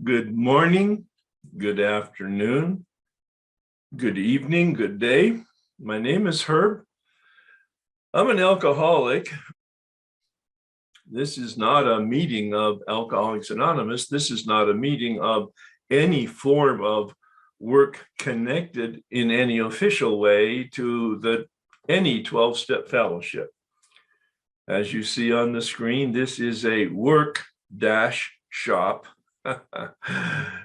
Good morning, good afternoon, good evening, good day. My name is Herb. I'm an alcoholic. This is not a meeting of Alcoholics Anonymous. This is not a meeting of any form of work connected in any official way to any 12-step fellowship. As you see on the screen, this is a work-shop,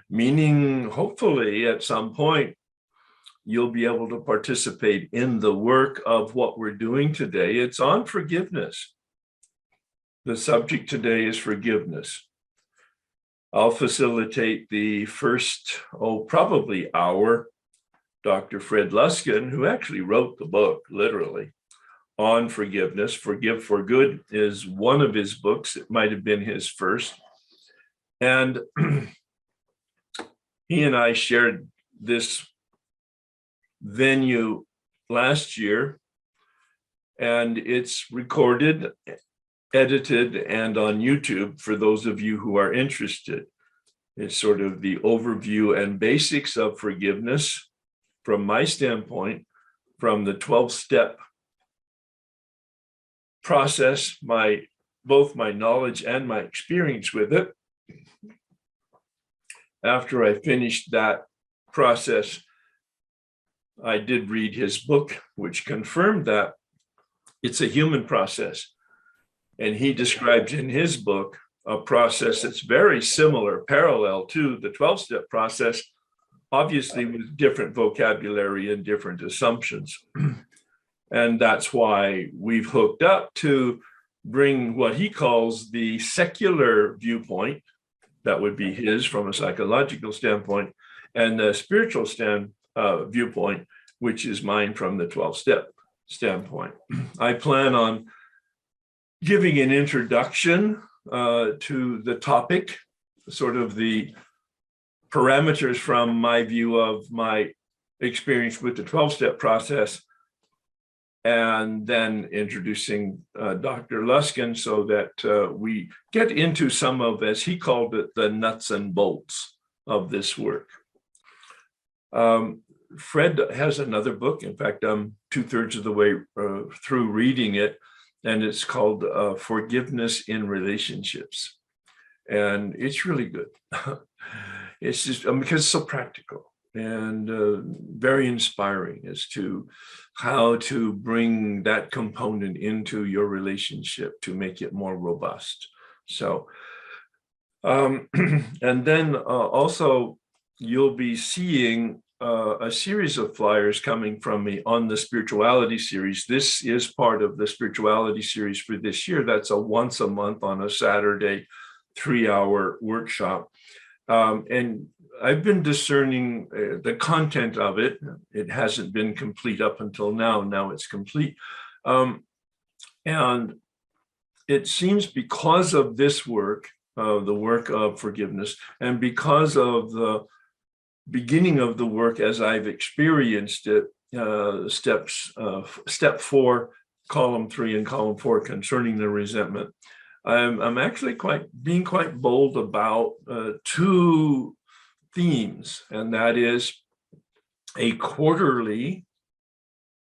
meaning hopefully at some point you'll be able to participate in the work of what we're doing today. It's on forgiveness. The subject today is forgiveness. I'll facilitate the first, probably hour. Dr. Fred Luskin, who actually wrote the book, literally, on forgiveness. Forgive for Good is one of his books. It might have been his first. And he and I shared this venue last year, and it's recorded, edited, and on YouTube for those of you who are interested. It's sort of the overview and basics of forgiveness from my standpoint, from the 12-step process, both my knowledge and my experience with it. After I finished that process, I did read his book, which confirmed that it's a human process. And he describes in his book a process that's very similar, parallel to the 12-step process, obviously with different vocabulary and different assumptions. And that's why we've hooked up to bring what he calls the secular viewpoint, that would be his from a psychological standpoint, and the spiritual viewpoint, which is mine from the 12-step standpoint. I plan on giving an introduction to the topic, sort of the parameters from my view of my experience with the 12-step process, and then introducing Dr. Luskin so that we get into some of, as he called it, the nuts and bolts of this work. Fred has another book. In fact, I'm 2/3 of the way through reading it, and it's called Forgiveness in Relationships. And it's really good. It's just because it's so practical and very inspiring as to how to bring that component into your relationship to make it more robust. So, and then also you'll be seeing a series of flyers coming from me on the spirituality series. This is part of the spirituality series for this year. That's a once a month on a Saturday, 3-hour workshop. And I've been discerning the content of it. It hasn't been complete up until now. Now it's complete. And it seems because of this work, the work of forgiveness, and because of the beginning of the work as I've experienced it, step 4, column 3 and column 4 concerning the resentment, I'm actually being quite bold about 2 themes, and that is a quarterly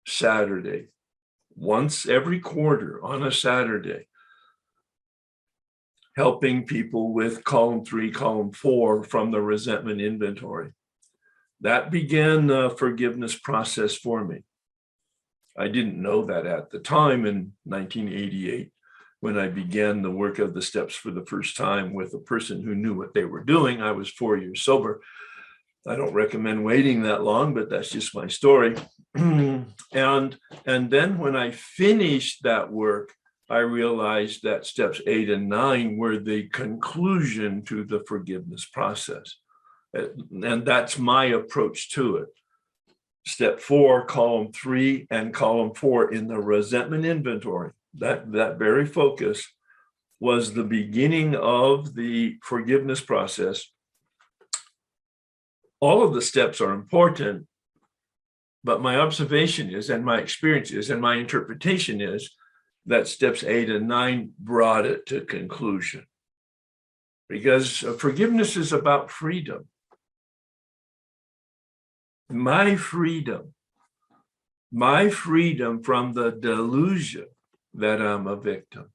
Saturday, once every quarter on a Saturday, helping people with column 3, column 4 from the resentment inventory. That began the forgiveness process for me. I didn't know that at the time in 1988, when I began the work of the steps for the first time with a person who knew what they were doing. I was 4 years sober. I don't recommend waiting that long, but that's just my story. and then when I finished that work, I realized that steps 8 and 9 were the conclusion to the forgiveness process. And that's my approach to it. Step 4, column 3, and column 4 in the resentment inventory, that very focus was the beginning of the forgiveness process. All of the steps are important, but my observation is, and my experience is, and my interpretation is that steps 8 and 9 brought it to conclusion. because forgiveness is about freedom. My freedom from the delusion that I'm a victim.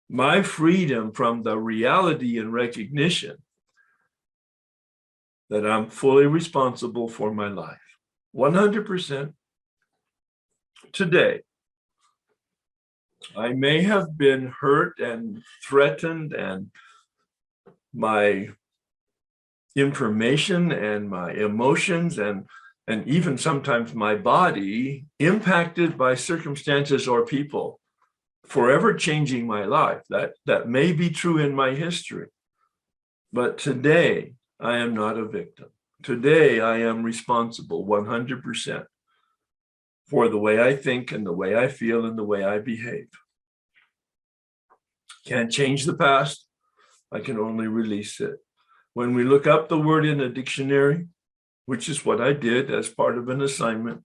My freedom from the reality and recognition that I'm fully responsible for my life. 100%. Today, I may have been hurt and threatened, and my information and my emotions and even sometimes my body impacted by circumstances or people, forever changing my life. That may be true in my history. But today, I am not a victim. Today, I am responsible 100% for the way I think and the way I feel and the way I behave. Can't change the past. I can only release it. When we look up the word in a dictionary, which is what I did as part of an assignment,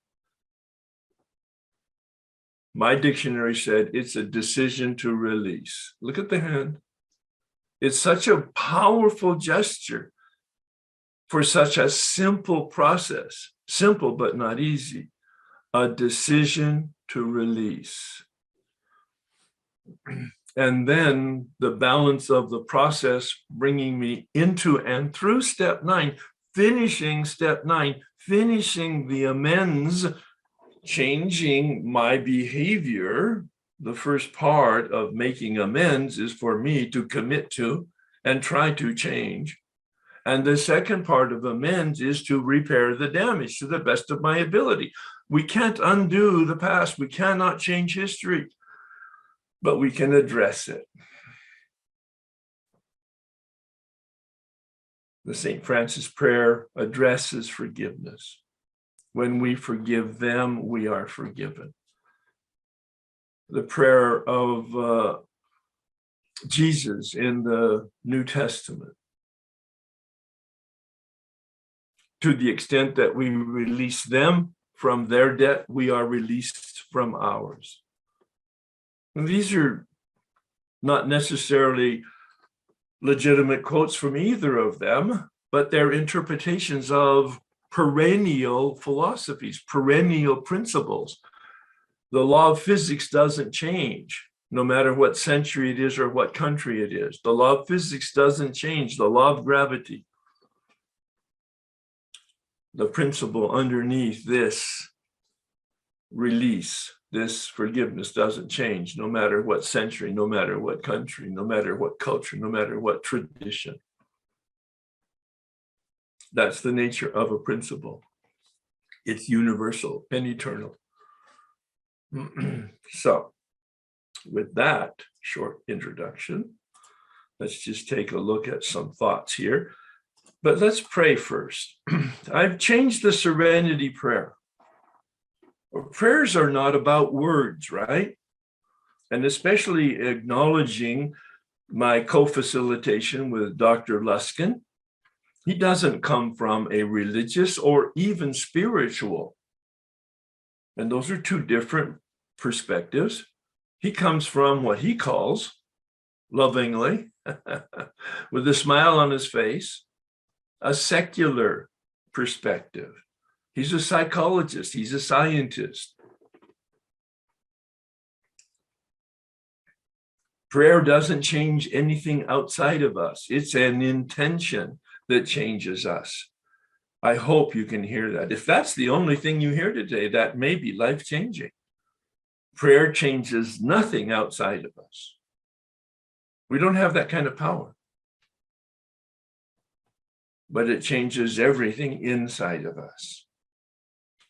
my dictionary said it's a decision to release. Look at the hand. It's such a powerful gesture for such a simple process. Simple, but not easy. A decision to release. And then the balance of the process bringing me into and through step 9, finishing step 9, finishing the amends, changing my behavior. The first part of making amends is for me to commit to and try to change. And the second part of amends is to repair the damage to the best of my ability. We can't undo the past. We cannot change history, but we can address it. The St. Francis prayer addresses forgiveness. When we forgive them, we are forgiven. The prayer of Jesus in the New Testament, to the extent that we release them from their debt, we are released from ours. And these are not necessarily legitimate quotes from either of them, but they're interpretations of perennial philosophies, perennial principles. The law of physics doesn't change, no matter what century it is or what country it is. The law of physics doesn't change, the law of gravity. The principle underneath this release, this forgiveness doesn't change, no matter what century, no matter what country, no matter what culture, no matter what tradition. That's the nature of a principle. It's universal and eternal. So, with that short introduction, let's just take a look at some thoughts here. But let's pray first. I've changed the Serenity Prayer. Prayers are not about words, right? And especially acknowledging my co-facilitation with Dr. Luskin. He doesn't come from a religious or even spiritual. And those are two different perspectives. He comes from what he calls, lovingly, with a smile on his face, a secular perspective. He's a psychologist. He's a scientist. Prayer doesn't change anything outside of us. It's an intention that changes us. I hope you can hear that. If that's the only thing you hear today, that may be life-changing. Prayer changes nothing outside of us. We don't have that kind of power. But it changes everything inside of us.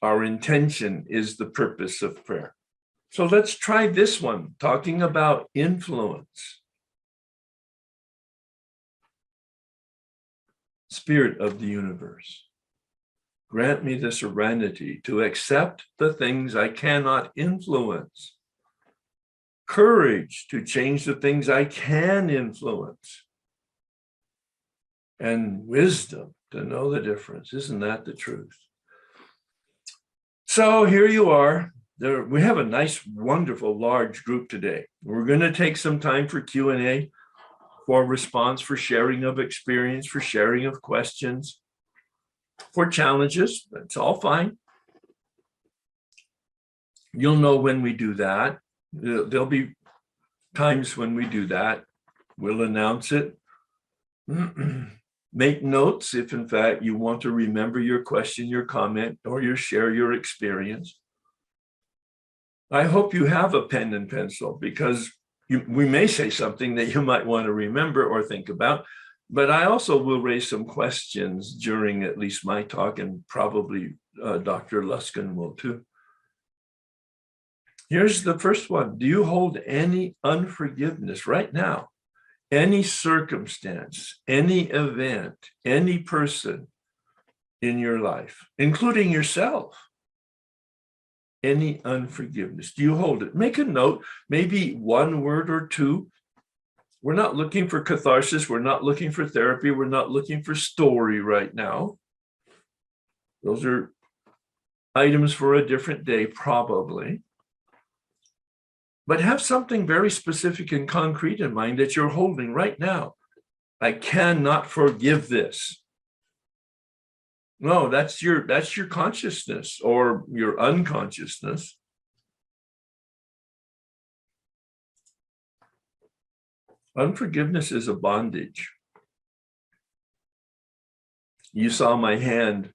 Our intention is the purpose of prayer. So let's try this one, talking about influence. Spirit of the universe, grant me the serenity to accept the things I cannot influence, courage to change the things I can influence, and wisdom to know the difference. Isn't that the truth? So here you are. We have a nice, wonderful, large group today. We're going to take some time for Q&A. for response, for sharing of experience, for sharing of questions, for challenges. That's all fine. You'll know when we do that. There'll be times when we do that. We'll announce it. Make notes if, in fact, you want to remember your question, your comment, or you share your experience. I hope you have a pen and pencil, because we may say something that you might want to remember or think about, but I also will raise some questions during at least my talk, and probably Dr. Luskin will too. Here's the first one. Do you hold any unforgiveness right now? Any circumstance, any event, any person in your life, including yourself? Any unforgiveness? Do you hold it? Make a note, maybe one word or two. We're not looking for catharsis. We're not looking for therapy. We're not looking for story right now. Those are items for a different day, probably. But have something very specific and concrete in mind that you're holding right now. I cannot forgive this. No, that's your consciousness or your unconsciousness. Unforgiveness is a bondage. You saw my hand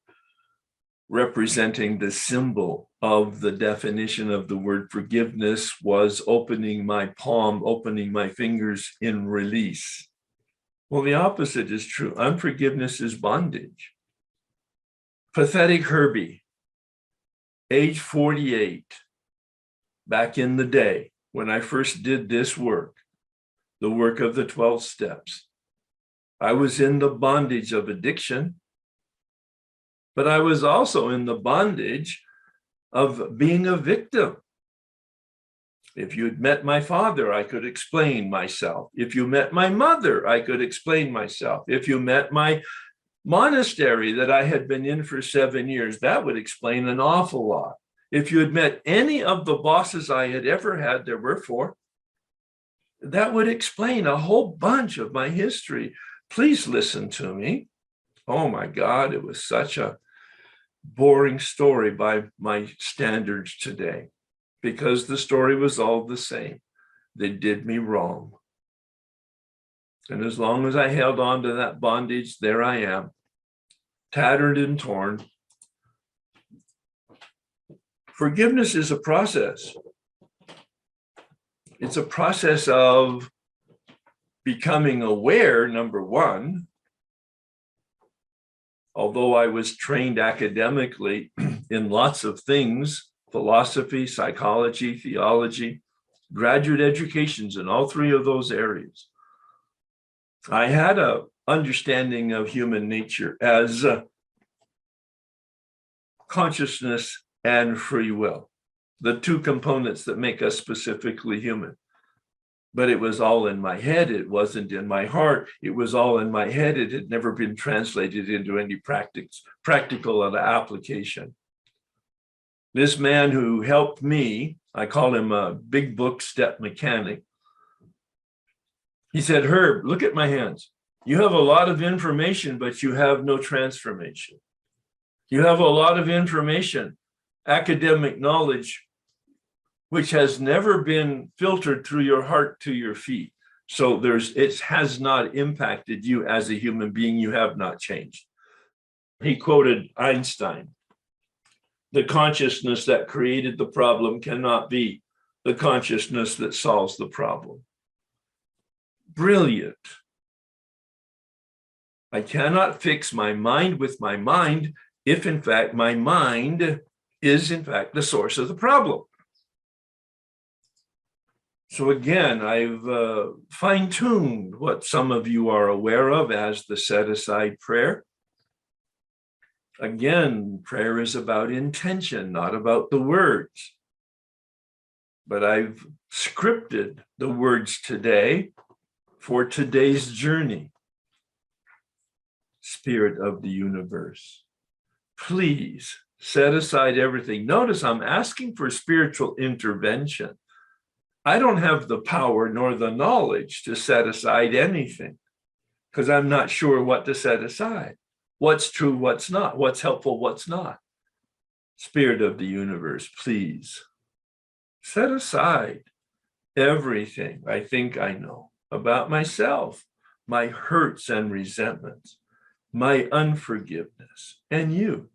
representing the symbol of the definition of the word forgiveness was opening my palm, opening my fingers in release. Well, the opposite is true. Unforgiveness is bondage. Pathetic Herbie, age 48, back in the day when I first did this work, the work of the 12 steps, I was in the bondage of addiction, but I was also in the bondage of being a victim. If you'd met my father, I could explain myself. If you met my mother, I could explain myself. If you met my monastery that I had been in for 7 years, that would explain an awful lot. If you had met any of the bosses I had ever had, there were 4, that would explain a whole bunch of my history. Please listen to me. Oh my God, it was such a boring story by my standards today, because the story was all the same. They did me wrong. And as long as I held on to that bondage, there I am, tattered and torn. Forgiveness is a process. It's a process of becoming aware, number one. Although I was trained academically in lots of things, philosophy, psychology, theology, graduate educations in all 3 of those areas, I had an understanding of human nature as consciousness and free will, the 2 components that make us specifically human. But it was all in my head. It wasn't in my heart. It was all in my head. It had never been translated into any practical application. This man who helped me, I call him a big book step mechanic. He said, Herb, look at my hands. You have a lot of information, but you have no transformation. You have a lot of information, academic knowledge, which has never been filtered through your heart to your feet. So it has not impacted you as a human being. You have not changed. He quoted Einstein. The consciousness that created the problem cannot be the consciousness that solves the problem. Brilliant. I cannot fix my mind with my mind if, in fact, my mind is, in fact, the source of the problem. So again, I've fine-tuned what some of you are aware of as the set-aside prayer. Again, prayer is about intention, not about the words. But I've scripted the words today for today's journey. Spirit of the universe, please set aside everything. Notice I'm asking for spiritual intervention. I don't have the power nor the knowledge to set aside anything because I'm not sure what to set aside. What's true, what's not, what's helpful, what's not. Spirit of the universe, please set aside everything I think I know about myself, my hurts and resentments, my unforgiveness, and you,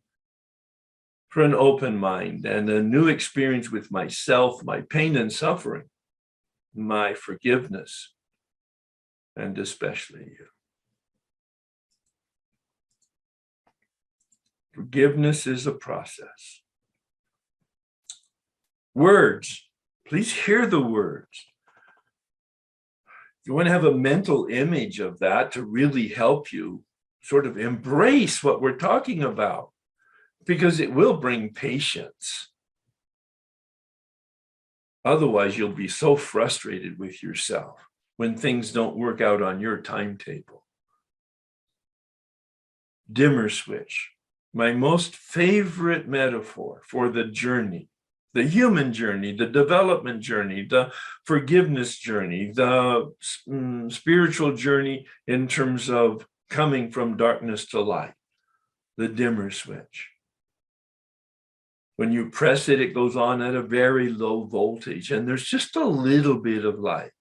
for an open mind and a new experience with myself, my pain and suffering, my forgiveness, and especially you. Forgiveness is a process. Words, please hear the words. You want to have a mental image of that to really help you sort of embrace what we're talking about, because it will bring patience. Otherwise, you'll be so frustrated with yourself when things don't work out on your timetable. Dimmer switch, my most favorite metaphor for the journey, the human journey, the development journey, the forgiveness journey, the spiritual journey in terms of coming from darkness to light, the dimmer switch. When you press it, it goes on at a very low voltage, and there's just a little bit of light.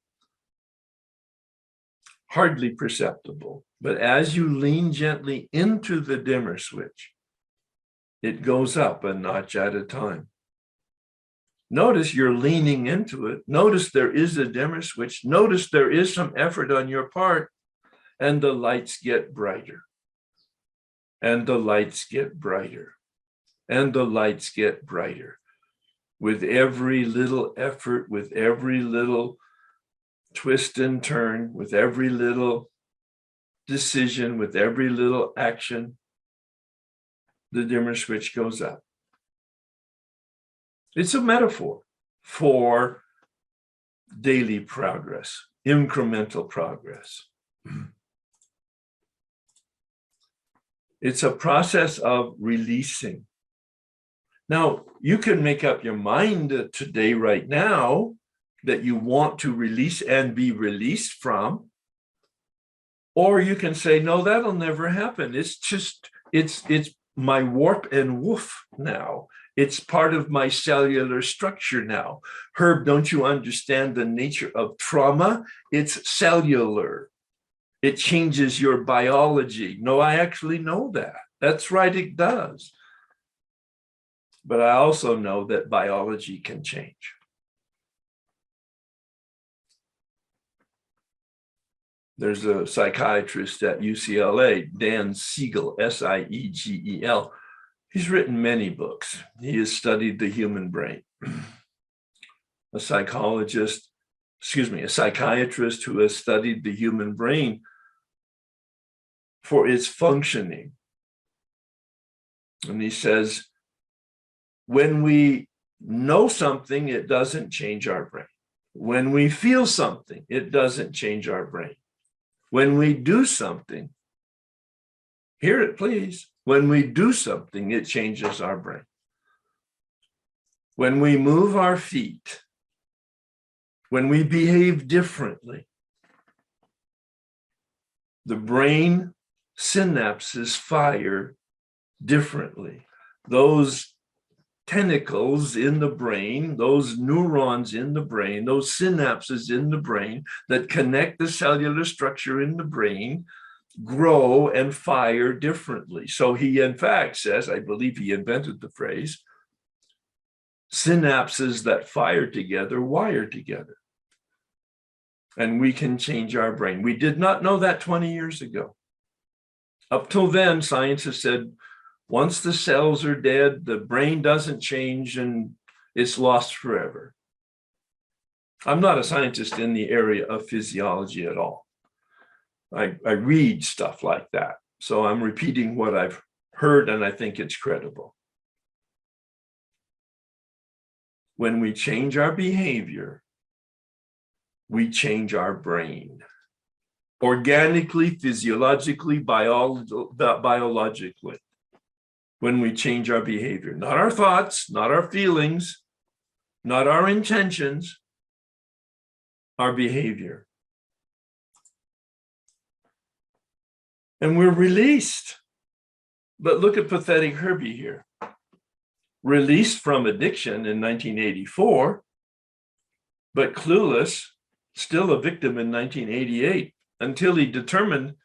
Hardly perceptible. But as you lean gently into the dimmer switch, it goes up a notch at a time. Notice you're leaning into it. Notice there is a dimmer switch. Notice there is some effort on your part, and the lights get brighter. And the lights get brighter. And the lights get brighter. With every little effort, with every little twist and turn, with every little decision, with every little action, the dimmer switch goes up. It's a metaphor for daily progress, incremental progress. It's a process of releasing. Now, you can make up your mind today, right now, that you want to release and be released from. Or you can say, no, that'll never happen. It's just, it's my warp and woof now. It's part of my cellular structure now. Herb, don't you understand the nature of trauma? It's cellular. It changes your biology. No, I actually know that. That's right, it does. But I also know that biology can change. There's a psychiatrist at UCLA, Dan Siegel, Siegel. He's written many books. He has studied the human brain. A psychiatrist who has studied the human brain for its functioning. And he says, when we know something, it doesn't change our brain. When we feel something, it doesn't change our brain. When we do something, hear it please, when we do something, it changes our brain. When we move our feet, when we behave differently, the brain synapses fire differently. Those tentacles in the brain, those neurons in the brain, those synapses in the brain that connect the cellular structure in the brain grow and fire differently. So he, in fact, says, I believe he invented the phrase, synapses that fire together wire together. And we can change our brain. We did not know that 20 years ago. Up till then, science has said, once the cells are dead, the brain doesn't change and it's lost forever. I'm not a scientist in the area of physiology at all. I read stuff like that. So I'm repeating what I've heard and I think it's credible. When we change our behavior, we change our brain. Organically, physiologically, biologically. When we change our behavior, not our thoughts, not our feelings, not our intentions, our behavior. And we're released. But look at pathetic Herbie here. Released from addiction in 1984, but clueless, still a victim in 1988, until he determined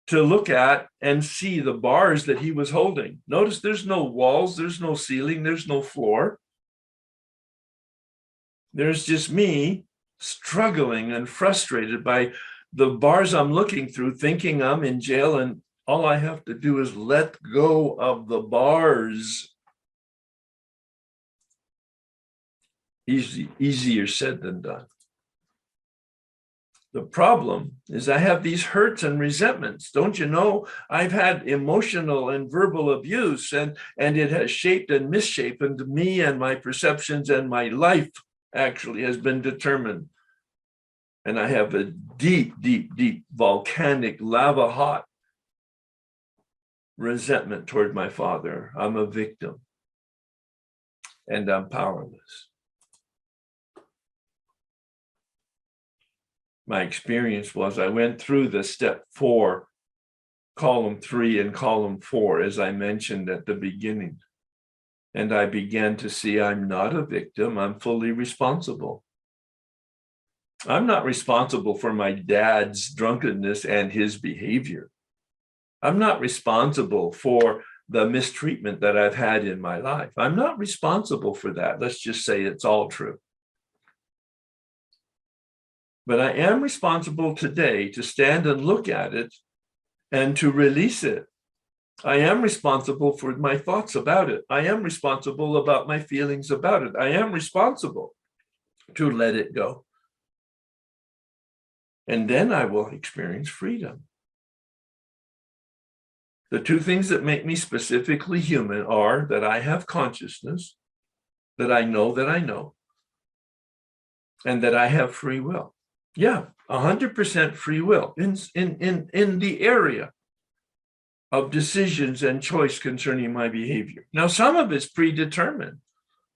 to look at and see the bars that he was holding. Notice there's no walls, there's no ceiling, there's no floor. There's just me struggling and frustrated by the bars I'm looking through, thinking I'm in jail, and all I have to do is let go of the bars. Easier said than done. The problem is I have these hurts and resentments. Don't you know? I've had emotional and verbal abuse, and it has shaped and misshapen me, and my perceptions, and my life actually has been determined. And I have a deep, deep, deep volcanic lava hot resentment toward my father. I'm a victim and I'm powerless. My experience was I went through the step 4, column 3 and column 4, as I mentioned at the beginning. And I began to see I'm not a victim, I'm fully responsible. I'm not responsible for my dad's drunkenness and his behavior. I'm not responsible for the mistreatment that I've had in my life. I'm not responsible for that. Let's just say it's all true. But I am responsible today to stand and look at it and to release it. I am responsible for my thoughts about it. I am responsible about my feelings about it. I am responsible to let it go. And then I will experience freedom. The two things that make me specifically human are that I have consciousness, that I know, and that I have free will. Yeah, 100% free will in the area of decisions and choice concerning my behavior. Now, some of it's predetermined.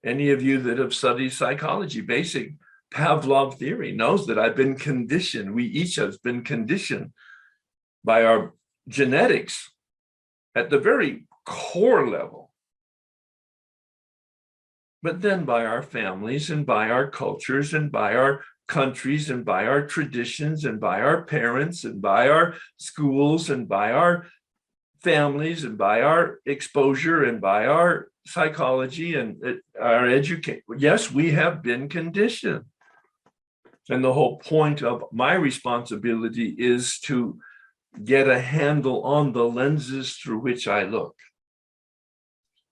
Any of you that have studied psychology, basic Pavlov theory, knows that I've been conditioned. We each have been conditioned by our genetics at the very core level, but then by our families and by our cultures and by our countries and by our traditions and by our parents and by our schools and by our families and by our exposure and by our psychology and our education. Yes, we have been conditioned. And the whole point of my responsibility is to get a handle on the lenses through which I look.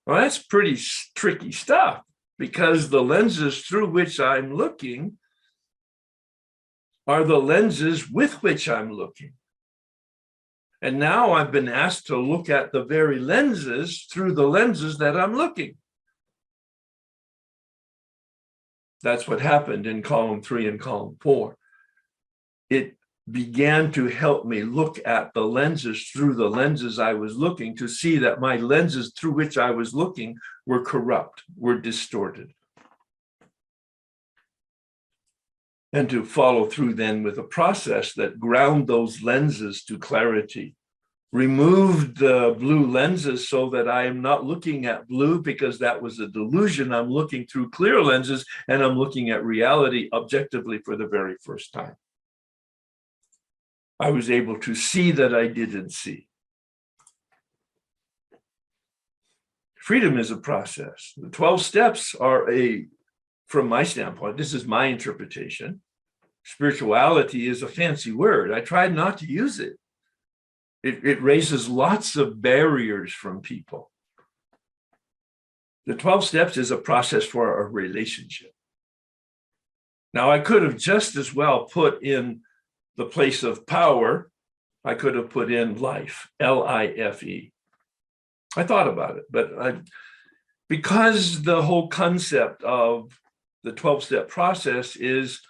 Well, that's pretty tricky stuff, because the lenses through which I'm looking are the lenses with which I'm looking. And now I've been asked to look at the very lenses through the lenses that I'm looking. That's what happened in column 3 and column 4. It began to help me look at the lenses through the lenses I was looking, to see that my lenses through which I was looking were corrupt, were distorted. And to follow through then with a process that ground those lenses to clarity, removed the blue lenses so that I am not looking at blue because that was a delusion. I'm looking through clear lenses and I'm looking at reality objectively for the very first time. I was able to see that I didn't see. Freedom is a process. The 12 steps are from my standpoint, this is my interpretation. Spirituality is a fancy word. I tried not to use it. It raises lots of barriers from people. The 12 steps is a process for a relationship. Now, I could have just as well put in the place of power, I could have put in life, L-I-F-E. I thought about it, but because the whole concept of the 12-step process is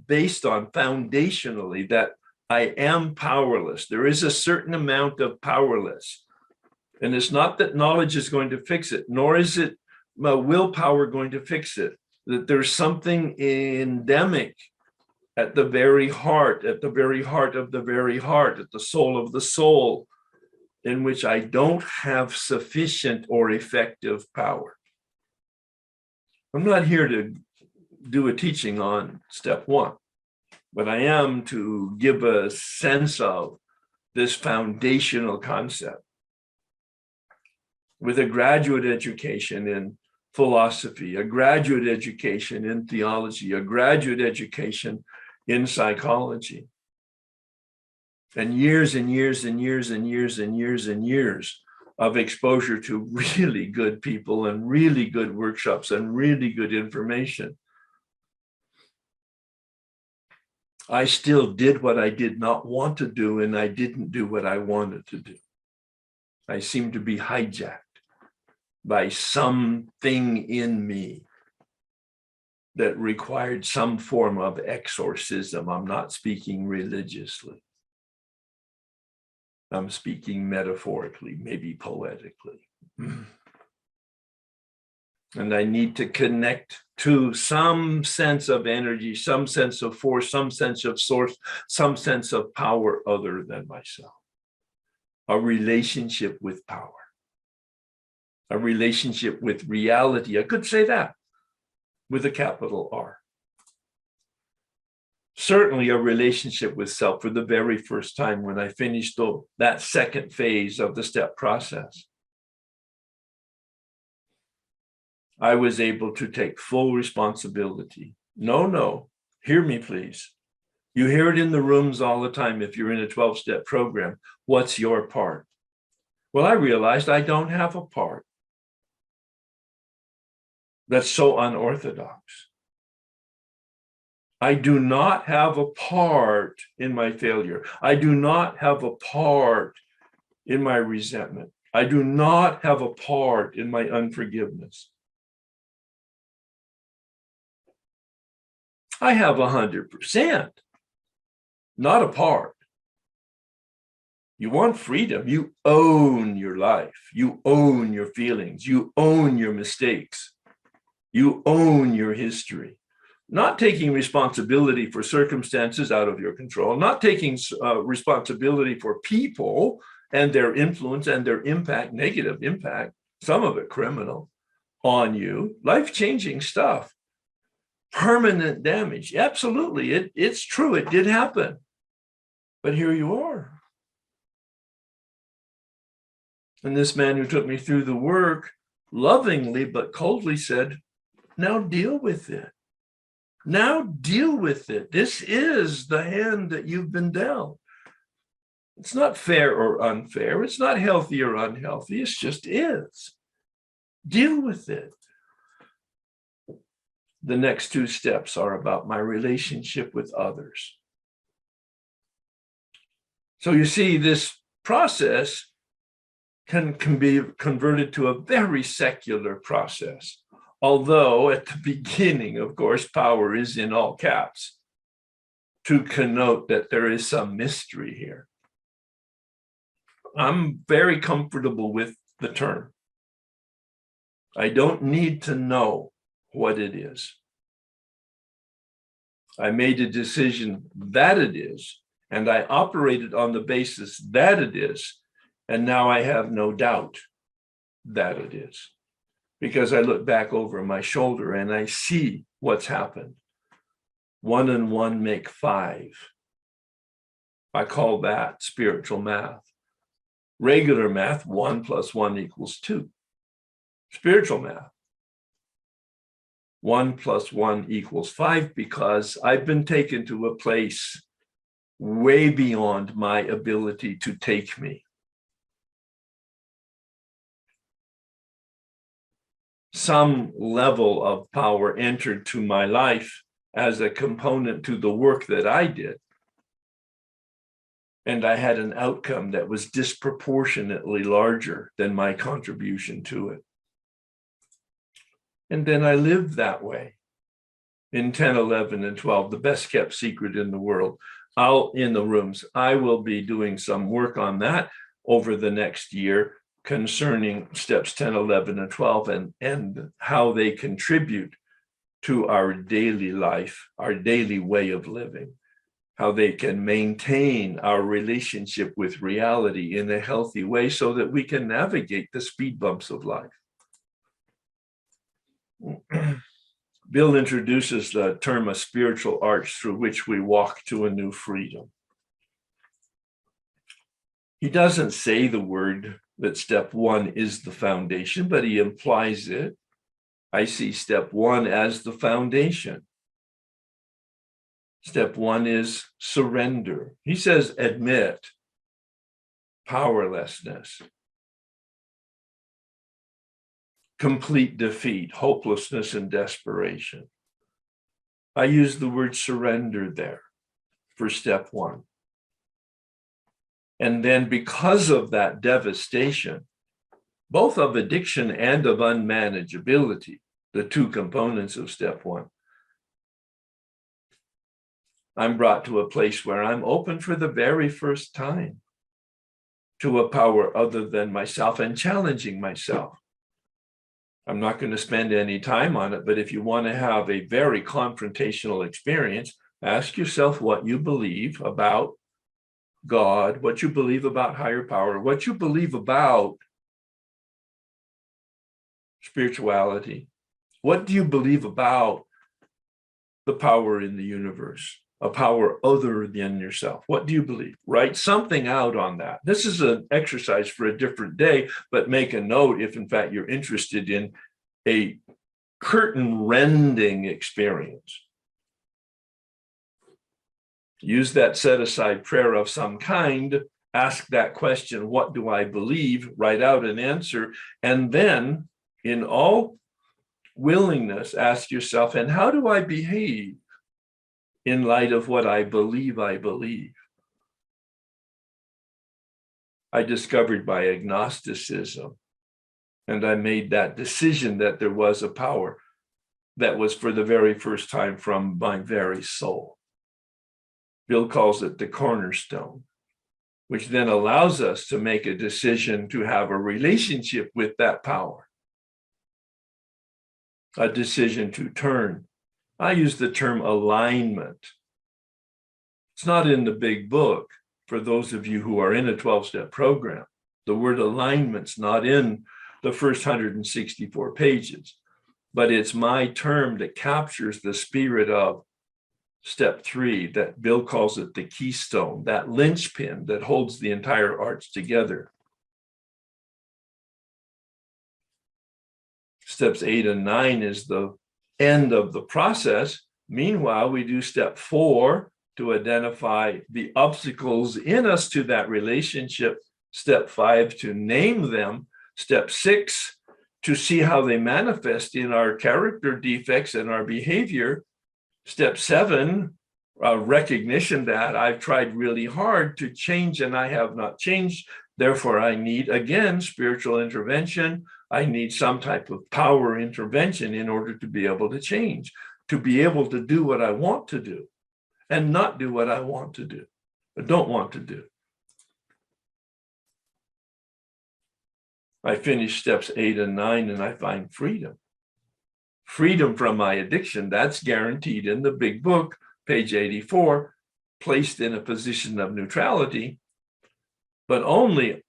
based on foundationally that I am powerless. There is a certain amount of powerless. And it's not that knowledge is going to fix it, nor is it willpower going to fix it. That there's something endemic at the very heart of the very heart, at the soul of the soul, in which I don't have sufficient or effective power. I'm not here to do a teaching on step one, but I am to give a sense of this foundational concept. With a graduate education in philosophy, a graduate education in theology, a graduate education in psychology, and years and years and years and years and years and years of exposure to really good people and really good workshops and really good information, I still did what I did not want to do, and I didn't do what I wanted to do. I seemed to be hijacked by something in me that required some form of exorcism. I'm not speaking religiously. I'm speaking metaphorically, maybe poetically. And I need to connect to some sense of energy, some sense of force, some sense of source, some sense of power other than myself. A relationship with power. A relationship with reality. I could say that with a capital R. Certainly a relationship with self for the very first time when I finished that second phase of the step process. I was able to take full responsibility. No, hear me, please. You hear it in the rooms all the time if you're in a 12-step program. What's your part? Well, I realized I don't have a part. That's so unorthodox. I do not have a part in my failure. I do not have a part in my resentment. I do not have a part in my unforgiveness. I have 100%, not a part. You want freedom. You own your life. You own your feelings. You own your mistakes. You own your history. Not taking responsibility for circumstances out of your control, not taking responsibility for people and their influence and their impact, negative impact, some of it criminal, on you, life-changing stuff, permanent damage. Absolutely, it's true, it did happen. But here you are. And this man who took me through the work lovingly but coldly said, now deal with it. Now deal with it. This is the hand that you've been dealt. It's not fair or unfair. It's not healthy or unhealthy. It just is. Deal with it. The next two steps are about my relationship with others. So you see, this process can be converted to a very secular process. Although at the beginning, of course, power is in all caps to connote that there is some mystery here. I'm very comfortable with the term. I don't need to know what it is. I made a decision that it is, and I operated on the basis that it is, and now I have no doubt that it is. Because I look back over my shoulder and I see what's happened. 1 and 1 make 5. I call that spiritual math. Regular math, 1 + 1 = 2. Spiritual math, 1 + 1 = 5, because I've been taken to a place way beyond my ability to take me. Some level of power entered to my life as a component to the work that I did. And I had an outcome that was disproportionately larger than my contribution to it. And then I lived that way in 10, 11, and 12, the best kept secret in the world, out in the rooms. I will be doing some work on that over the next year concerning steps 10, 11, and 12 and how they contribute to our daily life, our daily way of living, how they can maintain our relationship with reality in a healthy way so that we can navigate the speed bumps of life. Bill introduces the term a spiritual arch through which we walk to a new freedom. He doesn't say the word that step one is the foundation, but he implies it. I see step one as the foundation. Step one is surrender. He says admit powerlessness, complete defeat, hopelessness, and desperation. I use the word surrender there for step one. And then because of that devastation, both of addiction and of unmanageability, the two components of step one, I'm brought to a place where I'm open for the very first time to a power other than myself and challenging myself. I'm not going to spend any time on it, but if you want to have a very confrontational experience, ask yourself what you believe about God, what you believe about higher power, what you believe about spirituality. What do you believe about the power in the universe, a power other than yourself? What do you believe? Write something out on that. This is an exercise for a different day, but make a note if in fact you're interested in a curtain-rending experience. Use that set-aside prayer of some kind, ask that question, what do I believe? Write out an answer, and then in all willingness, ask yourself, and how do I behave in light of what I believe I believe? I discovered by agnosticism, and I made that decision that there was a power that was for the very first time from my very soul. Bill calls it the cornerstone, which then allows us to make a decision to have a relationship with that power, a decision to turn. I use the term alignment. It's not in the big book for those of you who are in a 12-step program. The word alignment's not in the first 164 pages, but it's my term that captures the spirit of step three, that Bill calls it the keystone, that linchpin that holds the entire arch together. Steps 8 and 9 is the end of the process. Meanwhile, we do step 4 to identify the obstacles in us to that relationship. Step 5 to name them. Step 6 to see how they manifest in our character defects and our behavior. Step 7, recognition that I've tried really hard to change and I have not changed. Therefore, I need, again, spiritual intervention. I need some type of power intervention in order to be able to change, to be able to do what I want to do and not do what I want to do, or don't want to do. I finish steps 8 and 9 and I find freedom. Freedom from my addiction, that's guaranteed in the big book, page 84, placed in a position of neutrality, but only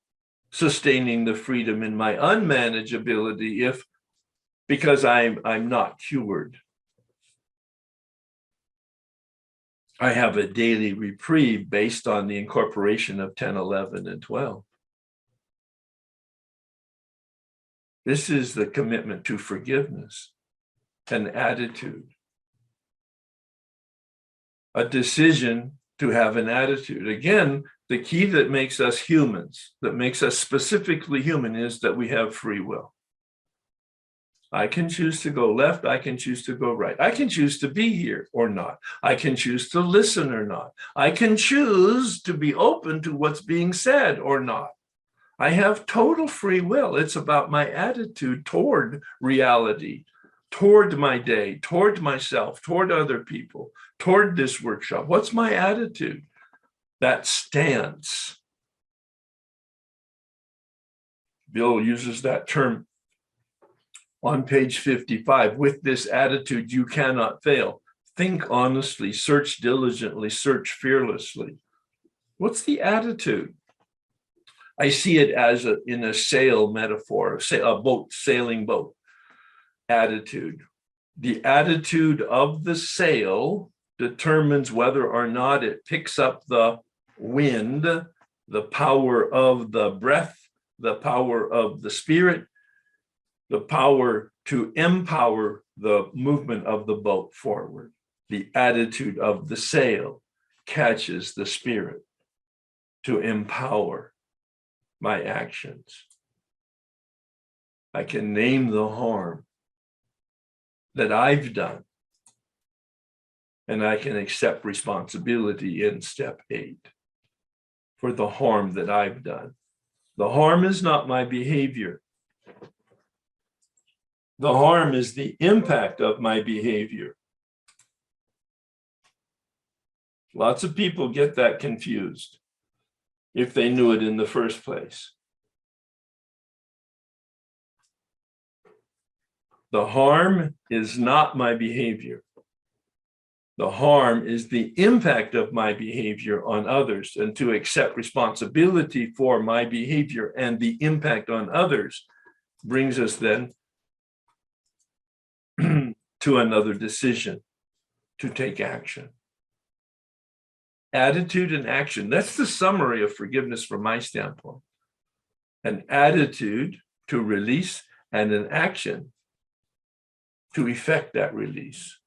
sustaining the freedom in my unmanageability because I'm not cured. I have a daily reprieve based on the incorporation of 10, 11, and 12. This is the commitment to forgiveness, an attitude, a decision to have an attitude. Again, the key that makes us humans, that makes us specifically human, is that we have free will. I can choose to go left. I can choose to go right. I can choose to be here or not. I can choose to listen or not. I can choose to be open to what's being said or not. I have total free will. It's about my attitude toward reality, toward my day, toward myself, toward other people, toward this workshop. What's my attitude? That stance. Bill uses that term On page 55, with this attitude, you cannot fail. Think honestly, search diligently, search fearlessly. What's the attitude? I see it as in a sail metaphor, a boat, sailing boat attitude. The attitude of the sail determines whether or not it picks up the wind, the power of the breath, the power of the spirit, the power to empower the movement of the boat forward. The attitude of the sail catches the spirit to empower my actions. I can name the harm that I've done, and I can accept responsibility in step 8 for the harm that I've done. The harm is not my behavior. The harm is the impact of my behavior. Lots of people get that confused if they knew it in the first place. The harm is not my behavior. The harm is the impact of my behavior on others, and to accept responsibility for my behavior and the impact on others brings us then to another decision, to take action. Attitude and action, that's the summary of forgiveness from my standpoint. An attitude to release and an action to effect that release.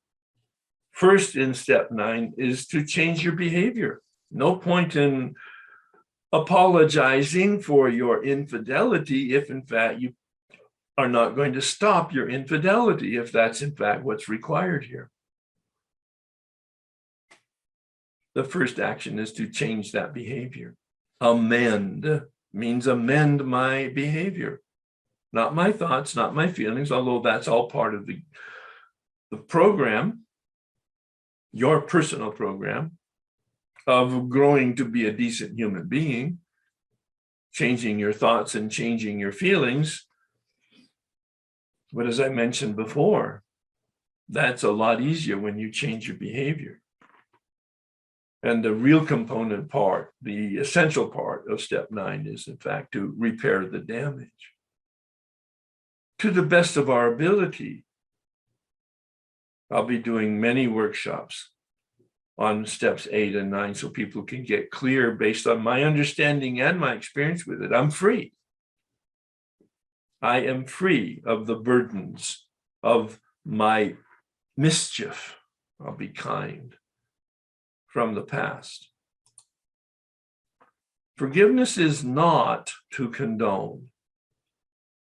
First in step 9 is to change your behavior. No point in apologizing for your infidelity if in fact you are not going to stop your infidelity, if that's in fact what's required here. The first action is to change that behavior. Amend means amend my behavior, not my thoughts, not my feelings, although that's all part of the program, your personal program of growing to be a decent human being, changing your thoughts and changing your feelings. But as I mentioned before, that's a lot easier when you change your behavior. And the real component part, the essential part of step 9 is in fact to repair the damage. To the best of our ability, I'll be doing many workshops on steps 8 and 9 so people can get clear based on my understanding and my experience with it. I'm free. I am free of the burdens of my mischief. I'll be kind from the past. Forgiveness is not to condone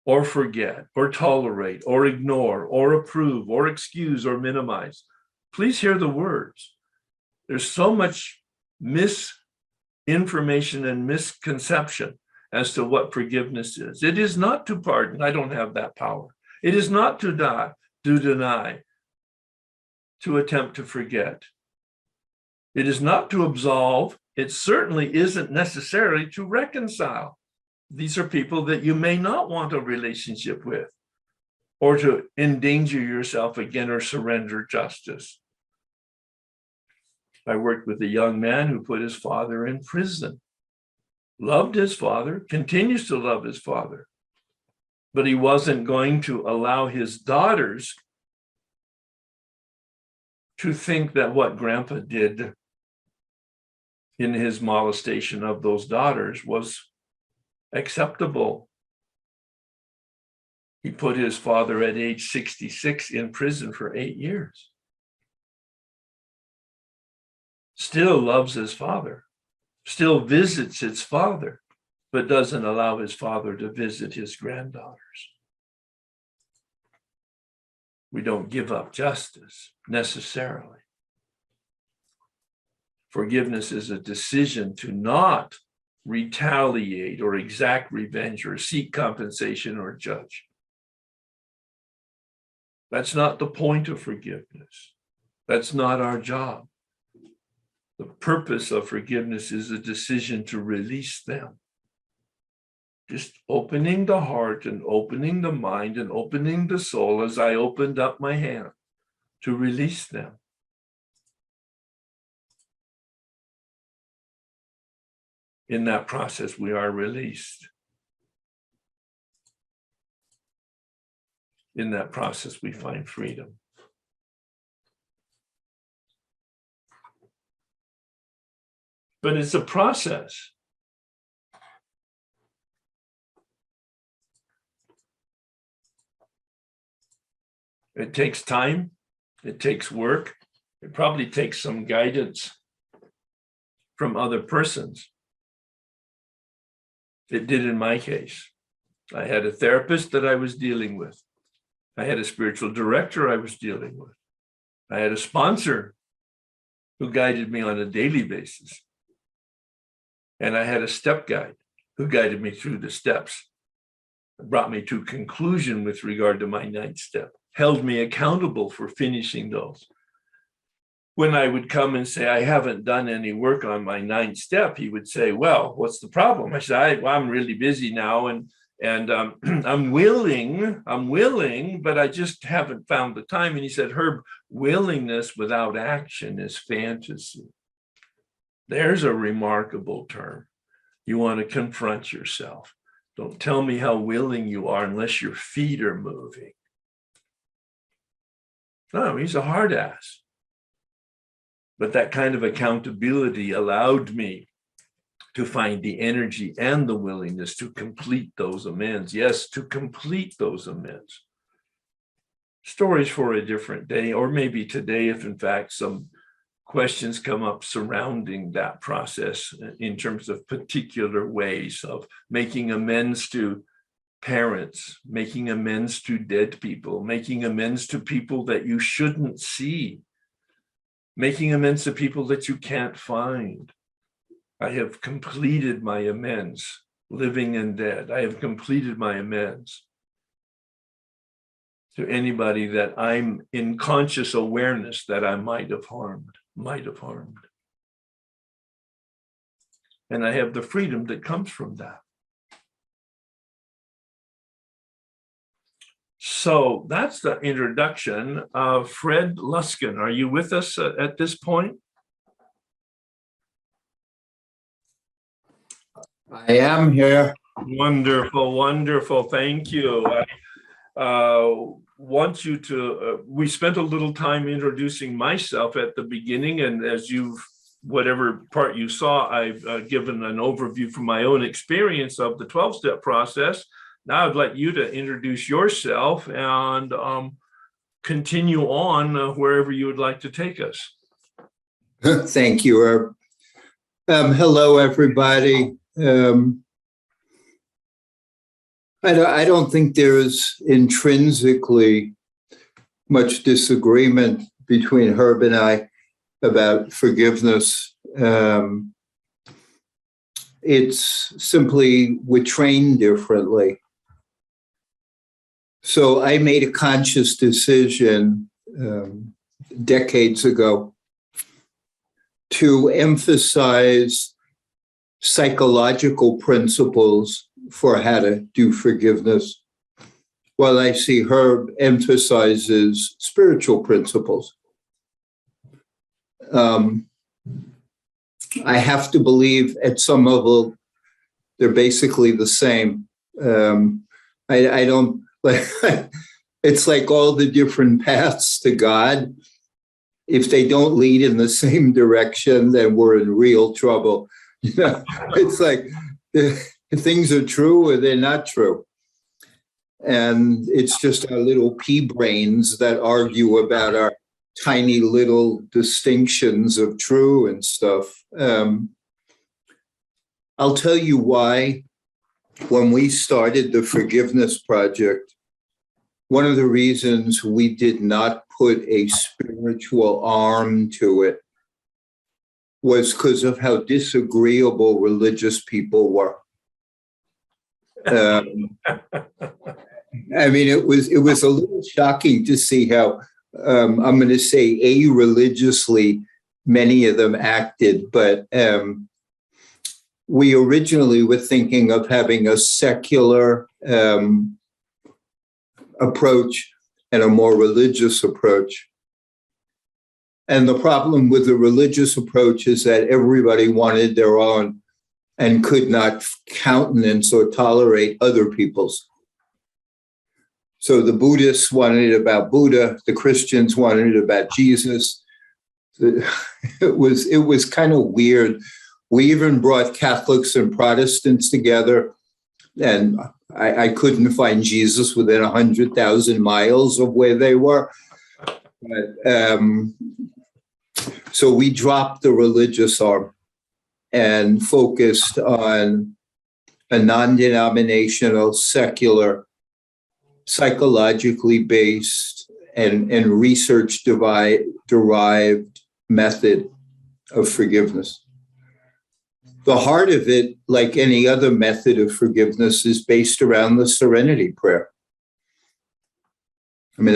or forget or tolerate or ignore or approve or excuse or minimize. Please hear the words. There's so much misinformation and misconception as to what forgiveness is. It is not to pardon. I don't have that power. It is not to deny, to attempt to forget. It is not to absolve. It certainly isn't necessarily to reconcile. These are people that you may not want a relationship with, or to endanger yourself again or surrender justice. I worked with a young man who put his father in prison, loved his father, continues to love his father, but he wasn't going to allow his daughters to think that what grandpa did in his molestation of those daughters was acceptable. He put his father at age 66 in prison for 8 years. Still loves his father, still visits his father, but doesn't allow his father to visit his granddaughters. We don't give up justice necessarily. Forgiveness is a decision to not retaliate or exact revenge or seek compensation or judge. That's not the point of forgiveness. That's not our job. The purpose of forgiveness is a decision to release them, Just opening the heart and opening the mind and opening the soul as I opened up my hand to release them. In that process, we are released. In that process, we find freedom. But it's a process. It takes time. It takes work. It probably takes some guidance from other persons. It did in my case. I had a therapist that I was dealing with. I had a spiritual director I was dealing with. I had a sponsor who guided me on a daily basis. And I had a step guide who guided me through the steps, brought me to conclusion with regard to my 9th step, held me accountable for finishing those. When I would come and say, I haven't done any work on my 9th step, he would say, well, what's the problem? I said, I'm really busy now and I'm willing, but I just haven't found the time. And he said, Herb, willingness without action is fantasy. There's a remarkable term. You want to confront yourself. Don't tell me how willing you are unless your feet are moving. No, he's a hard ass. But that kind of accountability allowed me to find the energy and the willingness to complete those amends. Yes, to complete those amends. Stories for a different day, or maybe today, if in fact some questions come up surrounding that process in terms of particular ways of making amends to parents, making amends to dead people, making amends to people that you shouldn't see, making amends to people that you can't find. I have completed my amends, living and dead. I have completed my amends to anybody that I'm in conscious awareness that I might have harmed. And I have the freedom that comes from that. So that's the introduction. Fred Luskin, are you with us at this point? I am here. Wonderful, wonderful. Thank you. Want you to, we spent a little time introducing myself at the beginning, and as you've, whatever part you saw, I've given an overview from my own experience of the 12-step process. Now I'd like you to introduce yourself and continue on wherever you would like to take us. Thank you, Herb. Hello, everybody. I don't think there's intrinsically much disagreement between Herb and I about forgiveness. It's simply we're trained differently. So I made a conscious decision decades ago to emphasize psychological principles for how to do forgiveness, while I see Herb emphasizes spiritual principles. I have to believe at some level they're basically the same. I don't like. It's like all the different paths to God. If they don't lead in the same direction, then we're in real trouble. You know, it's like things are true or they're not true. And it's just our little pea brains that argue about our tiny little distinctions of true and stuff. I'll tell you why. When we started the Forgiveness Project, one of the reasons we did not put a spiritual arm to it was because of how disagreeable religious people were. I mean, it was a little shocking to see how, I'm going to say a-religiously many of them acted, but we originally were thinking of having a secular approach and a more religious approach. And the problem with the religious approach is that everybody wanted their own and could not countenance or tolerate other people's. So the Buddhists wanted it about Buddha, the Christians wanted it about Jesus. It was kind of weird. We even brought Catholics and Protestants together, and I couldn't find Jesus within 100,000 miles of where they were. But, so we dropped the religious arm and focused on a non-denominational, secular, psychologically based and research derived method of forgiveness. The heart of it, like any other method of forgiveness, is based around the serenity prayer. I mean,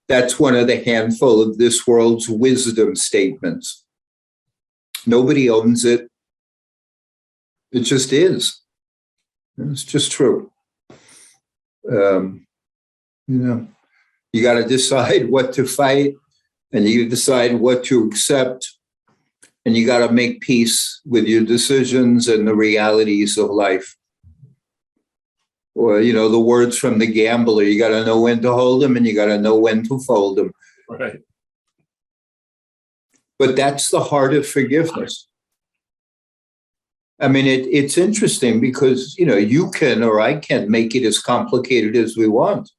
that's one of the handful of this world's wisdom statements. Nobody owns it. It just is. It's just true. You got to decide what to fight, and you decide what to accept, and you got to make peace with your decisions and the realities of life. Or, the words from the gambler, you got to know when to hold them and you got to know when to fold them. Right. But that's the heart of forgiveness. I mean, it's interesting because, you can or I can make it as complicated as we want.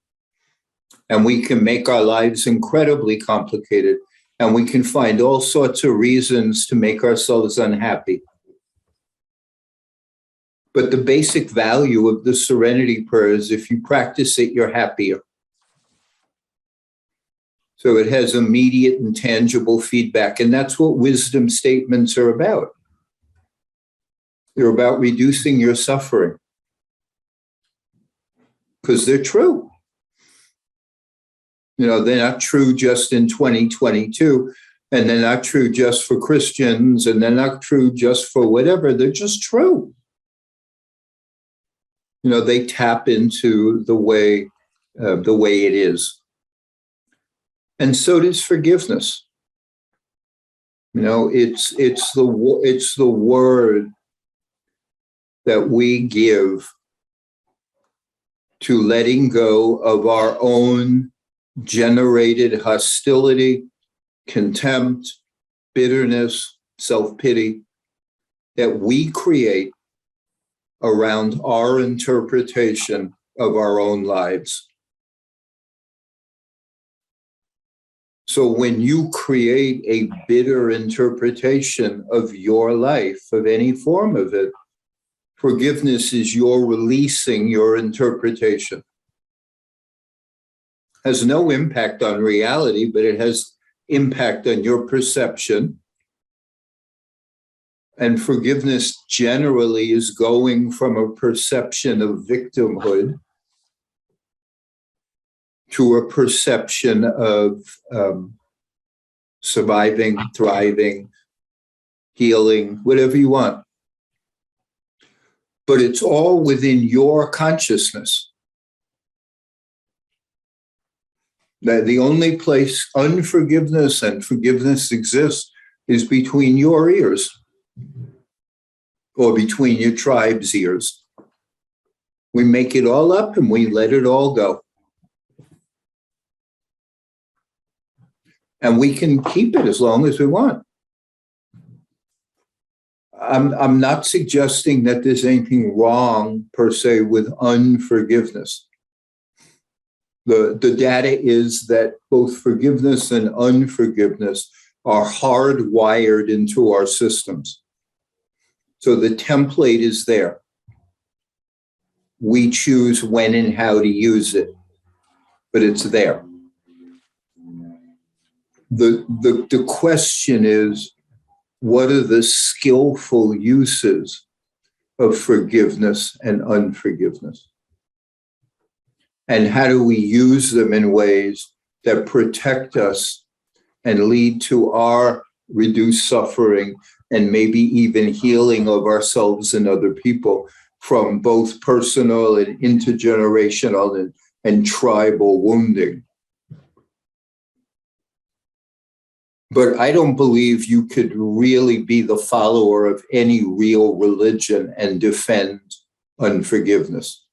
And we can make our lives incredibly complicated. And we can find all sorts of reasons to make ourselves unhappy. But the basic value of the serenity prayer is if you practice it, you're happier. So it has immediate and tangible feedback. And that's what wisdom statements are about. They're about reducing your suffering. Because they're true. They're not true just in 2022. And they're not true just for Christians. And they're not true just for whatever. They're just true. They tap into the way it is. And so does forgiveness. It's the word that we give to letting go of our own generated hostility, contempt, bitterness, self-pity that we create around our interpretation of our own lives. So when you create a bitter interpretation of your life, of any form of it, forgiveness is your releasing your interpretation. Has no impact on reality, but it has impact on your perception. And forgiveness generally is going from a perception of victimhood to a perception of surviving, thriving, healing, whatever you want. But it's all within your consciousness. That the only place unforgiveness and forgiveness exists is between your ears. Or between your tribe's ears. We make it all up and we let it all go. And we can keep it as long as we want. I'm not suggesting that there's anything wrong per se with unforgiveness. The data is that both forgiveness and unforgiveness are hardwired into our systems. So the template is there. We choose when and how to use it, but it's there. The question is, what are the skillful uses of forgiveness and unforgiveness? And how do we use them in ways that protect us and lead to our reduce suffering, and maybe even healing of ourselves and other people from both personal and intergenerational and tribal wounding. But I don't believe you could really be the follower of any real religion and defend unforgiveness.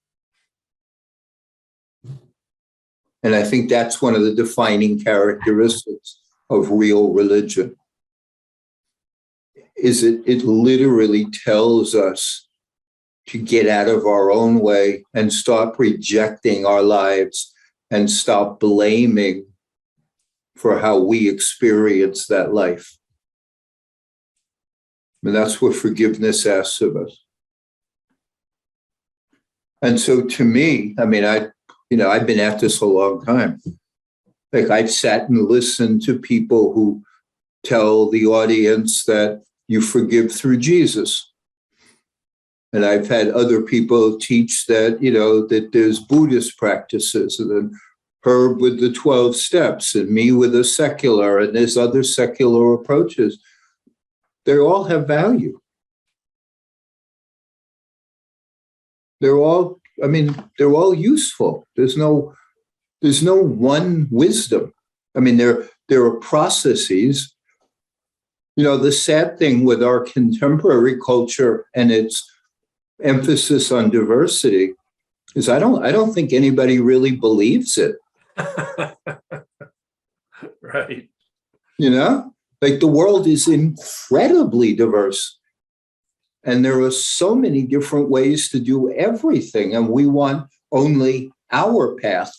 And I think that's one of the defining characteristics of real religion. Is it literally tells us to get out of our own way and stop rejecting our lives and stop blaming for how we experience that life. And that's what forgiveness asks of us. And so to me, I mean, I've been at this a long time. Like I've sat and listened to people who tell the audience that you forgive through Jesus. And I've had other people teach that, that there's Buddhist practices, and then Herb with the 12 steps, and me with a secular, and there's other secular approaches. They all have value. They're all useful. There's no one wisdom. I mean, there are processes. The sad thing with our contemporary culture and its emphasis on diversity is I don't think anybody really believes it. Right. Like the world is incredibly diverse. And there are so many different ways to do everything. And we want only our path.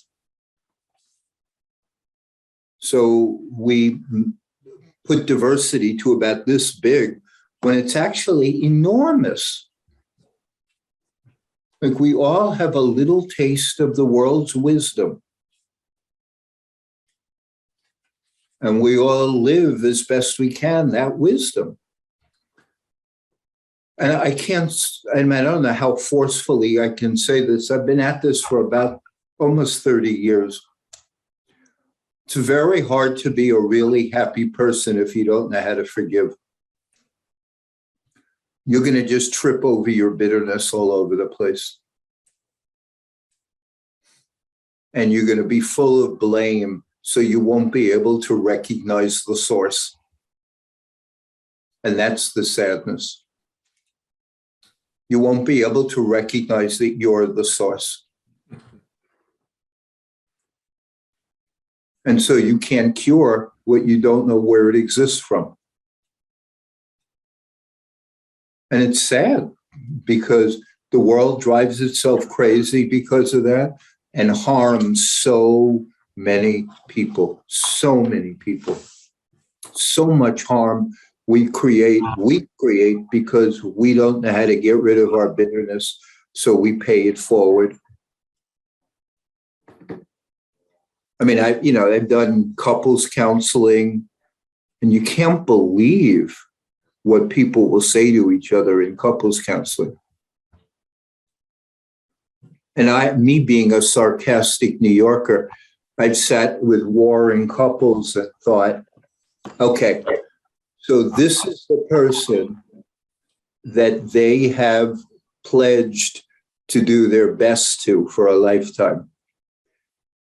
So we put diversity to about this big when it's actually enormous. Like we all have a little taste of the world's wisdom. And we all live as best we can that wisdom. And I don't know how forcefully I can say this. I've been at this for about almost 30 years. It's very hard to be a really happy person if you don't know how to forgive. You're going to just trip over your bitterness all over the place. And you're going to be full of blame, so you won't be able to recognize the source. And that's the sadness. You won't be able to recognize that you're the source. And so you can't cure what you don't know where it exists from. And it's sad because the world drives itself crazy because of that and harms so many people, so much harm we create because we don't know how to get rid of our bitterness, so we pay it forward. I mean, I've done couples counseling, and you can't believe what people will say to each other in couples counseling. And me being a sarcastic New Yorker, I've sat with warring couples and thought, okay, so this is the person that they have pledged to do their best to for a lifetime.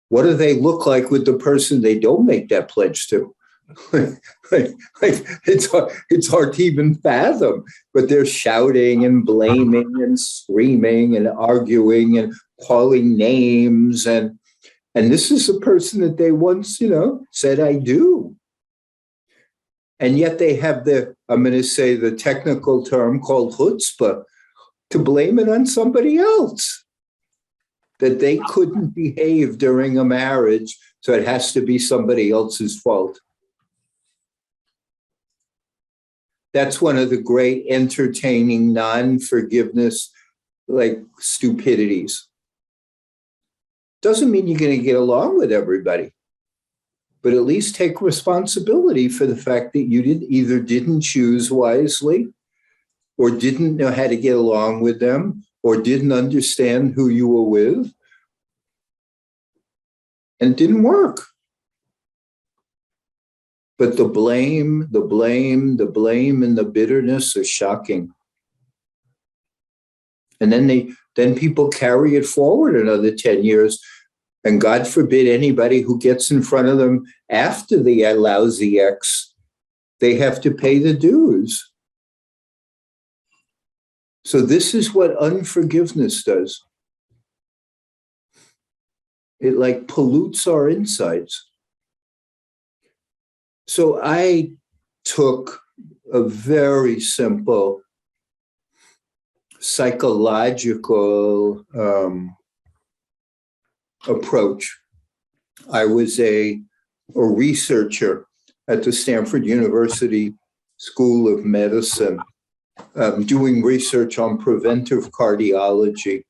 What do they look like with the person they don't make that pledge to? It's hard to even fathom, but they're shouting and blaming and screaming and arguing and calling names. And this is a person that they once, said, I do. And yet they have I'm going to say the technical term called chutzpah, to blame it on somebody else. That they couldn't behave during a marriage, so it has to be somebody else's fault. That's one of the great entertaining non-forgiveness, like stupidities. Doesn't mean you're going to get along with everybody, but at least take responsibility for the fact that you either didn't choose wisely, or didn't know how to get along with them, or didn't understand who you were with, and it didn't work. But the blame, and the bitterness are shocking. And then people carry it forward another 10 years. And God forbid anybody who gets in front of them after the lousy ex, they have to pay the dues. So this is what unforgiveness does. It like pollutes our insides. So I took a very simple psychological approach. I was a researcher at the Stanford University School of Medicine, doing research on preventive cardiology.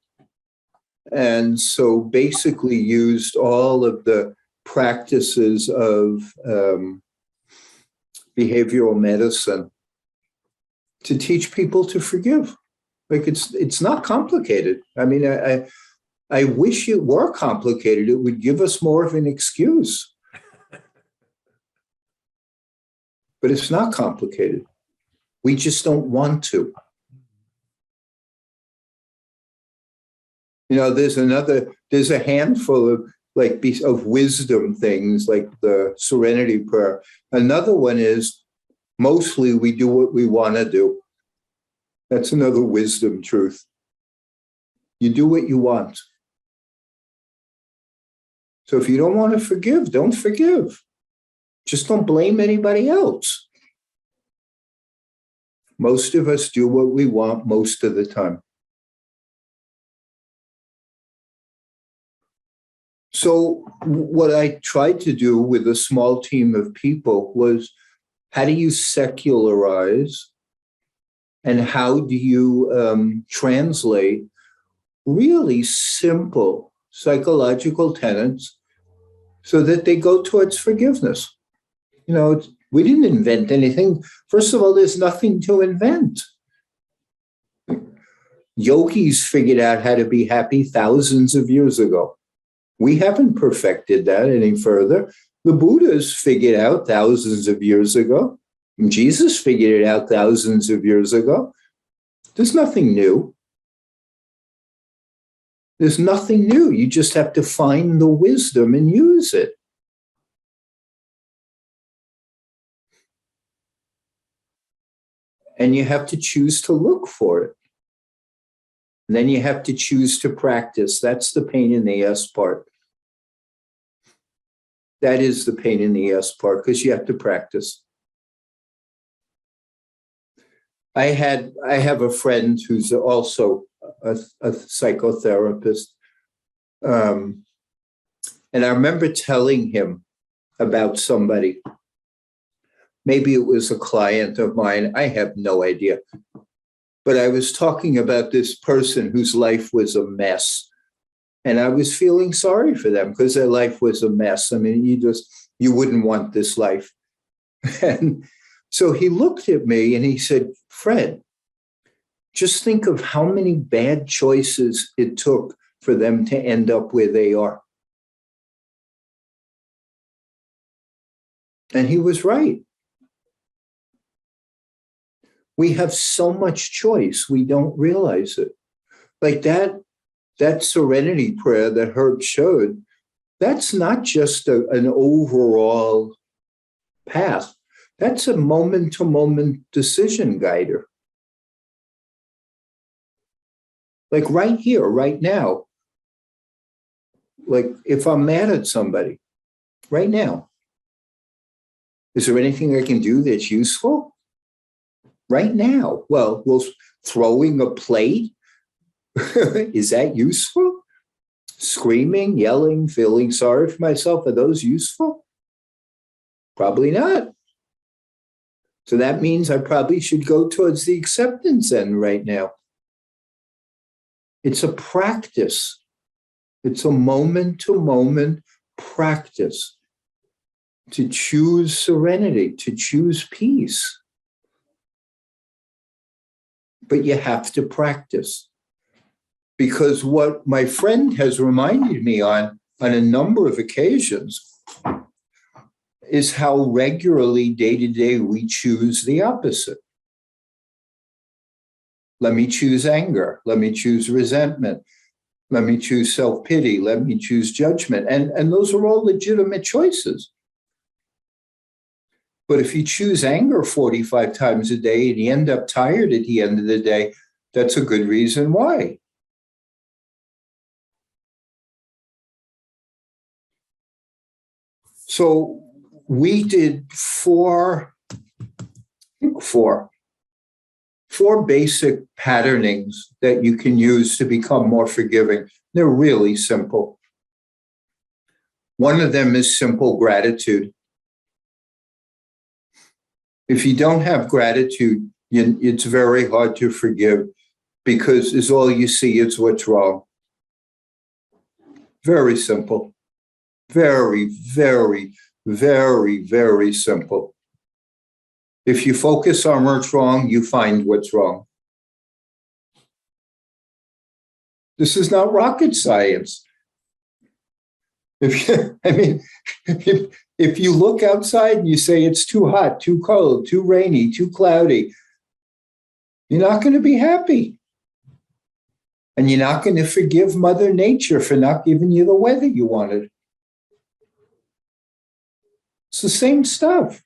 And so basically used all of the practices of behavioral medicine to teach people to forgive. Like it's not complicated. I mean, I wish it were complicated. It would give us more of an excuse. But it's not complicated. We just don't want to. You know, there's a handful of of wisdom things like the Serenity Prayer. Another one is mostly we do what we want to do. That's another wisdom truth. You do what you want. So if you don't want to forgive, don't forgive. Just don't blame anybody else. Most of us do what we want most of the time. So what I tried to do with a small team of people was, how do you secularize and how do you translate really simple psychological tenets so that they go towards forgiveness? You know, we didn't invent anything. First of all, there's nothing to invent. Yogis figured out how to be happy thousands of years ago. We haven't perfected that any further. The Buddhas figured out thousands of years ago. Jesus figured it out thousands of years ago. There's nothing new. There's nothing new. You just have to find the wisdom and use it. And you have to choose to look for it. And then you have to choose to practice. That's the pain in the ass part. That is the pain in the ass part, because you have to practice. I have a friend who's also a psychotherapist. And I remember telling him about somebody. Maybe it was a client of mine. I have no idea. But I was talking about this person whose life was a mess. And I was feeling sorry for them because their life was a mess. I mean, you wouldn't want this life. And so he looked at me and he said, Fred, just think of how many bad choices it took for them to end up where they are. And he was right. We have so much choice, we don't realize it. Like that Serenity Prayer that Herb showed, that's not just an overall path. That's a moment-to-moment decision guider. Like right here, right now. Like if I'm mad at somebody, right now, is there anything I can do that's useful? Right now. Well, throwing a plate, is that useful? Screaming, yelling, feeling sorry for myself, are those useful? Probably not. So that means I probably should go towards the acceptance end right now. It's a practice. It's a moment-to-moment practice to choose serenity, to choose peace. But you have to practice. Because what my friend has reminded me on a number of occasions is how regularly day to day we choose the opposite. Let me choose anger. Let me choose resentment. Let me choose self-pity. Let me choose judgment. And those are all legitimate choices. But if you choose anger 45 times a day and you end up tired at the end of the day, that's a good reason why. So we did four basic patternings that you can use to become more forgiving. They're really simple. One of them is simple gratitude. If you don't have gratitude, it's very hard to forgive because it's all you see is what's wrong. Very simple. Very, very, very, very simple. If you focus on what's wrong, you find what's wrong. This is not rocket science. If you look outside and you say it's too hot, too cold, too rainy, too cloudy, you're not going to be happy. And you're not going to forgive Mother Nature for not giving you the weather you wanted. It's the same stuff.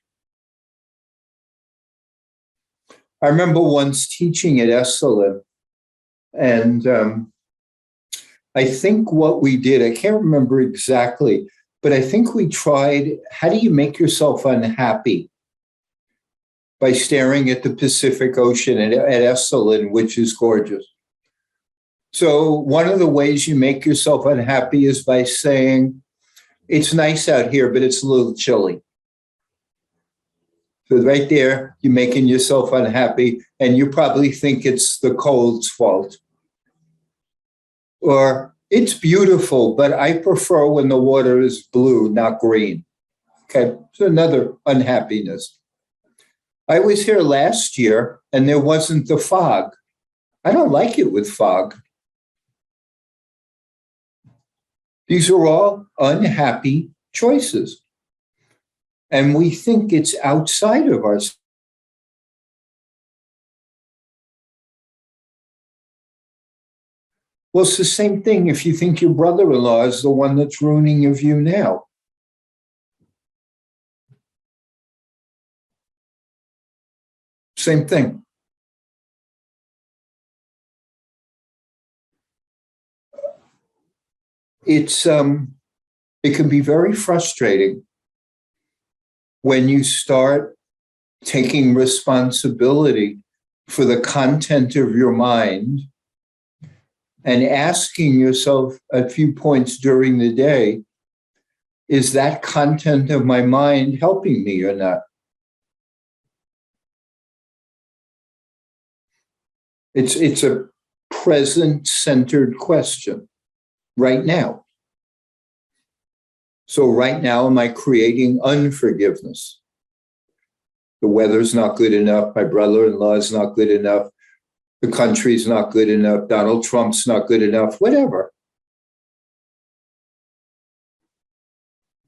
I remember once teaching at Esalen, and I think what we did, I can't remember exactly, but I think we tried, how do you make yourself unhappy? By staring at the Pacific Ocean at Esalen, which is gorgeous. So one of the ways you make yourself unhappy is by saying, it's nice out here, but it's a little chilly. So right there, you're making yourself unhappy, and you probably think it's the cold's fault. Or it's beautiful, but I prefer when the water is blue, not green. Okay, so another unhappiness. I was here last year, and there wasn't the fog. I don't like it with fog. These are all unhappy choices. And we think it's outside of us. Well, it's the same thing if you think your brother-in-law is the one that's ruining your view now. Same thing. It can be very frustrating when you start taking responsibility for the content of your mind and asking yourself a few points during the day, is that content of my mind helping me or not? It's a present-centered question right now. So right now, am I creating unforgiveness? The weather's not good enough. My brother-in-law is not good enough. The country's not good enough. Donald Trump's not good enough. Whatever.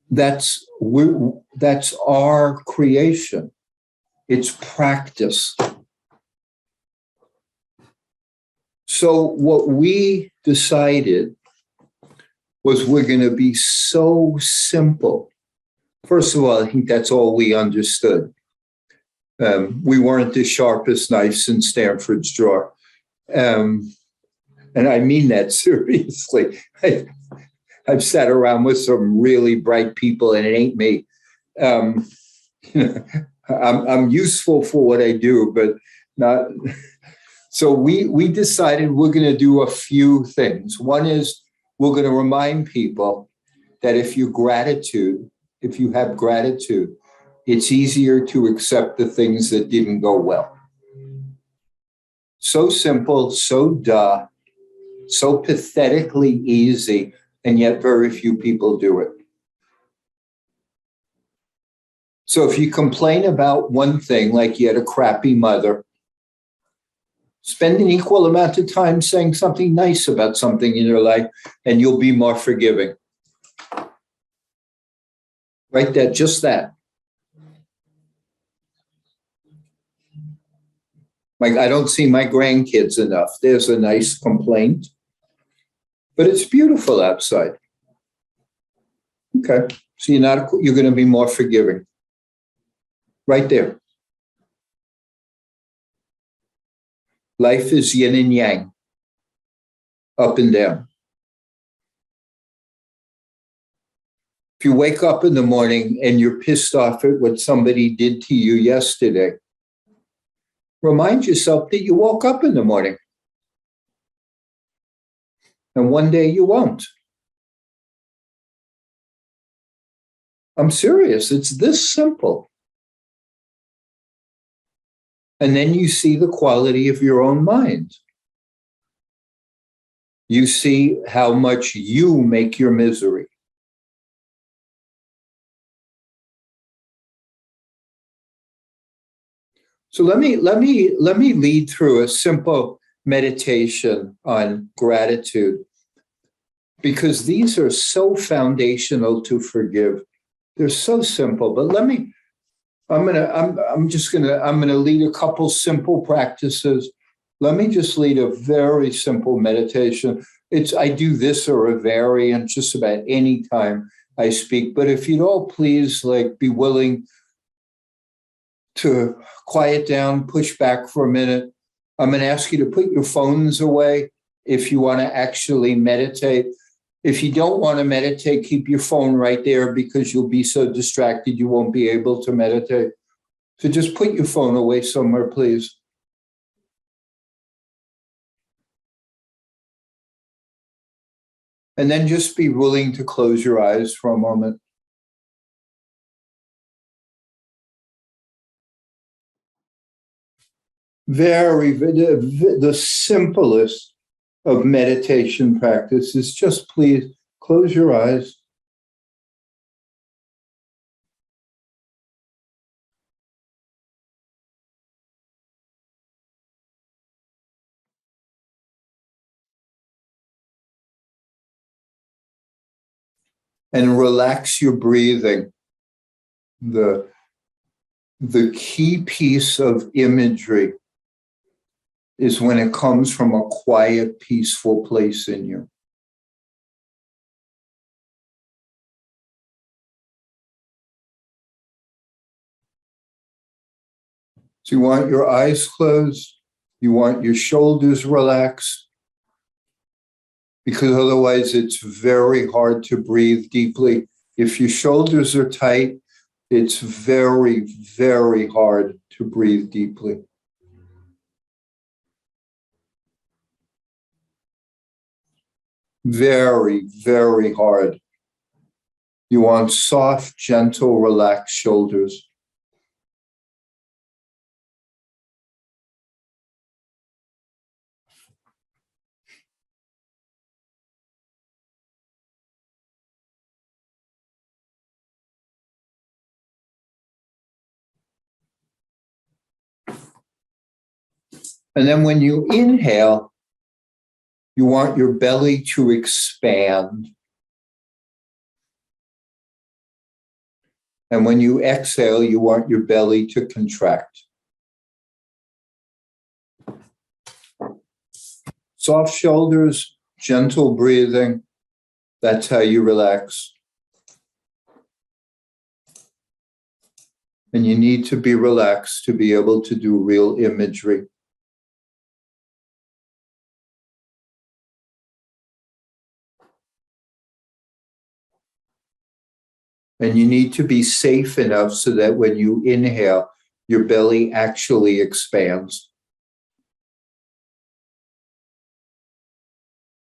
That's our creation. It's practice. So what we decided was we're going to be so simple. First of all, I think that's all we understood. We weren't the sharpest knives in Stanford's drawer. And I mean that seriously. I've sat around with some really bright people, and it ain't me. I'm useful for what I do, but not. So we decided we're going to do a few things. One is we're going to remind people that if you have gratitude, it's easier to accept the things that didn't go well. So simple, so so pathetically easy, and yet very few people do it. So if you complain about one thing, like you had a crappy mother, spend an equal amount of time saying something nice about something in your life, and you'll be more forgiving. Right? Just that. I don't see my grandkids enough. There's a nice complaint. But it's beautiful outside. Okay. So you're going to be more forgiving. Right there. Life is yin and yang. Up and down. If you wake up in the morning and you're pissed off at what somebody did to you yesterday, remind yourself that you woke up in the morning. And one day you won't. I'm serious. It's this simple. And then you see the quality of your own mind. You see how much you make your misery. So let me lead through a simple meditation on gratitude, because these are so foundational to forgive. They're so simple, but I'm gonna lead a couple simple practices. Let me just lead a very simple meditation. I do this or a variant just about any time I speak, but if you'd all please be willing to quiet down, push back for a minute. I'm going to ask you to put your phones away if you want to actually meditate. If you don't want to meditate, keep your phone right there, because you'll be so distracted you won't be able to meditate. So just put your phone away somewhere, please. And then just be willing to close your eyes for a moment. The simplest of meditation practice is just please close your eyes. And relax your breathing. The key piece of imagery is when it comes from a quiet, peaceful place in you. So you want your eyes closed, you want your shoulders relaxed, because otherwise it's very hard to breathe deeply. If your shoulders are tight, it's very, very hard to breathe deeply. Very, very hard. You want soft, gentle, relaxed shoulders. And then when you inhale, you want your belly to expand. And when you exhale, you want your belly to contract. Soft shoulders, gentle breathing. That's how you relax. And you need to be relaxed to be able to do real imagery. And you need to be safe enough so that when you inhale, your belly actually expands.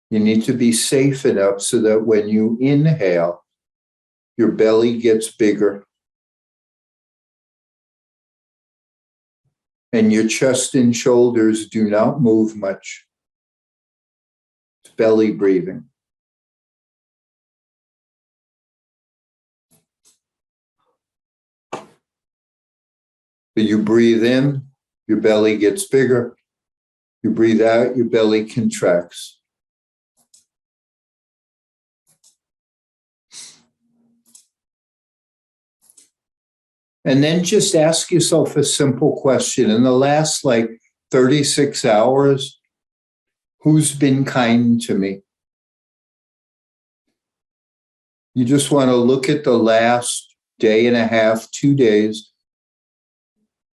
You need to be safe enough so that when you inhale, your belly gets bigger. And your chest and shoulders do not move much. It's belly breathing. So you breathe in, your belly gets bigger. You breathe out, your belly contracts. And then just ask yourself a simple question. In the last 36 hours, who's been kind to me? You just want to look at the last day and a half, 2 days,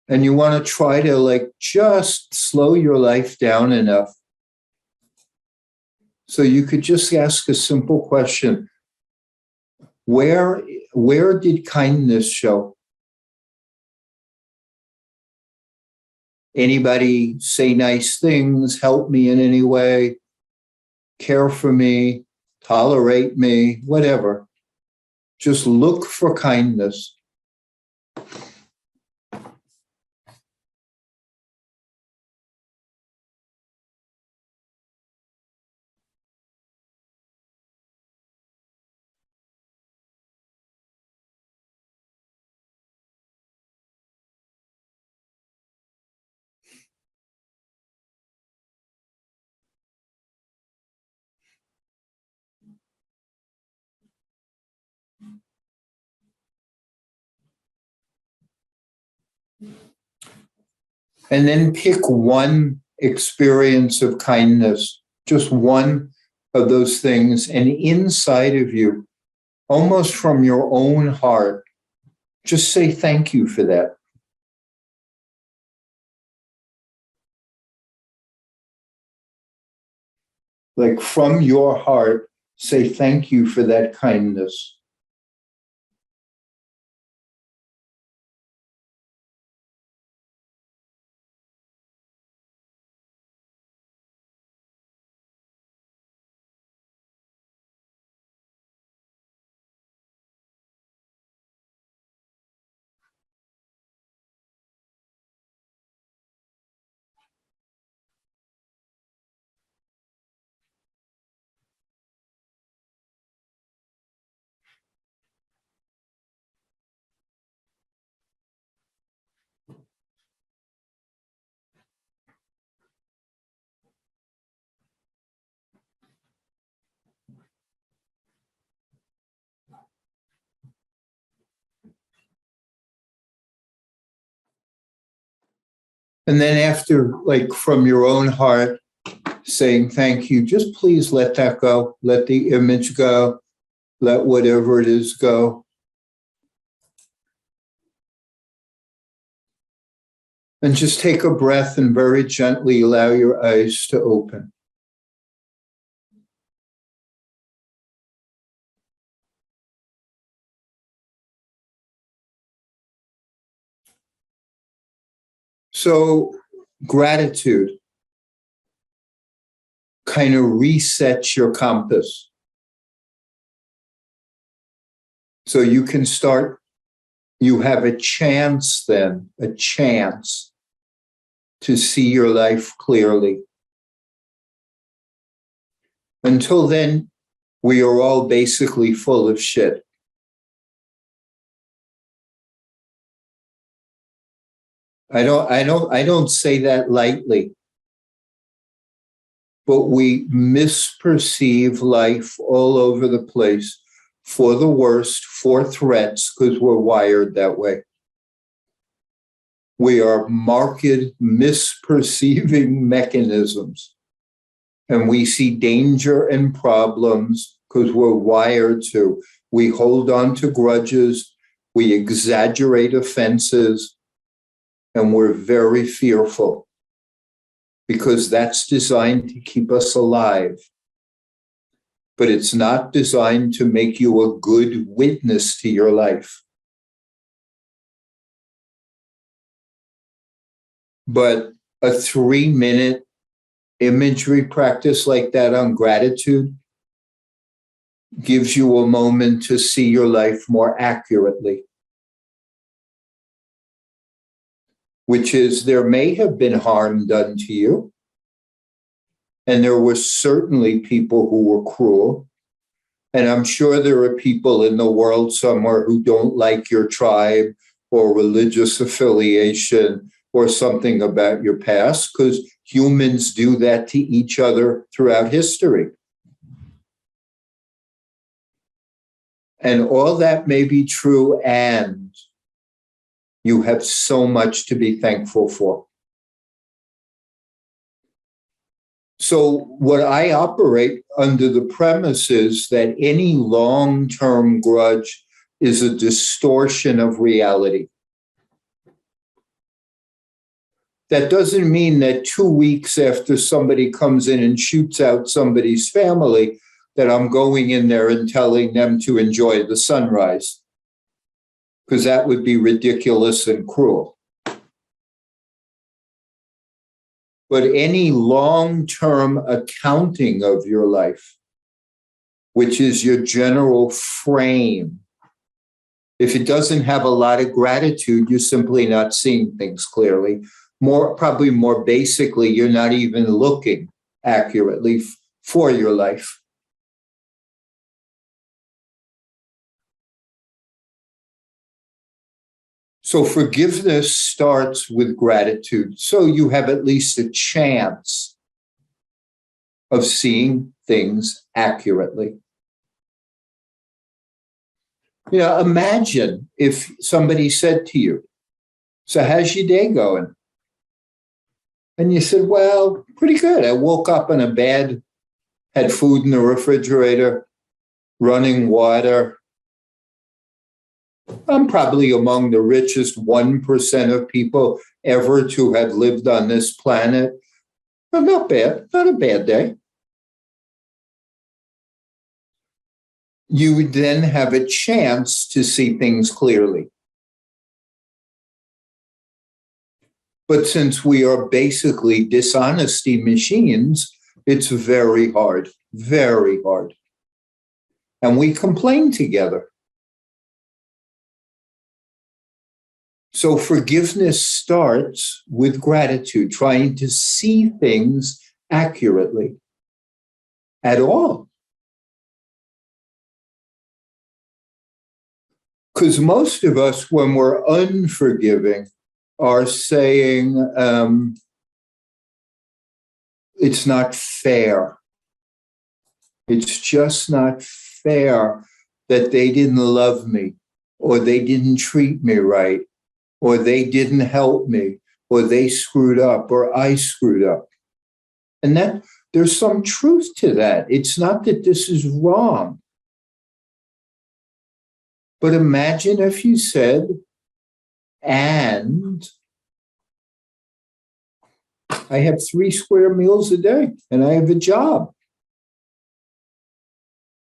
and you want to try to just slow your life down enough so you could just ask a simple question. Where did kindness show? Anybody say nice things, help me in any way, care for me, tolerate me, whatever. Just look for kindness. And then pick one experience of kindness, just one of those things, and inside of you, almost from your own heart, just say thank you for that. Like from your heart, say thank you for that kindness. And then after, from your own heart, saying thank you, just please let that go. Let the image go. Let whatever it is go. And just take a breath and very gently allow your eyes to open. So gratitude kind of resets your compass. So you can start, you have a chance then, to see your life clearly. Until then, we are all basically full of shit. I don't say that lightly, but we misperceive life all over the place for the worst, for threats, because we're wired that way. We are marked misperceiving mechanisms, and we see danger and problems because we're wired to. We hold on to grudges, we exaggerate offenses, and we're very fearful because that's designed to keep us alive. But it's not designed to make you a good witness to your life. But a 3-minute imagery practice like that on gratitude gives you a moment to see your life more accurately. Which is, there may have been harm done to you, and there were certainly people who were cruel, and I'm sure there are people in the world somewhere who don't like your tribe or religious affiliation or something about your past, because humans do that to each other throughout history. And all that may be true, and you have so much to be thankful for. So what I operate under the premise is that any long-term grudge is a distortion of reality. That doesn't mean that 2 weeks after somebody comes in and shoots out somebody's family, that I'm going in there and telling them to enjoy the sunrise, because that would be ridiculous and cruel. But any long-term accounting of your life, which is your general frame, if it doesn't have a lot of gratitude, you're simply not seeing things clearly. Probably more basically, you're not even looking accurately for your life. So forgiveness starts with gratitude. So you have at least a chance of seeing things accurately. You know, imagine if somebody said to you, "So how's your day going?" And you said, "Well, pretty good. I woke up in a bed, had food in the refrigerator, running water. I'm probably among the richest 1% of people ever to have lived on this planet. But not bad, not a bad day." You would then have a chance to see things clearly. But since we are basically dishonesty machines, it's very hard, very hard. And we complain together. So forgiveness starts with gratitude, trying to see things accurately at all. Because most of us, when we're unforgiving, are saying, it's not fair. It's just not fair that they didn't love me, or they didn't treat me right, or they didn't help me, or they screwed up, or I screwed up. And that there's some truth to that. It's not that this is wrong. But imagine if you said, and I have 3 square meals a day, and I have a job,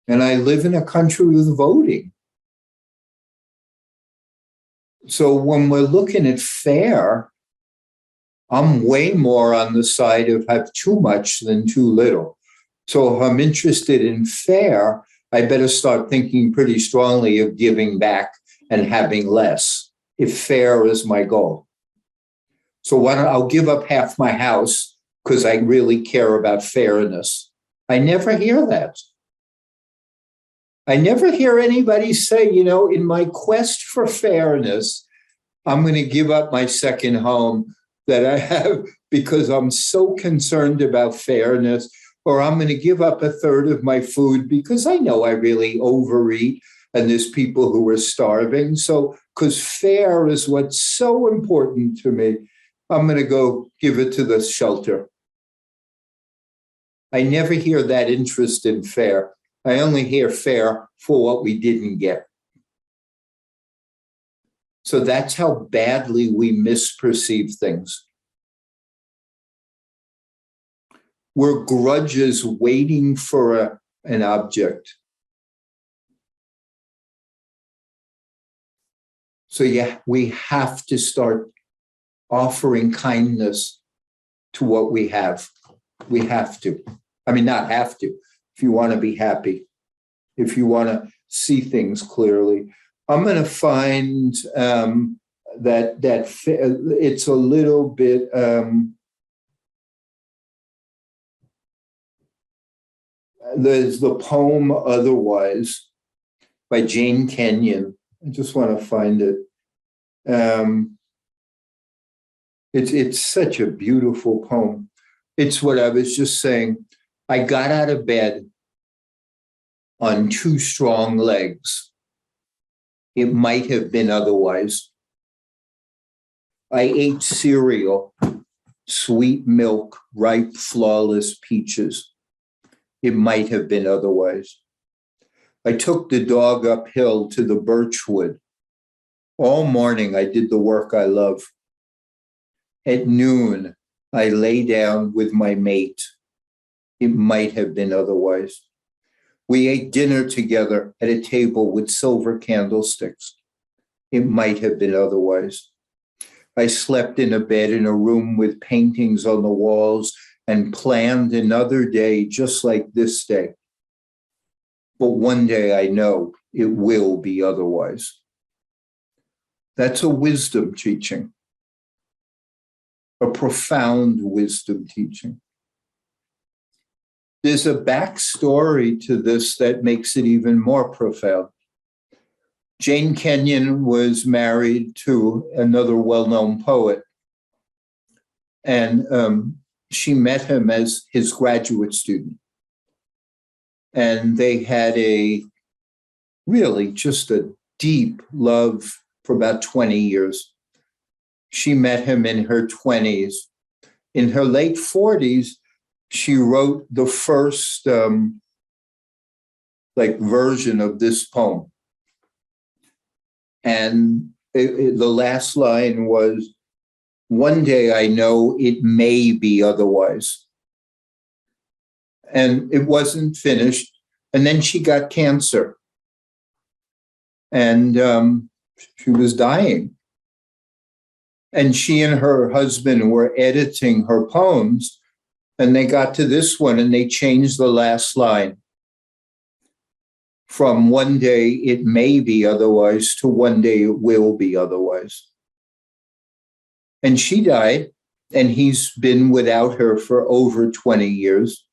and I live in a country with voting. So when we're looking at fair, I'm way more on the side of have too much than too little. So if I'm interested in fair, I better start thinking pretty strongly of giving back and having less, if fair is my goal. So why don't I'll give up half my house because I really care about fairness. I never hear that. I never hear anybody say, you know, in my quest for fairness, I'm going to give up my second home that I have because I'm so concerned about fairness, or I'm going to give up a third of my food because I know I really overeat and there's people who are starving. So, because fair is what's so important to me, I'm going to go give it to the shelter. I never hear that interest in fair. I only hear fair for what we didn't get. So that's how badly we misperceive things. We're grudges waiting for an object. So yeah, we have to start offering kindness to what we have. We have to. I mean, not have to. If you want to be happy, if you want to see things clearly. I'm going to find that it's a little bit there's the poem Otherwise by Jane Kenyon. I just want to find it. It's such a beautiful poem. It's what I was just saying. I got out of bed on 2 strong legs. It might have been otherwise. I ate cereal sweet milk, ripe, flawless peaches. It might have been otherwise. I took the dog uphill to the birchwood. All morning I did the work I love. At noon, I lay down with my mate. It might have been otherwise. We ate dinner together at a table with silver candlesticks. It might have been otherwise. I slept in a bed in a room with paintings on the walls and planned another day just like this day. But one day I know it will be otherwise. That's a wisdom teaching, a profound wisdom teaching. There's a backstory to this that makes it even more profound. Jane Kenyon was married to another well-known poet, and she met him as his graduate student. And they had just a deep love for about 20 years. She met him in her 20s. In her late 40s, she wrote the first version of this poem. And the last line was, "One day I know it may be otherwise." And it wasn't finished. And then she got cancer. And she was dying. And she and her husband were editing her poems. And they got to this one and they changed the last line from "one day it may be otherwise" to "one day it will be otherwise." And she died, and he's been without her for over 20 years.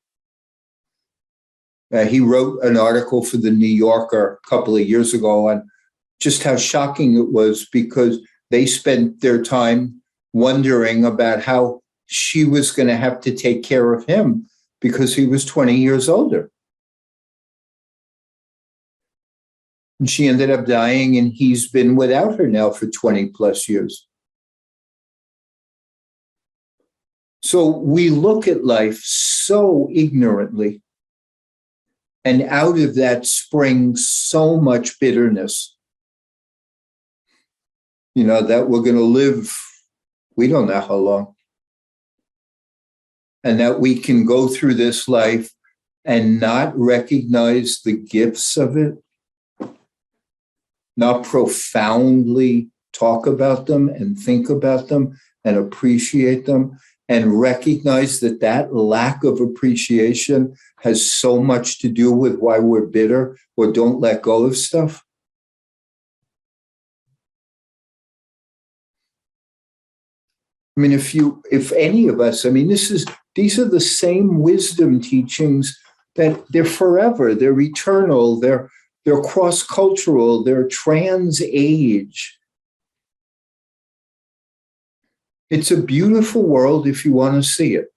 He wrote an article for the New Yorker a couple of years ago on just how shocking it was, because they spent their time wondering about how she was going to have to take care of him because he was 20 years older. And she ended up dying, and he's been without her now for 20 plus years. So we look at life so ignorantly, and out of that springs so much bitterness. That we're going to live, we don't know how long. And that we can go through this life and not recognize the gifts of it, not profoundly talk about them and think about them and appreciate them, and recognize that lack of appreciation has so much to do with why we're bitter or don't let go of stuff. I mean, if any of us, these are the same wisdom teachings that they're forever, they're eternal, they're cross-cultural, they're trans-age. It's a beautiful world if you want to see it.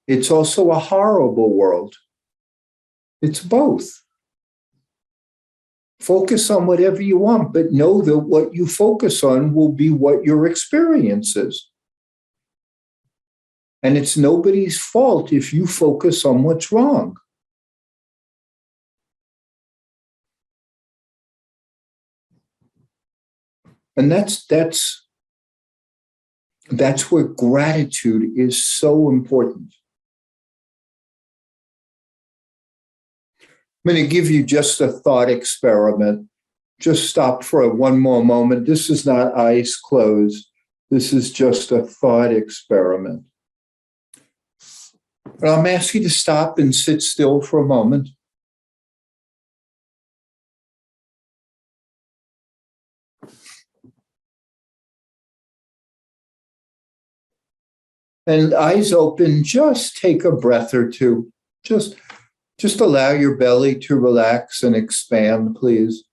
It's also a horrible world. It's both. Focus on whatever you want, but know that what you focus on will be what your experience is. And it's nobody's fault if you focus on what's wrong. And that's where gratitude is so important. I'm going to give you just a thought experiment. Just stop for one more moment. This is not eyes closed. This is just a thought experiment. But I'm asking you to stop and sit still for a moment. And eyes open, just take a breath or two. Just allow your belly to relax and expand, please.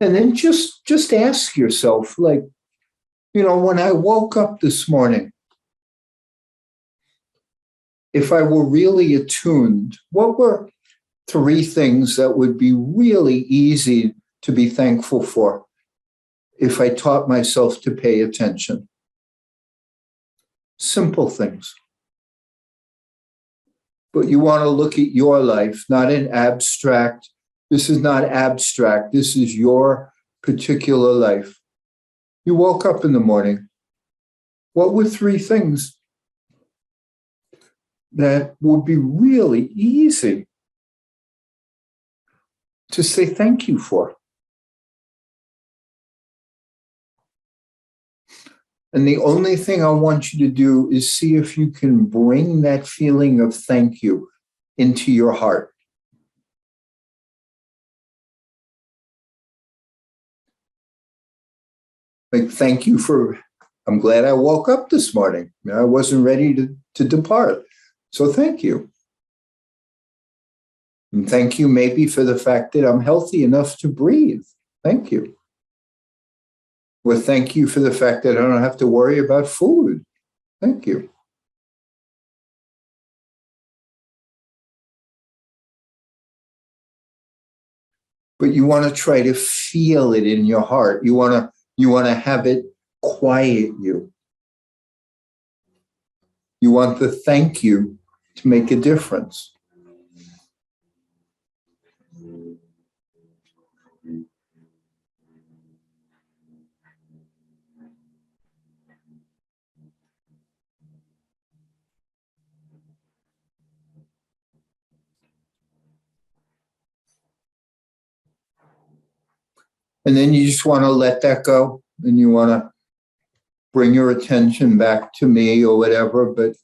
And then just ask yourself, when I woke up this morning, if I were really attuned, what were three things that would be really easy to be thankful for if I taught myself to pay attention. Simple things. But you want to look at your life, not in abstract. This is not abstract. This is your particular life. You woke up in the morning. What were three things that would be really easy to say thank you for? And the only thing I want you to do is see if you can bring that feeling of thank you into your heart. Like, thank you for, I'm glad I woke up this morning. I wasn't ready to depart. So thank you. And thank you maybe for the fact that I'm healthy enough to breathe. Thank you. Well, thank you for the fact that I don't have to worry about food. Thank you. But you want to try to feel it in your heart. You want to have it quiet you. You want the thank you to make a difference. And then you just want to let that go, and you want to bring your attention back to me or whatever, but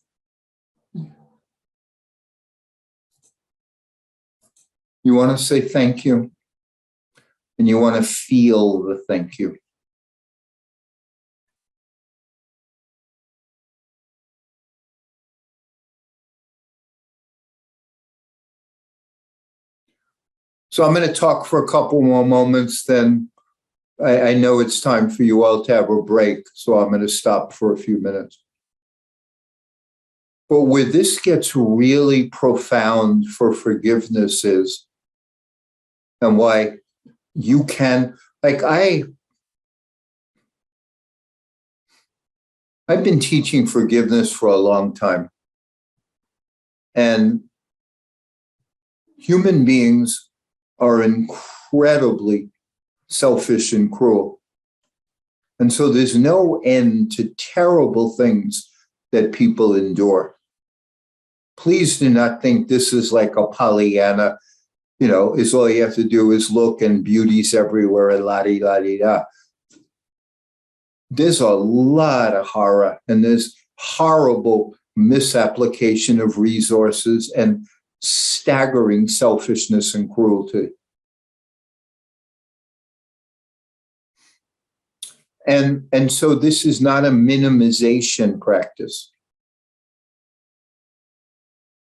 you want to say thank you, and you want to feel the thank you. So I'm going to talk for a couple more moments, then I know it's time for you all to have a break, so I'm going to stop for a few minutes. But where this gets really profound for forgiveness is, and why you can, like I've been teaching forgiveness for a long time. And human beings are incredibly selfish and cruel. And so there's no end to terrible things that people endure. Please do not think this is like a Pollyanna, is all you have to do is look and beauty's everywhere and la-di-la-di-da. There's a lot of horror, and there's horrible misapplication of resources and staggering selfishness and cruelty. And so this is not a minimization practice.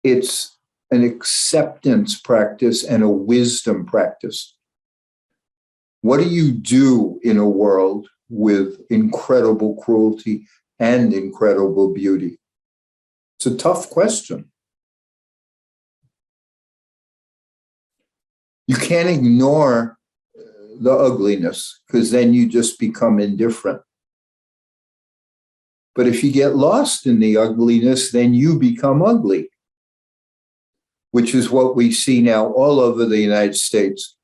It's an acceptance practice and a wisdom practice. What do you do in a world with incredible cruelty and incredible beauty? It's a tough question. You can't ignore the ugliness, because then you just become indifferent. But if you get lost in the ugliness, then you become ugly, which is what we see now all over the United States,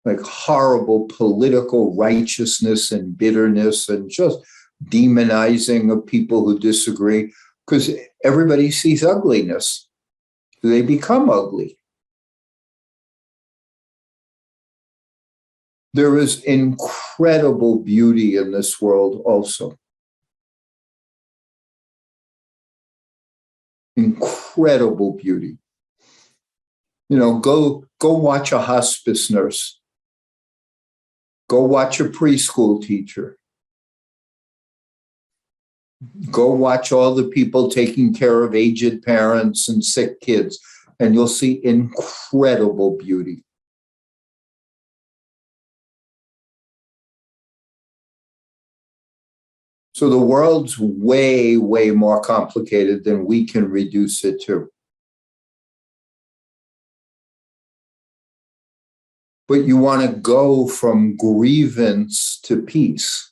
like horrible political righteousness and bitterness and just demonizing of people who disagree, because everybody sees ugliness. They become ugly. There is incredible beauty in this world also. Incredible beauty. Go watch a hospice nurse. Go watch a preschool teacher. Go watch all the people taking care of aged parents and sick kids, and you'll see incredible beauty. So the world's way, way more complicated than we can reduce it to. but you want to go from grievance to peace.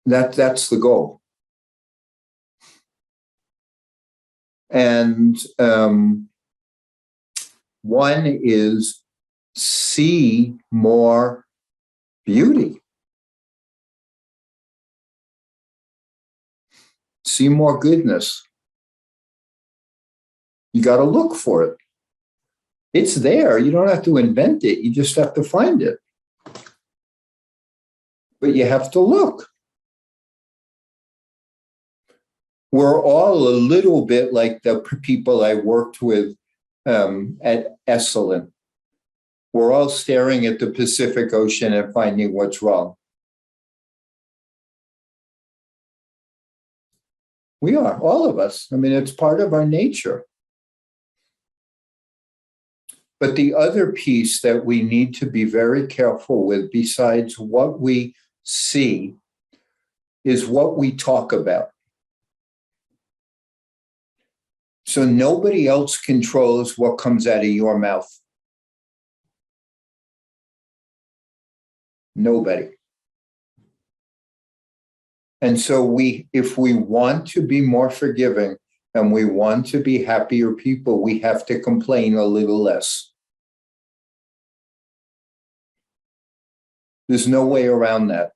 That's the goal. And one is see more beauty. See more goodness. You got to look for it. It's there. You don't have to invent it. You just have to find it. But you have to look. We're all a little bit like the people I worked with at Esalen. We're all staring at the Pacific Ocean and finding what's wrong. We are, all of us. I mean, it's part of our nature. But the other piece that we need to be very careful with, besides what we see, is what we talk about. So nobody else controls what comes out of your mouth. Nobody. And so if we want to be more forgiving and we want to be happier people, we have to complain a little less. There's no way around that.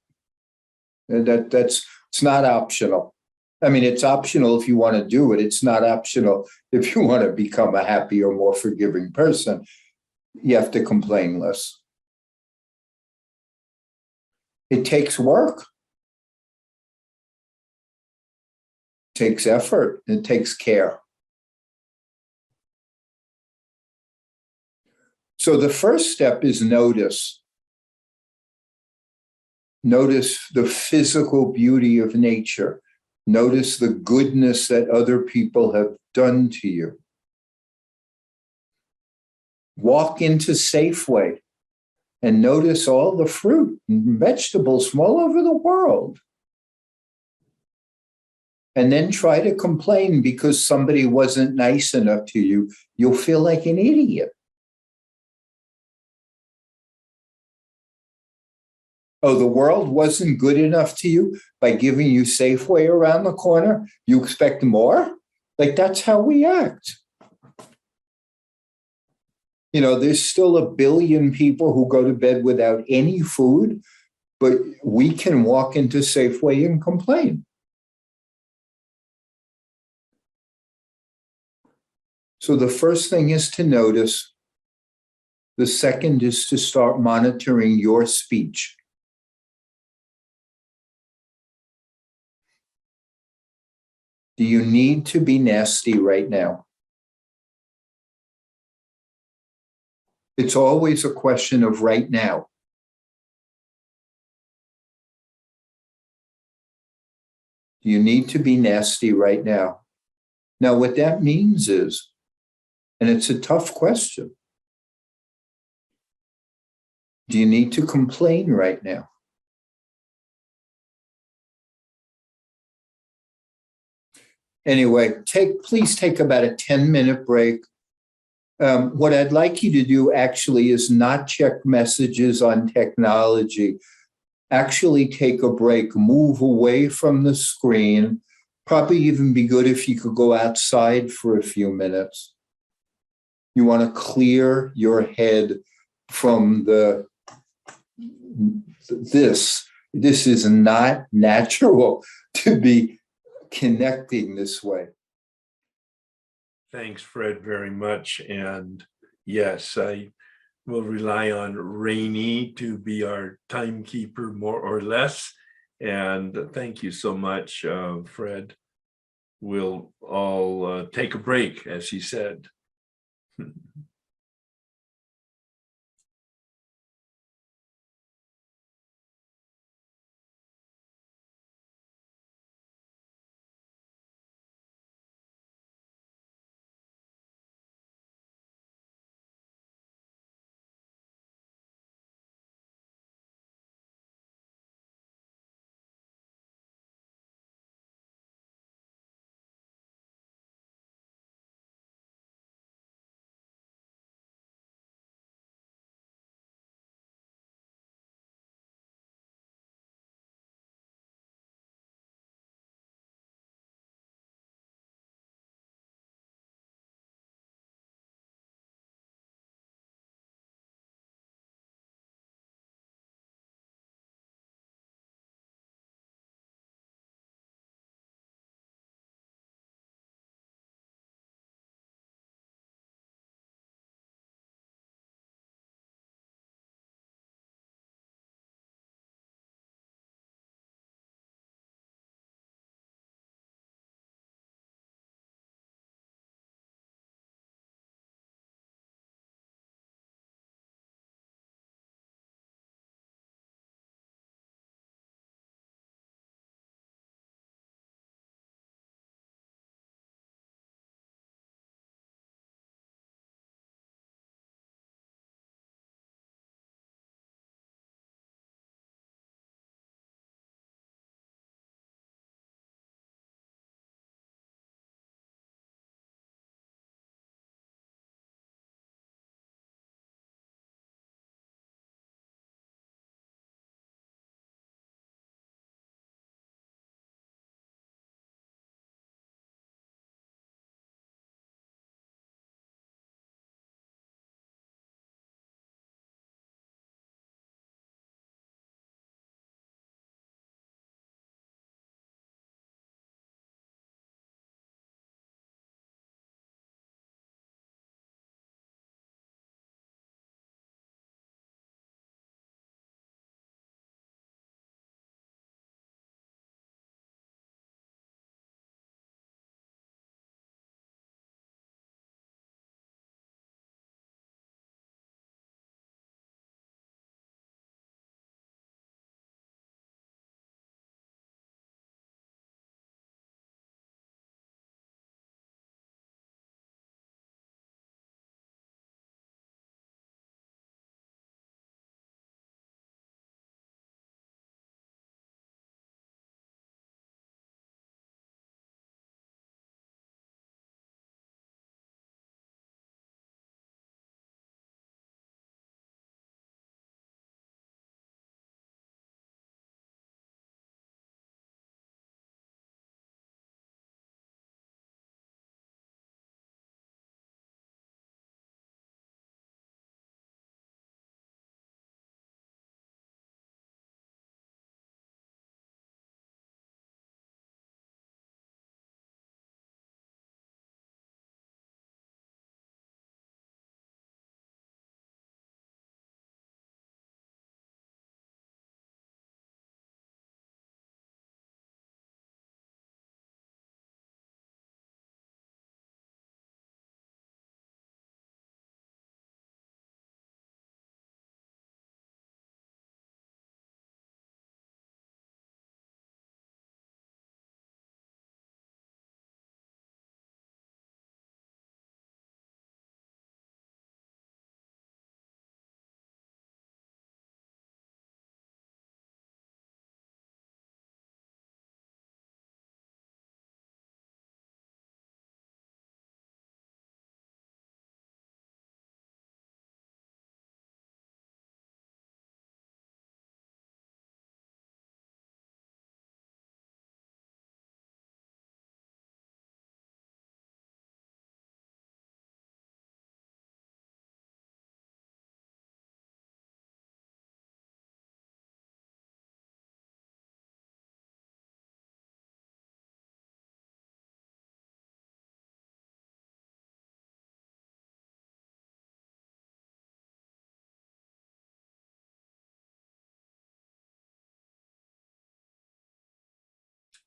It's not optional. I mean, it's optional if you want to do it. It's not optional if you want to become a happier, more forgiving person. You have to complain less. It takes work. It takes effort. It takes care. So the first step is notice. Notice the physical beauty of nature. Notice the goodness that other people have done to you. Walk into Safeway and notice all the fruit and vegetables from all over the world. And then try to complain because somebody wasn't nice enough to you. You'll feel like an idiot. Oh, the world wasn't good enough to you by giving you Safeway around the corner? You expect more? Like, that's how we act. You know, there's still 1 billion people who go to bed without any food, but we can walk into Safeway and complain. So the first thing is to notice. The second is to start monitoring your speech. Do you need to be nasty right now? It's always a question of right now. Do you need to be nasty right now? Now, what that means is, and it's a tough question, do you need to complain right now? Anyway, please take about a 10-minute break. What I'd like you to do actually is not check messages on technology. Actually take a break, move away from the screen. Probably even be good if you could go outside for a few minutes. You want to clear your head from this. This is not natural to be connecting this way. Thanks, Fred, very much. And yes, I will rely on Rainey to be our timekeeper, more or less. And thank you so much, Fred. We'll all take a break, as he said.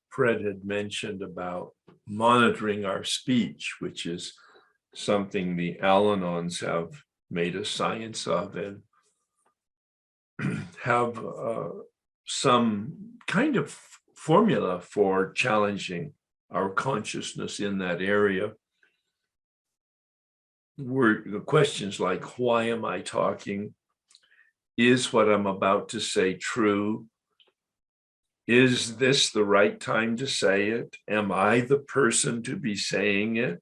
Fred had mentioned about monitoring our speech, which is something the Al-Anons have made a science of, and have some kind of formula for challenging our consciousness in that area. The questions like, why am I talking? Is what I'm about to say true? Is this the right time to say it? Am I the person to be saying it?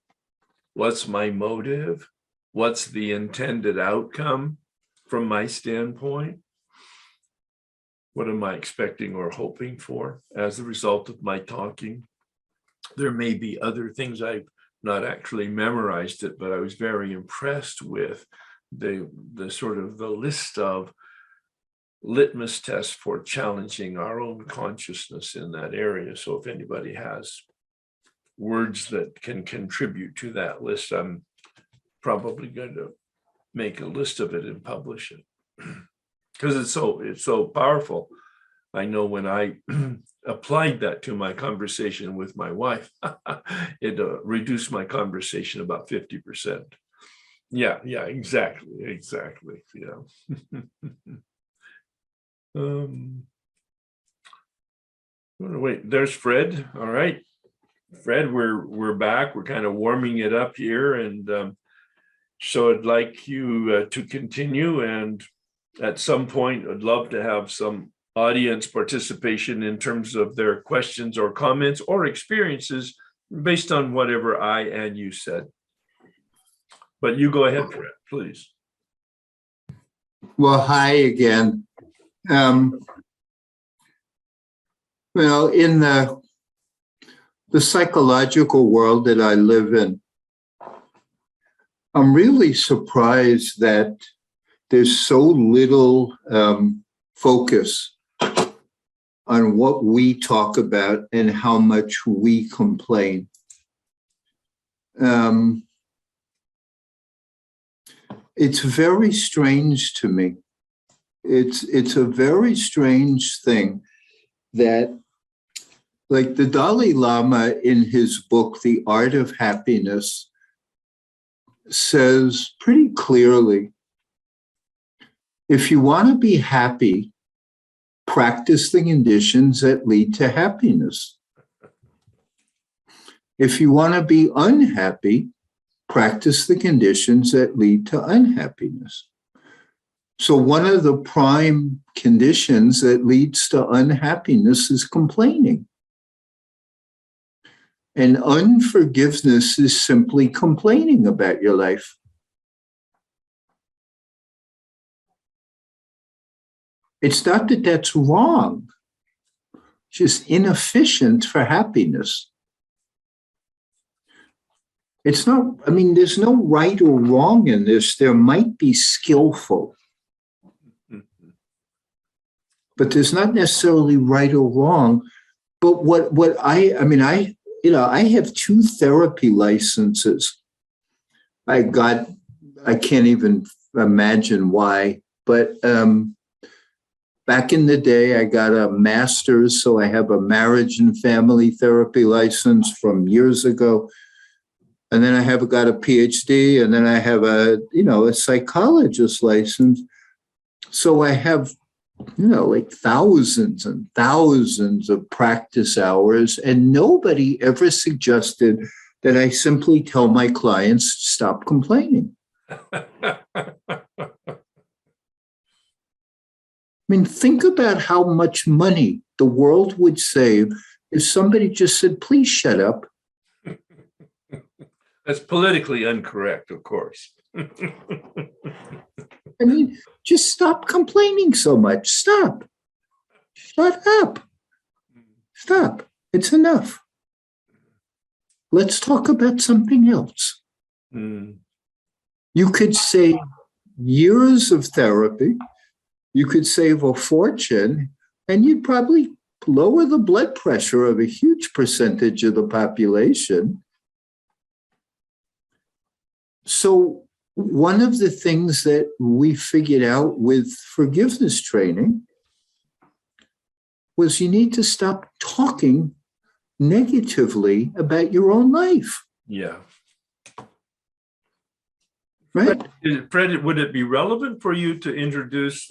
What's my motive? What's the intended outcome from my standpoint? What am I expecting or hoping for as a result of my talking? There may be other things. I've not actually memorized it, but I was very impressed with the sort of the list of litmus tests for challenging our own consciousness in that area. So if anybody has words that can contribute to that list, I'm probably going to make a list of it and publish it because it's so powerful. I know when I applied that to my conversation with my wife, it reduced my conversation about 50%. Yeah, exactly. Yeah. Wait, there's Fred. All right, Fred, we're back. We're kind of warming it up here, and so I'd like you to continue. And at some point, I'd love to have some audience participation in terms of their questions or comments or experiences based on whatever I and you said. But you go ahead, Fred, please. Well, hi again. Well, in the psychological world that I live in, I'm really surprised that there's so little focus on what we talk about and how much we complain. It's very strange to me. It's a very strange thing that, like the Dalai Lama in his book, The Art of Happiness, says pretty clearly, if you want to be happy, practice the conditions that lead to happiness. If you want to be unhappy, practice the conditions that lead to unhappiness. So one of the prime conditions that leads to unhappiness is complaining. And unforgiveness is simply complaining about your life. It's not that that's wrong, it's just inefficient for happiness. It's not, I mean, there's no right or wrong in this. There might be skillful, but there's not necessarily right or wrong. But I have 2 therapy licenses. I can't even imagine why, but back in the day, I got a master's, so I have a marriage and family therapy license from years ago. And then I have got a PhD, and then I have a psychologist license. So I have, like thousands and thousands of practice hours, and nobody ever suggested that I simply tell my clients, stop complaining. I mean, think about how much money the world would save if somebody just said, please shut up. That's politically incorrect, of course. I mean, just stop complaining so much. Stop. Shut up. Stop. It's enough. Let's talk about something else. You could save years of therapy. You could save a fortune, and you'd probably lower the blood pressure of a huge percentage of the population. So one of the things that we figured out with forgiveness training was you need to stop talking negatively about your own life, Yeah. right? Fred, would it be relevant for you to introduce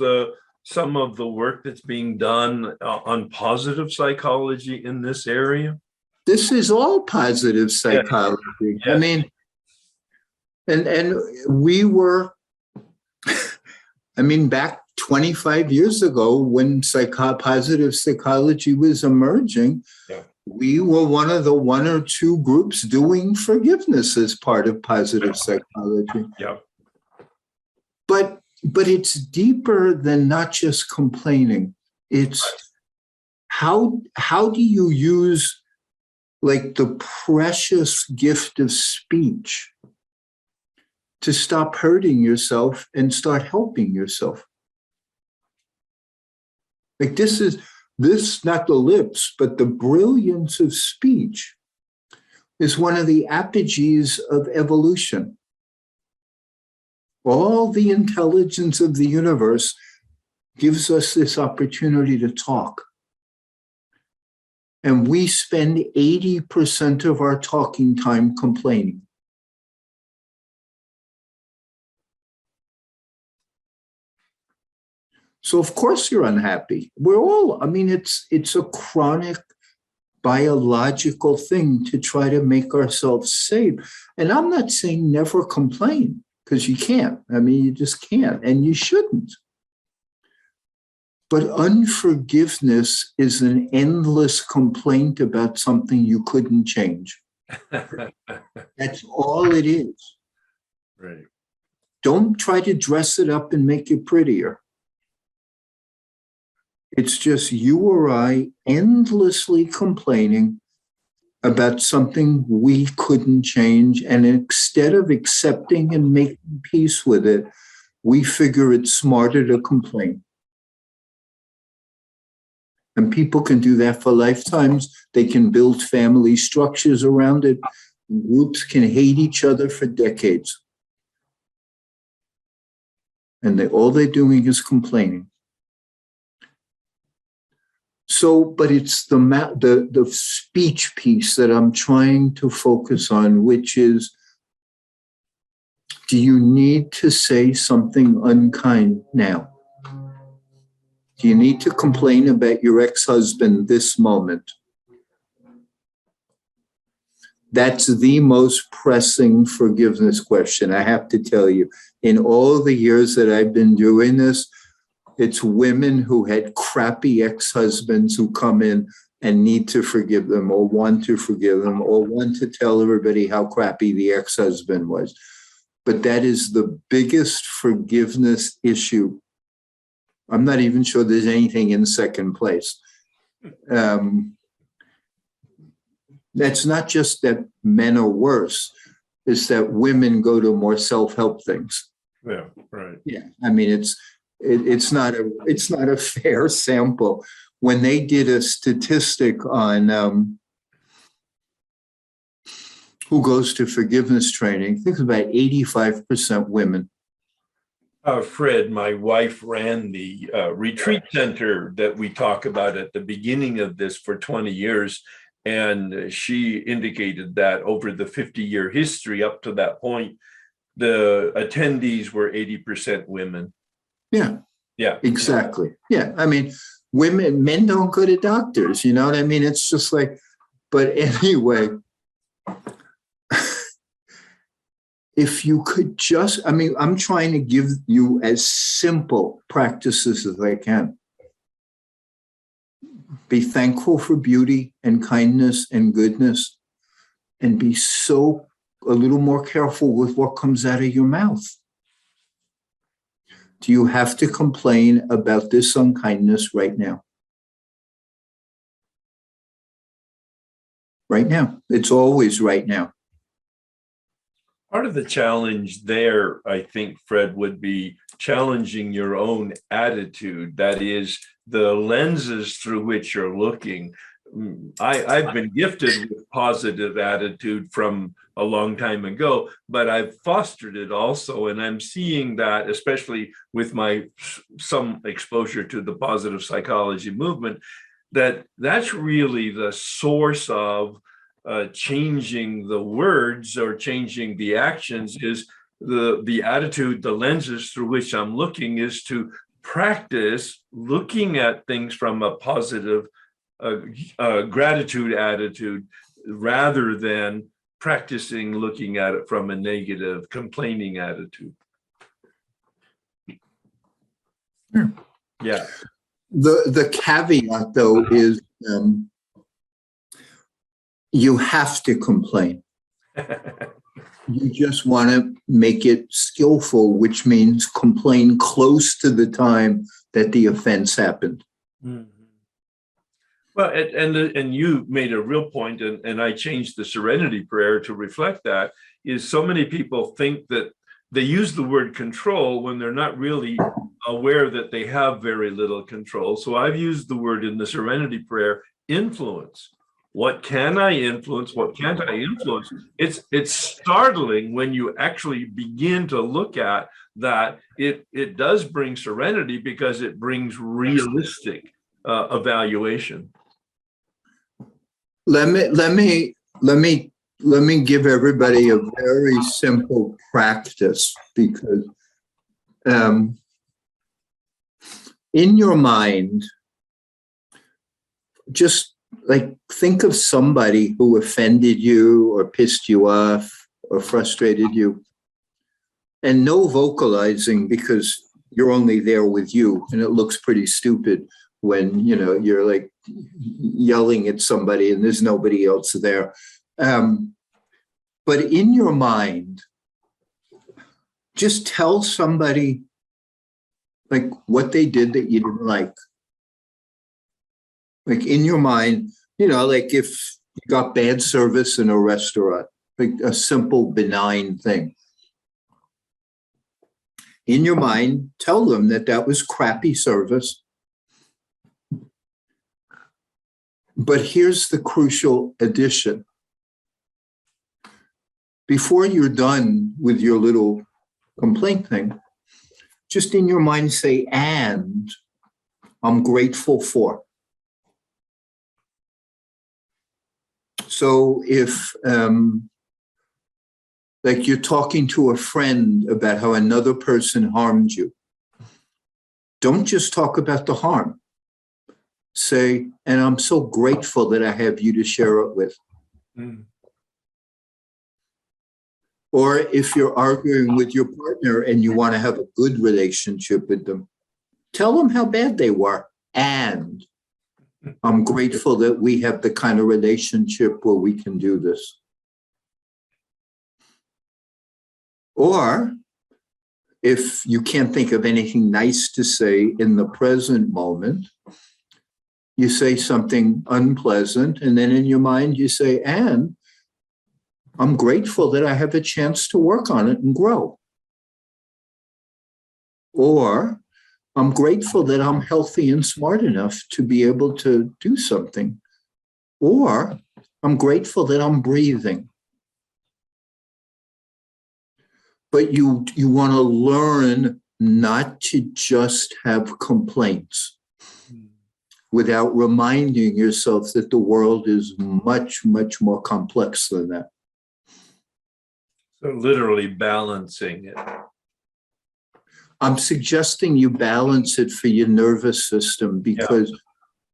some of the work that's being done on positive psychology in this area? This is all positive Yeah. psychology. I Yeah. mean, and we were, I mean, back 25 years ago when positive psychology was emerging, Yeah. we were one of the one or two groups doing forgiveness as part of positive psychology. Yeah. But it's deeper than not just complaining. It's how do you use like the precious gift of speech to stop hurting yourself and start helping yourself? Like this, not the lips, but the brilliance of speech is one of the apogees of evolution. All the intelligence of the universe gives us this opportunity to talk. And we spend 80% of our talking time complaining. So of course you're unhappy. We're all, I mean, it's a chronic biological thing to try to make ourselves safe. And I'm not saying never complain, because you can't. I mean, you just can't, and you shouldn't. But unforgiveness is an endless complaint about something you couldn't change. That's all it is. Right. Don't try to dress it up and make it prettier. It's just you or I endlessly complaining about something we couldn't change. And instead of accepting and making peace with it, we figure it's smarter to complain. And people can do that for lifetimes. They can build family structures around it. Groups can hate each other for decades. And all they're doing is complaining. So, but it's the speech piece that I'm trying to focus on, which is, do you need to say something unkind now? Do you need to complain about your ex-husband this moment? That's the most pressing forgiveness question, I have to tell you. In all the years that I've been doing this, it's women who had crappy ex-husbands who come in and need to forgive them or want to forgive them or want to tell everybody how crappy the ex-husband was. But that is the biggest forgiveness issue. I'm not even sure there's anything in second place. That's not just that men are worse, it's that women go to more self-help things. Yeah, right. Yeah, I mean, it's not a fair sample. When they did a statistic on who goes to forgiveness training, I think it's about 85% women. Fred, my wife ran the retreat center that we talk about at the beginning of this for 20 years. And she indicated that over the 50-year history up to that point, the attendees were 80% women. Yeah. Yeah. Exactly. Yeah. I mean, men don't go to doctors, you know what I mean? It's just like, but anyway, if you could just, I mean, I'm trying to give you as simple practices as I can. Be thankful for beauty and kindness and goodness, and be so a little more careful with what comes out of your mouth. Do you have to complain about this unkindness right now? Right now. It's always right now. Part of the challenge there, I think, Fred, would be challenging your own attitude. That is, the lenses through which you're looking. I've been gifted with positive attitude from a long time ago, but I've fostered it also. And I'm seeing that, especially with some exposure to the positive psychology movement, that's really the source of changing the words or changing the actions, is the attitude, the lenses through which I'm looking, is to practice looking at things from a positive gratitude attitude, rather than practicing looking at it from a negative, complaining attitude. Yeah. The caveat, though, is you have to complain. You just want to make it skillful, which means complain close to the time that the offense happened. Mm-hmm. Well, and you made a real point, and I changed the serenity prayer to reflect that, is so many people think that they use the word control when they're not really aware that they have very little control. So I've used the word in the serenity prayer, influence. What can I influence? What can't I influence? It's startling when you actually begin to look at that. It does bring serenity, because it brings realistic evaluation. Let me give everybody a very simple practice, because in your mind, just like think of somebody who offended you or pissed you off or frustrated you, and no vocalizing, because you're only there with you, and it looks pretty stupid when you're like yelling at somebody and there's nobody else there. But in your mind, just tell somebody like what they did that you didn't like. Like in your mind, like if you got bad service in a restaurant, like a simple benign thing. In your mind, tell them that was crappy service. But here's the crucial addition. Before you're done with your little complaint thing, just in your mind say, and I'm grateful for. So if like you're talking to a friend about how another person harmed you, don't just talk about the harm. Say, and I'm so grateful that I have you to share it with. Mm. Or if you're arguing with your partner and you want to have a good relationship with them, tell them how bad they were. And I'm grateful that we have the kind of relationship where we can do this. Or if you can't think of anything nice to say in the present moment, you say something unpleasant, and then in your mind you say, and I'm grateful that I have a chance to work on it and grow. Or I'm grateful that I'm healthy and smart enough to be able to do something. Or I'm grateful that I'm breathing. But you want to learn not to just have complaints without reminding yourself that the world is much, much more complex than that. So literally balancing it. I'm suggesting you balance it for your nervous system, because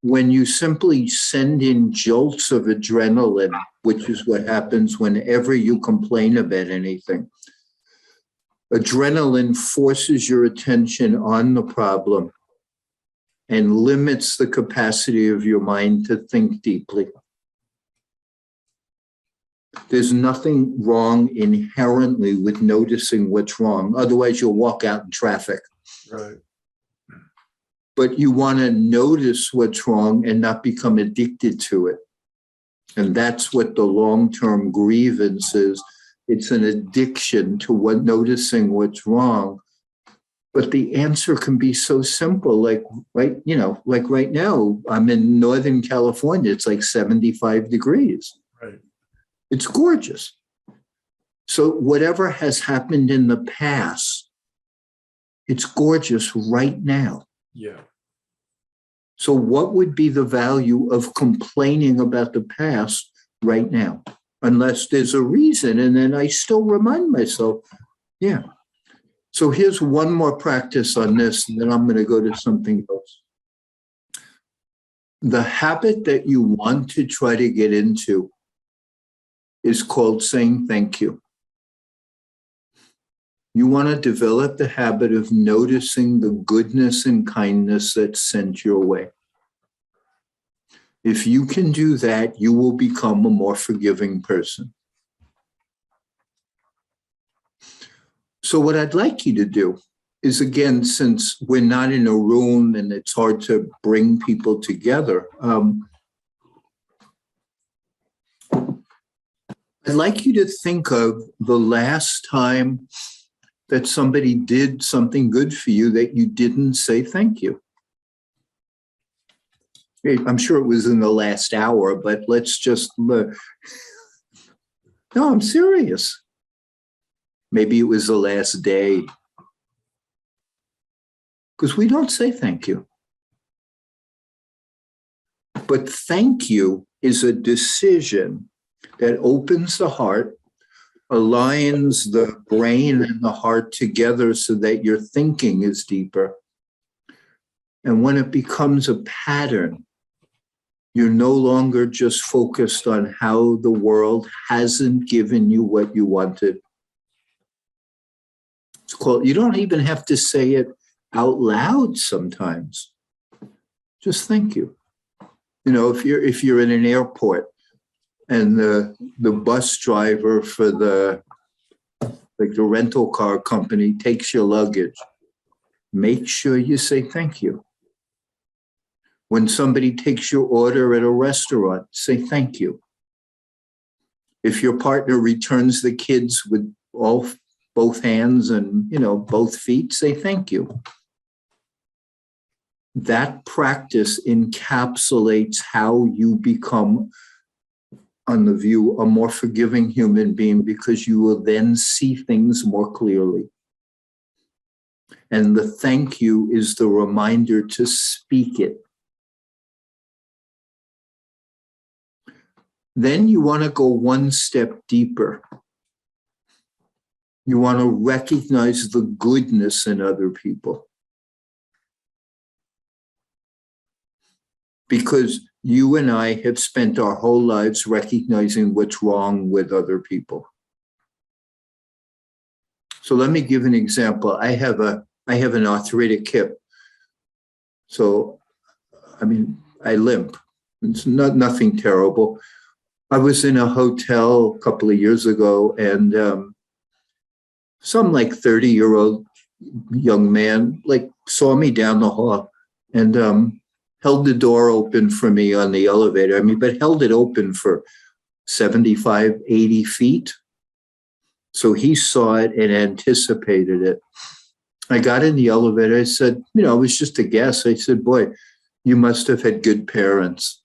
when you simply send in jolts of adrenaline, which is what happens whenever you complain about anything, adrenaline forces your attention on the problem and limits the capacity of your mind to think deeply. There's nothing wrong inherently with noticing what's wrong. Otherwise, you'll walk out in traffic. Right. But you want to notice what's wrong and not become addicted to it. And that's what the long-term grievance is. It's an addiction to noticing what's wrong. But the answer can be so simple. Like right now, I'm in Northern California. It's like 75 degrees. Right. It's gorgeous. So whatever has happened in the past, it's gorgeous right now. Yeah. So what would be the value of complaining about the past right now? Unless there's a reason, and then I still remind myself, yeah. So here's one more practice on this, and then I'm going to go to something else. The habit that you want to try to get into is called saying thank you. You want to develop the habit of noticing the goodness and kindness that's sent your way. If you can do that, you will become a more forgiving person. So what I'd like you to do is, again, since we're not in a room and it's hard to bring people together, I'd like you to think of the last time that somebody did something good for you that you didn't say thank you. I'm sure it was in the last hour, but let's just look. No, I'm serious. Maybe it was the last day. Because we don't say thank you. But thank you is a decision that opens the heart, aligns the brain and the heart together so that your thinking is deeper. And when it becomes a pattern, you're no longer just focused on how the world hasn't given you what you wanted. It's called, you don't even have to say it out loud sometimes. Just thank you. You know, if you're in an airport and the bus driver for the rental car company takes your luggage, make sure you say thank you. When somebody takes your order at a restaurant, say thank you. If your partner returns the kids with both hands and, both feet, say thank you. That practice encapsulates how you become, on the view, a more forgiving human being, because you will then see things more clearly. And the thank you is the reminder to speak it. Then you want to go one step deeper. You want to recognize the goodness in other people. Because you and I have spent our whole lives recognizing what's wrong with other people. So let me give an example. I have an arthritic hip. So, I limp. It's nothing terrible. I was in a hotel a couple of years ago, and some 30-year-old young man saw me down the hall and held the door open for me on the elevator. But held it open for 75, 80 feet. So he saw it and anticipated it. I got in the elevator. I said, it was just a guess. I said, boy, you must have had good parents.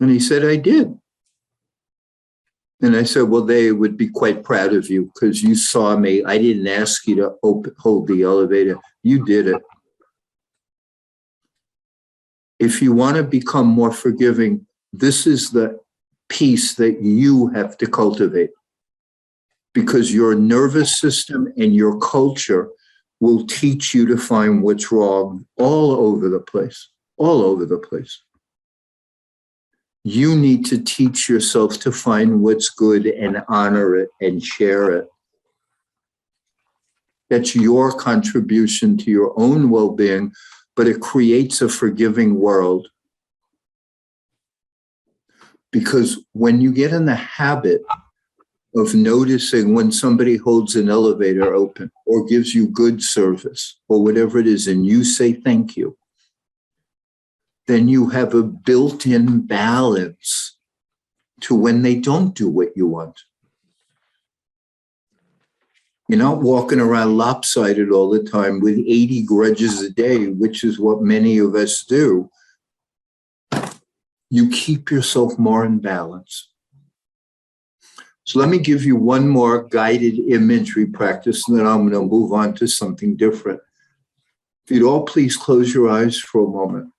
And he said, I did. And I said, well, they would be quite proud of you because you saw me. I didn't ask you to hold the elevator. You did it. If you want to become more forgiving, this is the piece that you have to cultivate, because your nervous system and your culture will teach you to find what's wrong all over the place, all over the place. You need to teach yourself to find what's good and honor it and share it. That's your contribution to your own well-being, but it creates a forgiving world. Because when you get in the habit of noticing when somebody holds an elevator open or gives you good service or whatever it is, and you say thank you, then you have a built-in balance to when they don't do what you want. You're not walking around lopsided all the time with 80 grudges a day, which is what many of us do. You keep yourself more in balance. So let me give you one more guided imagery practice, and then I'm going to move on to something different. If you'd all please close your eyes for a moment.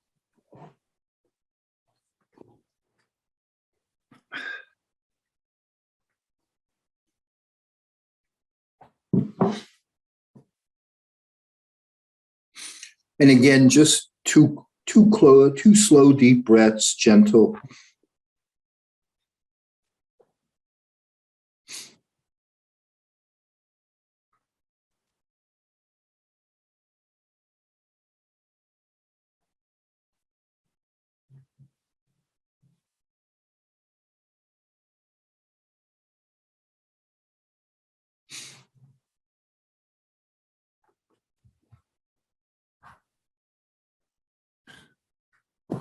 And again, just two slow, deep breaths, gentle.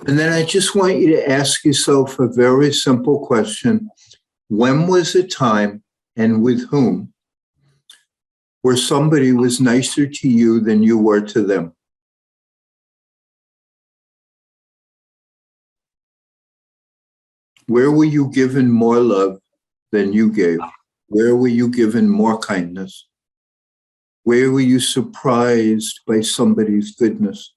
And then I just want you to ask yourself a very simple question. When was a time and with whom where somebody was nicer to you than you were to them? Where were you given more love than you gave? Where were you given more kindness? Where were you surprised by somebody's goodness?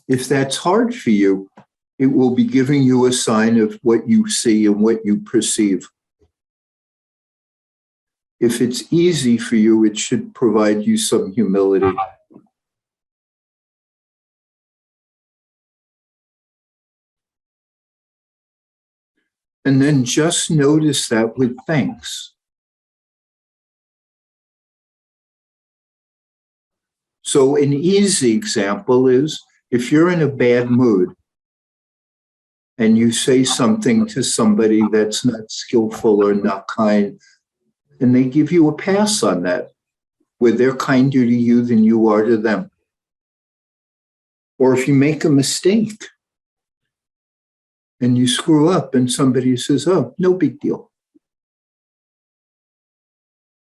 If that's hard for you, it will be giving you a sign of what you see and what you perceive. If it's easy for you, it should provide you some humility. And then just notice that with thanks. So an easy example is if you're in a bad mood and you say something to somebody that's not skillful or not kind, and they give you a pass on that, where they're kinder to you than you are to them. Or if you make a mistake and you screw up and somebody says, oh, no big deal.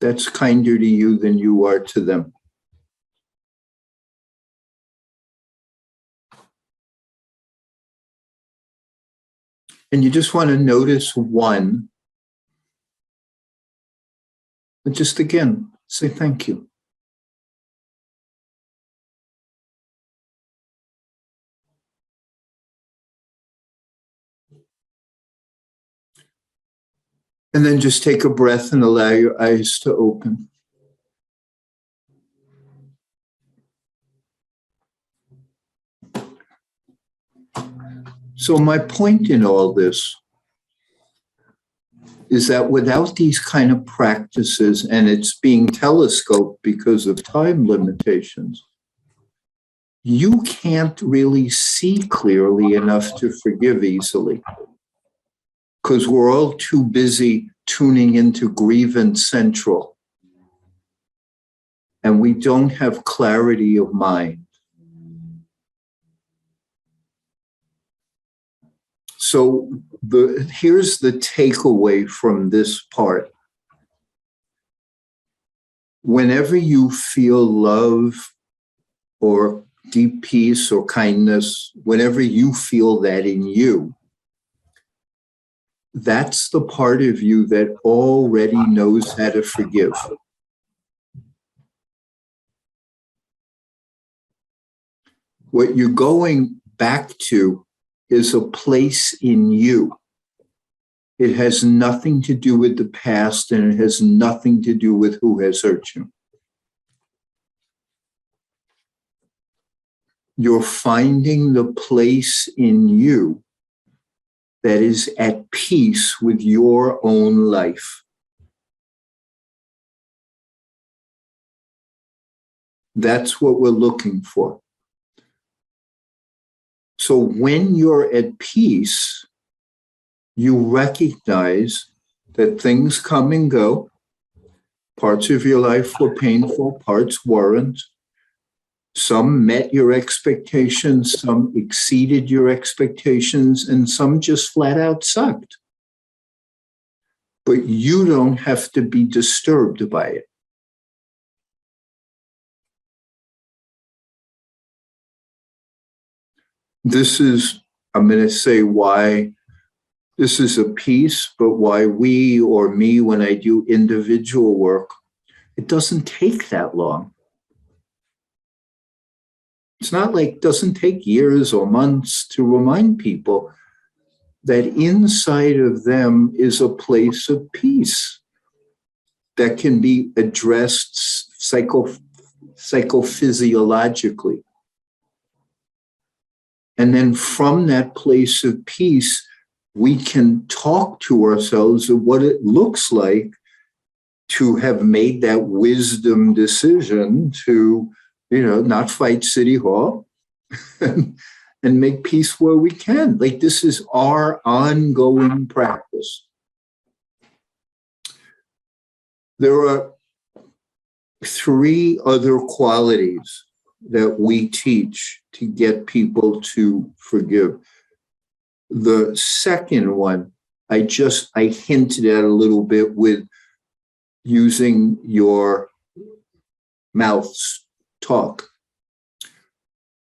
That's kinder to you than you are to them. And you just want to notice one. And just again, say thank you. And then just take a breath and allow your eyes to open. So my point in all this is that without these kind of practices, and it's being telescoped because of time limitations, you can't really see clearly enough to forgive easily. Because we're all too busy tuning into grievance central. And we don't have clarity of mind. So here's the takeaway from this part. Whenever you feel love or deep peace or kindness, whenever you feel that in you, that's the part of you that already knows how to forgive. What you're going back to is a place in you. It has nothing to do with the past, and it has nothing to do with who has hurt you. You're finding the place in you that is at peace with your own life. That's what we're looking for. So when you're at peace, you recognize that things come and go. Parts of your life were painful, parts weren't. Some met your expectations, some exceeded your expectations, and some just flat out sucked. But you don't have to be disturbed by it. This is, I'm going to say, why This is a piece, but why we or me, when I do individual work, it doesn't take that long. It's not like it doesn't take years or months to remind people that inside of them is a place of peace that can be addressed psychophysiologically. And then from that place of peace, we can talk to ourselves of what it looks like to have made that wisdom decision to, not fight City Hall and make peace where we can. Like, this is our ongoing practice. There are 3 other qualities that we teach to get people to forgive. The second one, I hinted at a little bit with using your mouth's talk.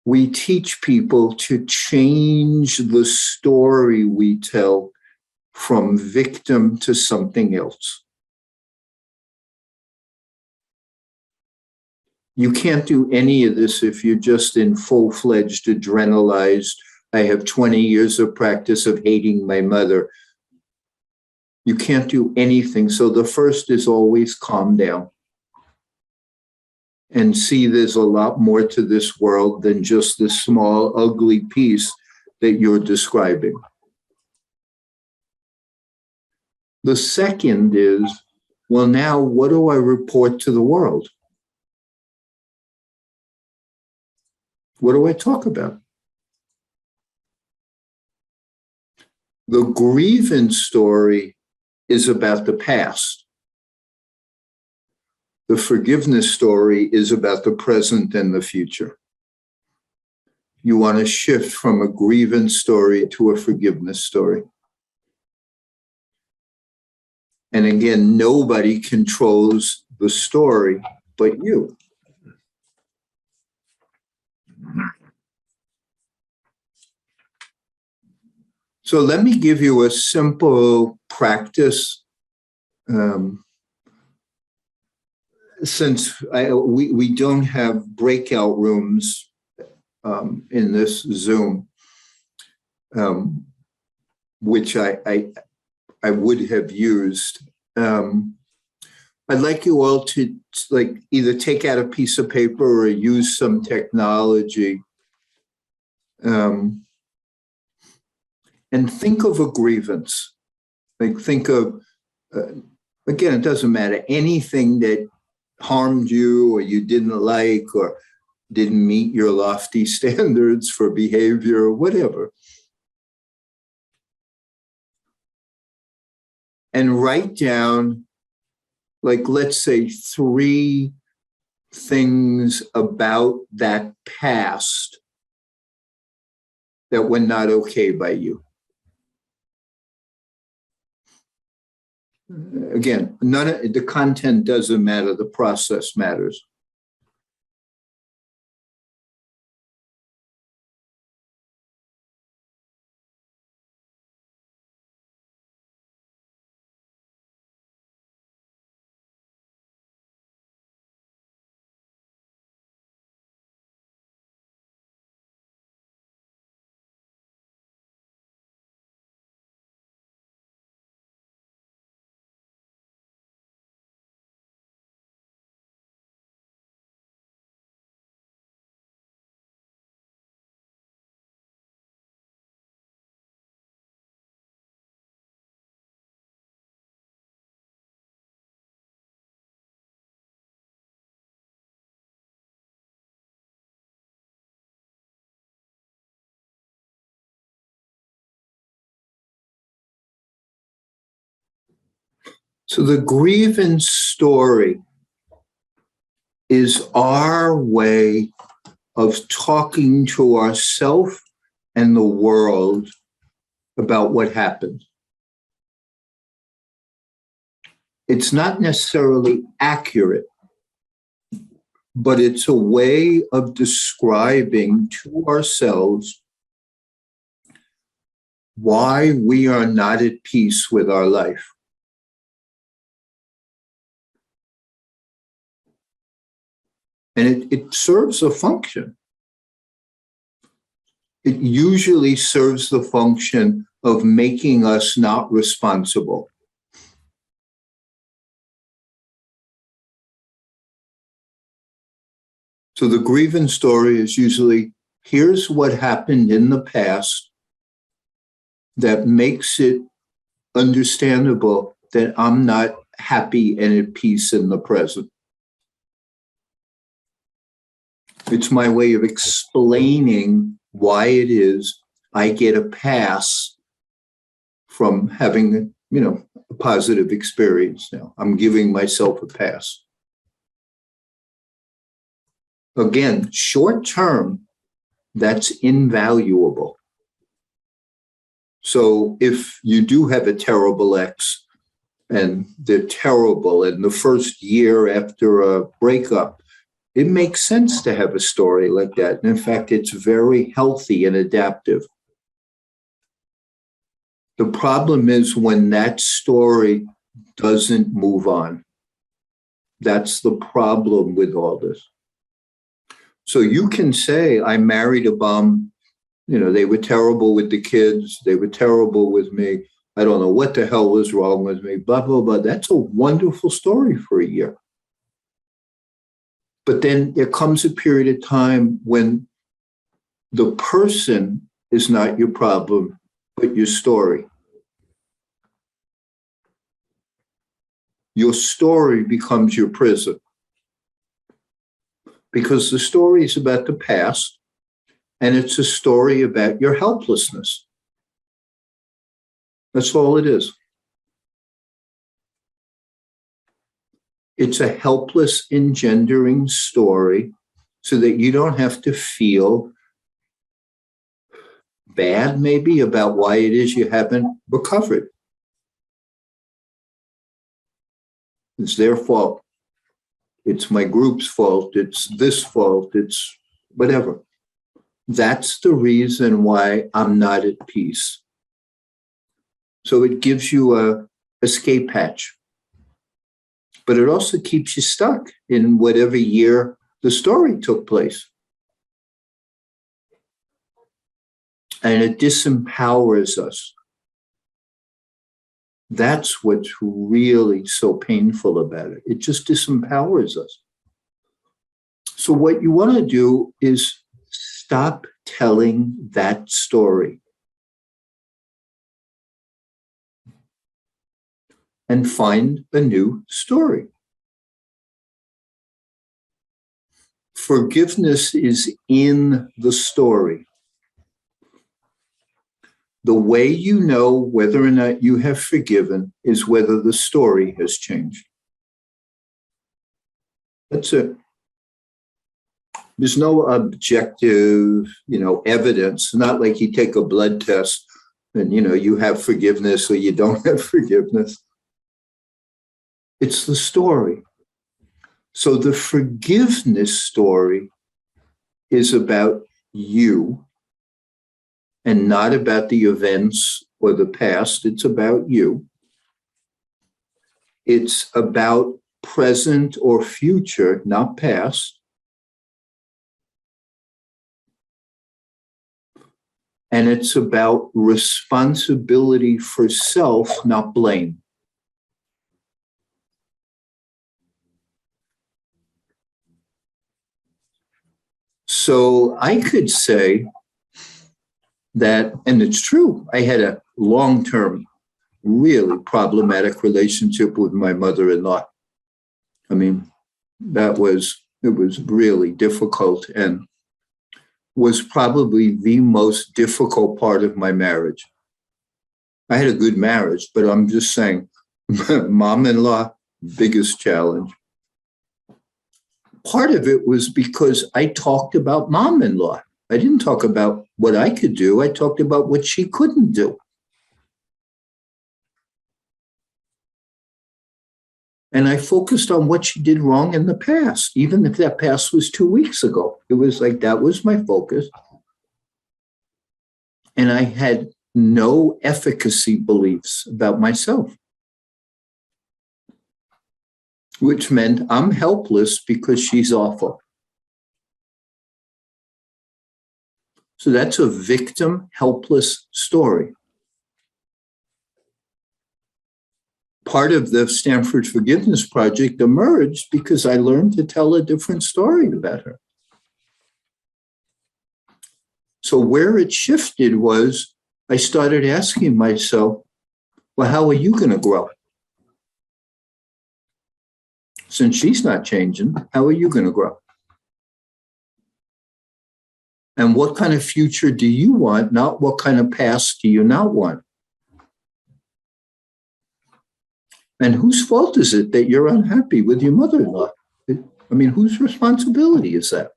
We teach people to change the story we tell from victim to something else. You can't do any of this if you're just in full-fledged adrenalized, I have 20 years of practice of hating my mother. You can't do anything. So the first is always calm down and see there's a lot more to this world than just this small, ugly piece that you're describing. The second is, well, now what do I report to the world? What do I talk about? The grievance story is about the past. The forgiveness story is about the present and the future. You want to shift from a grievance story to a forgiveness story. And again, nobody controls the story but you. So let me give you a simple practice. Since we don't have breakout rooms in this Zoom, which I would have used, I'd like you all to either take out a piece of paper or use some technology. And think of a grievance. Think of, again, it doesn't matter, anything that harmed you or you didn't like or didn't meet your lofty standards for behavior or whatever. And write down, let's say 3 things about that past that were not okay by you. Again, the content doesn't matter, the process matters. So the grievance story is our way of talking to ourselves and the world about what happened. It's not necessarily accurate, but it's a way of describing to ourselves why we are not at peace with our life. And it serves a function. It usually serves the function of making us not responsible. So the grievance story is usually, here's what happened in the past that makes it understandable that I'm not happy and at peace in the present. It's my way of explaining why it is I get a pass from having, a positive experience now. I'm giving myself a pass. Again, short term, that's invaluable. So if you do have a terrible ex and they're terrible in the first year after a breakup, it makes sense to have a story like that. And in fact, it's very healthy and adaptive. The problem is when that story doesn't move on. That's the problem with all this. So you can say, I married a bum. They were terrible with the kids. They were terrible with me. I don't know what the hell was wrong with me, blah, blah, blah. That's a wonderful story for a year. But then there comes a period of time when the person is not your problem, but your story. Your story becomes your prison. Because the story is about the past, and it's a story about your helplessness. That's all it is. It's a helpless engendering story so that you don't have to feel bad, maybe, about why it is you haven't recovered. It's their fault. It's my group's fault. It's this fault. It's whatever. That's the reason why I'm not at peace. So it gives you a escape hatch. But it also keeps you stuck in whatever year the story took place. And it disempowers us. That's what's really so painful about it. It just disempowers us. So what you want to do is stop telling that story and find a new story. Forgiveness is in the story. The way you know whether or not you have forgiven is whether the story has changed. That's it. There's no objective, evidence. Not like you take a blood test and, you have forgiveness or you don't have forgiveness. It's the story. So the forgiveness story is about you and not about the events or the past. It's about you. It's about present or future, not past. And it's about responsibility for self, not blame. So I could say that, and it's true, I had a long-term, really problematic relationship with my mother-in-law. I mean, it was really difficult and was probably the most difficult part of my marriage. I had a good marriage, but I'm just saying, mom-in-law, biggest challenge. Part of it was because I talked about mom-in-law. I didn't talk about what I could do. I talked about what she couldn't do. And I focused on what she did wrong in the past, even if that past was 2 weeks ago. It was like that was my focus. And I had no efficacy beliefs about myself, which meant I'm helpless because she's awful. So that's a victim helpless story. Part of the Stanford Forgiveness Project emerged because I learned to tell a different story about her. So where it shifted was I started asking myself, well, how are you going to grow? Since she's not changing, how are you going to grow? And what kind of future do you want, not what kind of past do you not want? And whose fault is it that you're unhappy with your mother-in-law? I mean, whose responsibility is that?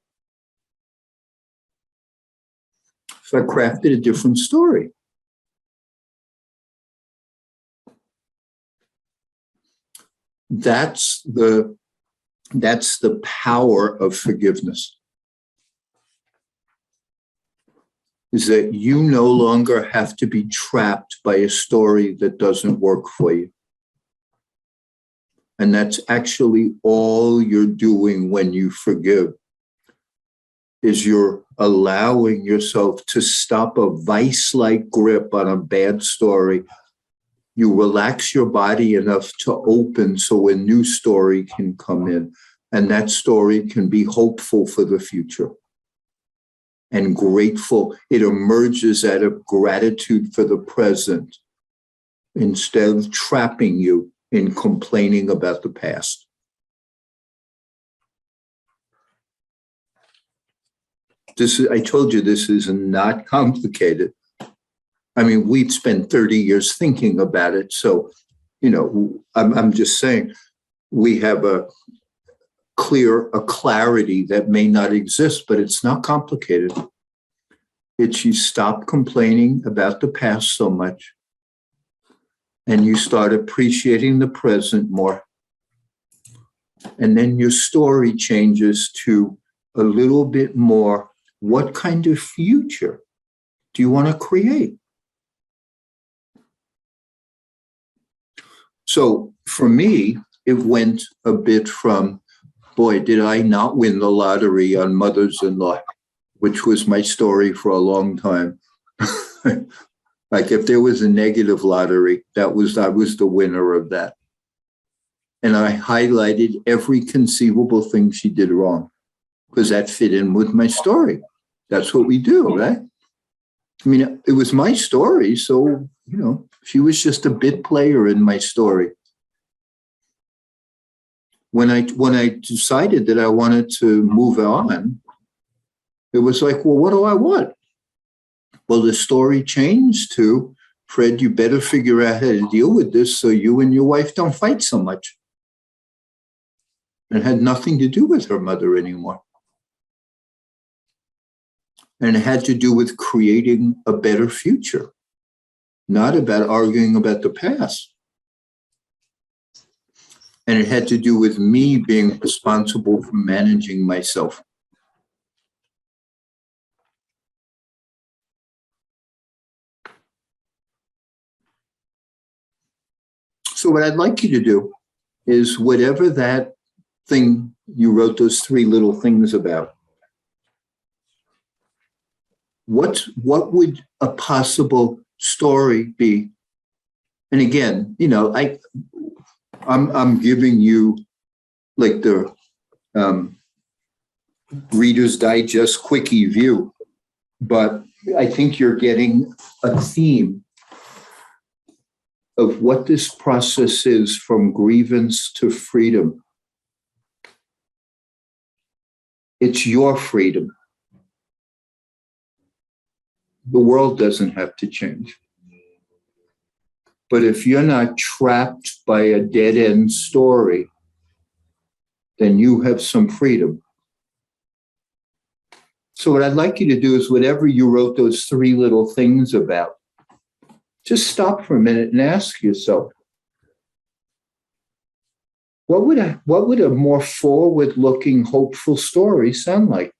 So I crafted a different story. That's the power of forgiveness. Is that you no longer have to be trapped by a story that doesn't work for you. And that's actually all you're doing when you forgive, is you're allowing yourself to stop a vice-like grip on a bad story. You relax your body enough to open so a new story can come in. And that story can be hopeful for the future and grateful. It emerges out of gratitude for the present instead of trapping you in complaining about the past. I told you this is not complicated. I mean, we'd spent 30 years thinking about it. So, I'm just saying we have a clarity that may not exist, but it's not complicated. It's you stop complaining about the past so much and you start appreciating the present more. And then your story changes to a little bit more, what kind of future do you want to create? So for me, it went a bit from, boy, did I not win the lottery on mothers-in-law, which was my story for a long time. Like if there was a negative lottery, I was the winner of that. And I highlighted every conceivable thing she did wrong because that fit in with my story. That's what we do, right? I mean, it was my story. So, she was just a bit player in my story. When I decided that I wanted to move on, it was like, well, what do I want? Well, the story changed to, Fred, you better figure out how to deal with this so you and your wife don't fight so much. It had nothing to do with her mother anymore. And it had to do with creating a better future, not about arguing about the past. And it had to do with me being responsible for managing myself. So what I'd like you to do is whatever that thing you wrote those three little things about, what would a possible story be? And again, I'm giving you like the Reader's Digest quickie view, but I think you're getting a theme of what this process is from grievance to freedom. It's your freedom. The world doesn't have to change. But if you're not trapped by a dead-end story, then you have some freedom. So what I'd like you to do is whatever you wrote those three little things about, just stop for a minute and ask yourself, what would a more forward-looking, hopeful story sound like?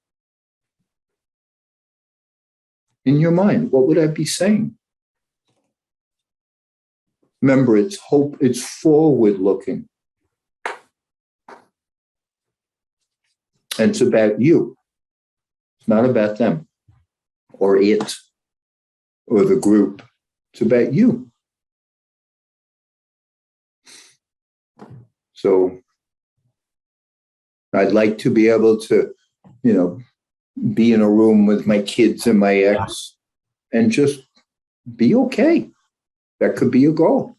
In your mind, what would I be saying? Remember, it's hope, it's forward looking. And it's about you. It's not about them or it or the group. It's about you. So I'd like to be able to, be in a room with my kids and my ex and just be okay. That could be a goal.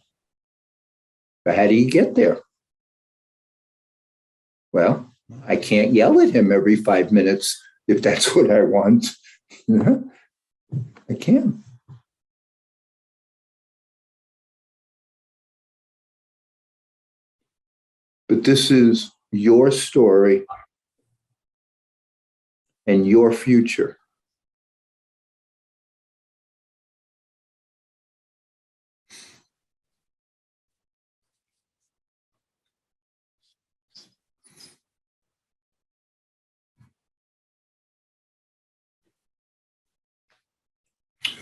But how do you get there? Well, I can't yell at him every 5 minutes if that's what I want. I can't. But this is your story and your future.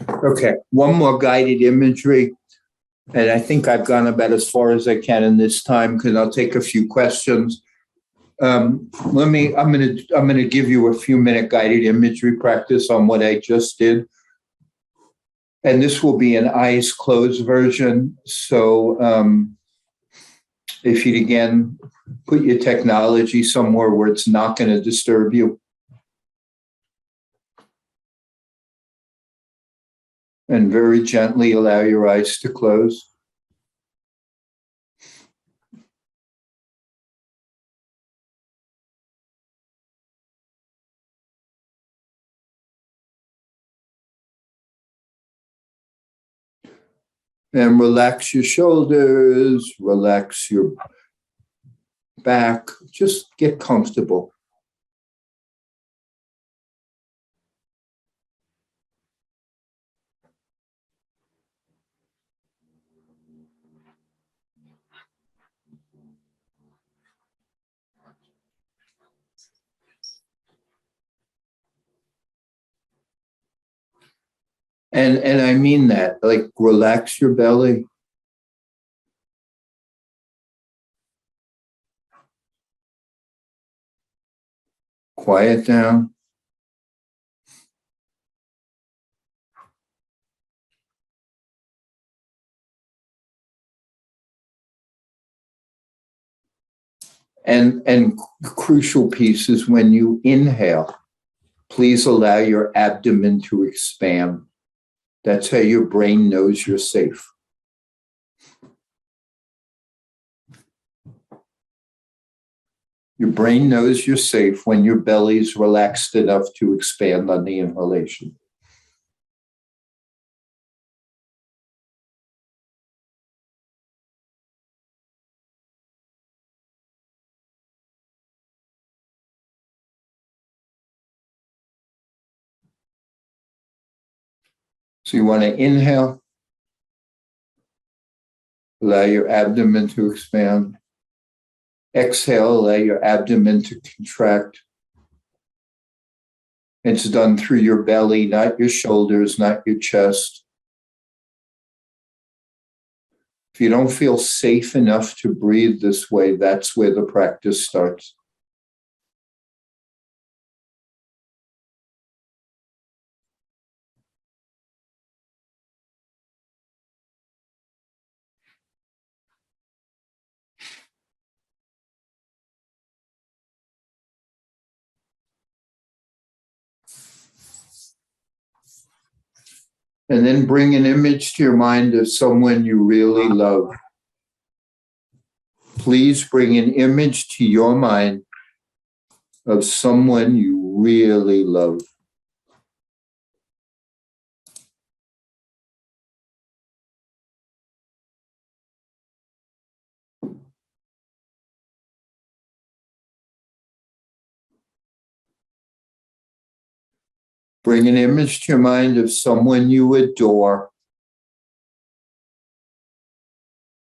Okay, one more guided imagery. And I think I've gone about as far as I can in this time because I'll take a few questions. I'm going to give you a few minute guided imagery practice on what I just did. And this will be an eyes closed version. So if you'd again put your technology somewhere where it's not going to disturb you. And very gently allow your eyes to close. And relax your shoulders, relax your back, just get comfortable. And I mean that, like relax your belly. Quiet down. And crucial piece is when you inhale, please allow your abdomen to expand. That's how your brain knows you're safe. Your brain knows you're safe when your belly's relaxed enough to expand on the inhalation. So you want to inhale, allow your abdomen to expand. Exhale, allow your abdomen to contract. It's done through your belly, not your shoulders, not your chest. If you don't feel safe enough to breathe this way, that's where the practice starts. And then bring an image to your mind of someone you really love. Please bring an image to your mind of someone you really love. Bring an image to your mind of someone you adore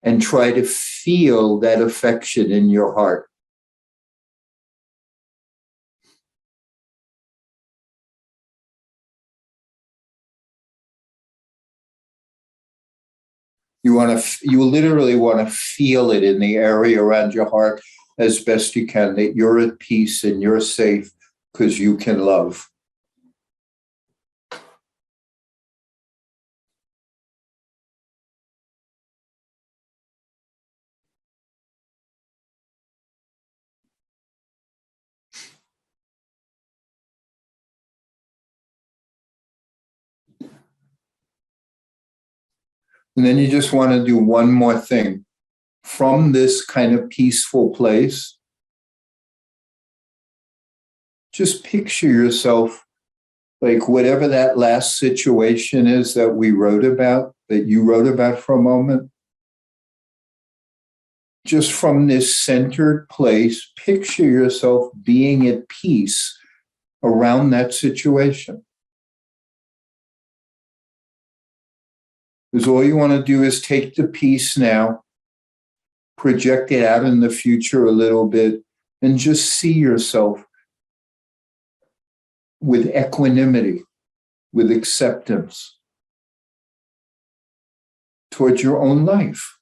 and try to feel that affection in your heart. You literally want to feel it in the area around your heart as best you can, that you're at peace and you're safe because you can love. And then you just want to do one more thing. From this kind of peaceful place, just picture yourself like whatever that last situation is that we wrote about, that you wrote about for a moment. Just from this centered place, picture yourself being at peace around that situation. Because all you want to do is take the peace now, project it out in the future a little bit, and just see yourself with equanimity, with acceptance towards your own life.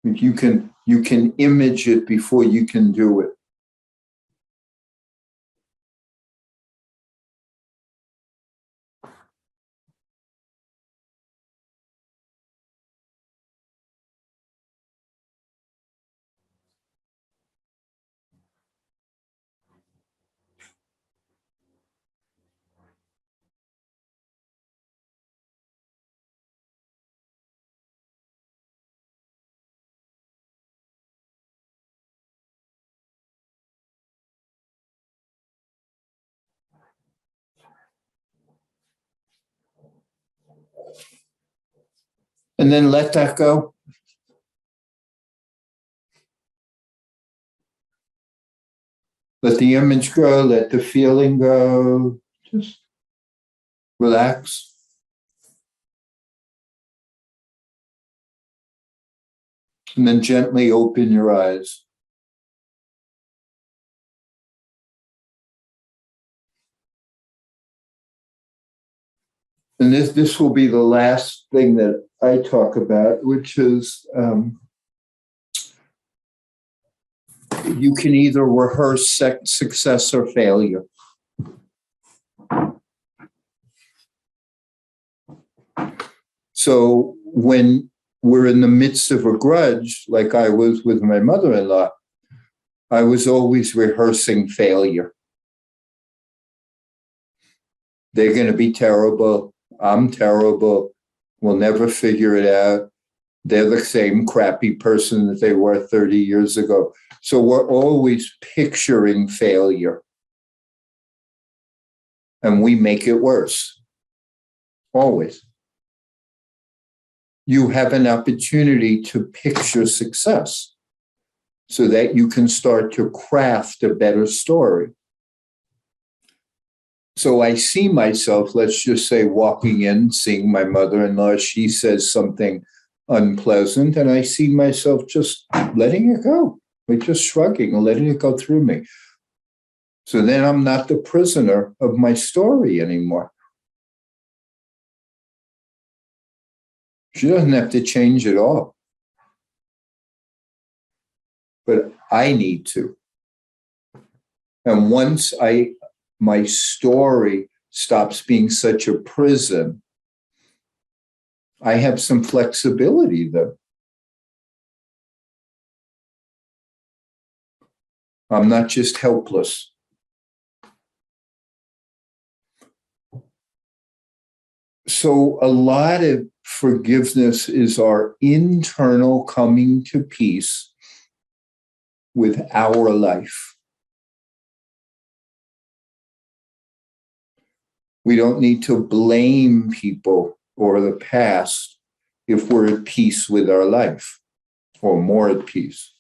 You can image it before you can do it. And then let that go. Let the image go, let the feeling go. Just relax. And then gently open your eyes. And this will be the last thing that I talk about, which is you can either rehearse success or failure. So when we're in the midst of a grudge, like I was with my mother-in-law, I was always rehearsing failure. They're going to be terrible. I'm terrible. We'll never figure it out. They're the same crappy person that they were 30 years ago. So we're always picturing failure. And we make it worse. Always. You have an opportunity to picture success so that you can start to craft a better story. So I see myself, let's just say, walking in, seeing my mother-in-law. She says something unpleasant, and I see myself just letting it go, like just shrugging and letting it go through me. So then I'm not the prisoner of my story anymore. She doesn't have to change it all. But I need to. And once my story stops being such a prison, I have some flexibility then. I'm not just helpless. So a lot of forgiveness is our internal coming to peace with our life. We don't need to blame people or the past if we're at peace with our life, or more at peace.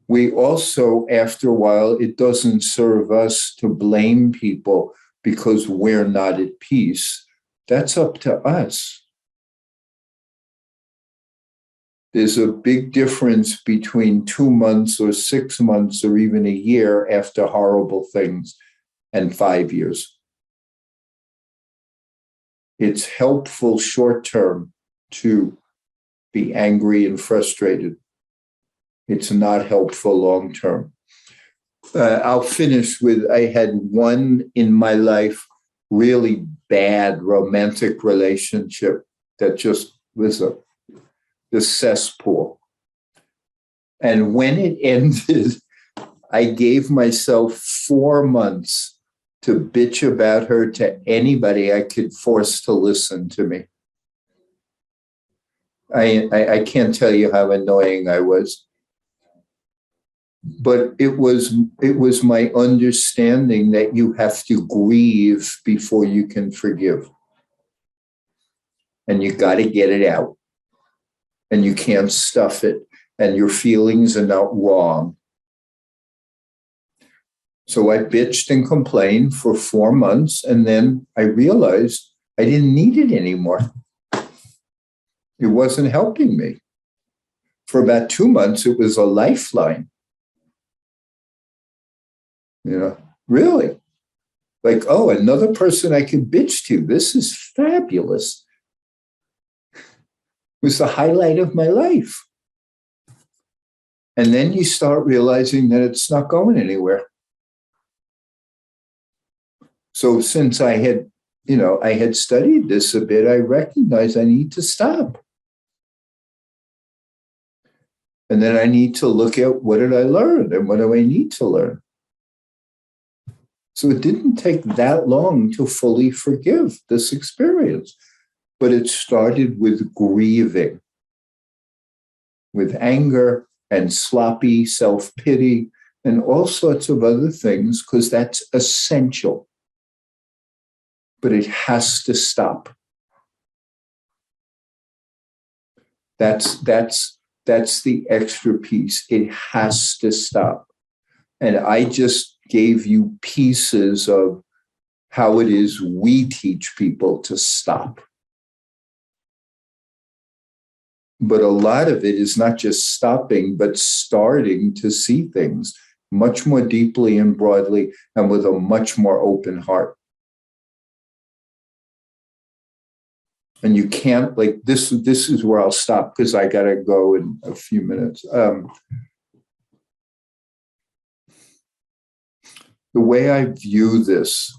We also, after a while, it doesn't serve us to blame people because we're not at peace. That's up to us. There's a big difference between 2 months or 6 months or even a year after horrible things and 5 years. it's helpful short term to be angry and frustrated. It's not helpful long term. I'll finish with, I had one in my life really bad romantic relationship that just was the cesspool. And when it ended, I gave myself 4 months to bitch about her to anybody I could force to listen to me. I can't tell you how annoying I was. But it was my understanding that you have to grieve before you can forgive. And you got to get it out. And you can't stuff it. And your feelings are not wrong. So I bitched and complained for 4 months. And then I realized I didn't need it anymore. It wasn't helping me. For about 2 months, it was a lifeline. Really. Like, oh, another person I can bitch to. This is fabulous. It was the highlight of my life. And then you start realizing that it's not going anywhere. So since I had studied this a bit, I recognized I need to stop. And then I need to look at what did I learn and what do I need to learn? So it didn't take that long to fully forgive this experience, but it started with grieving, with anger and sloppy self-pity and all sorts of other things, because that's essential. But it has to stop. That's the extra piece. It has to stop. And I just gave you pieces of how it is we teach people to stop. But a lot of it is not just stopping, but starting to see things much more deeply and broadly and with a much more open heart. And you can't, like, this is where I'll stop because I got to go in a few minutes. The way I view this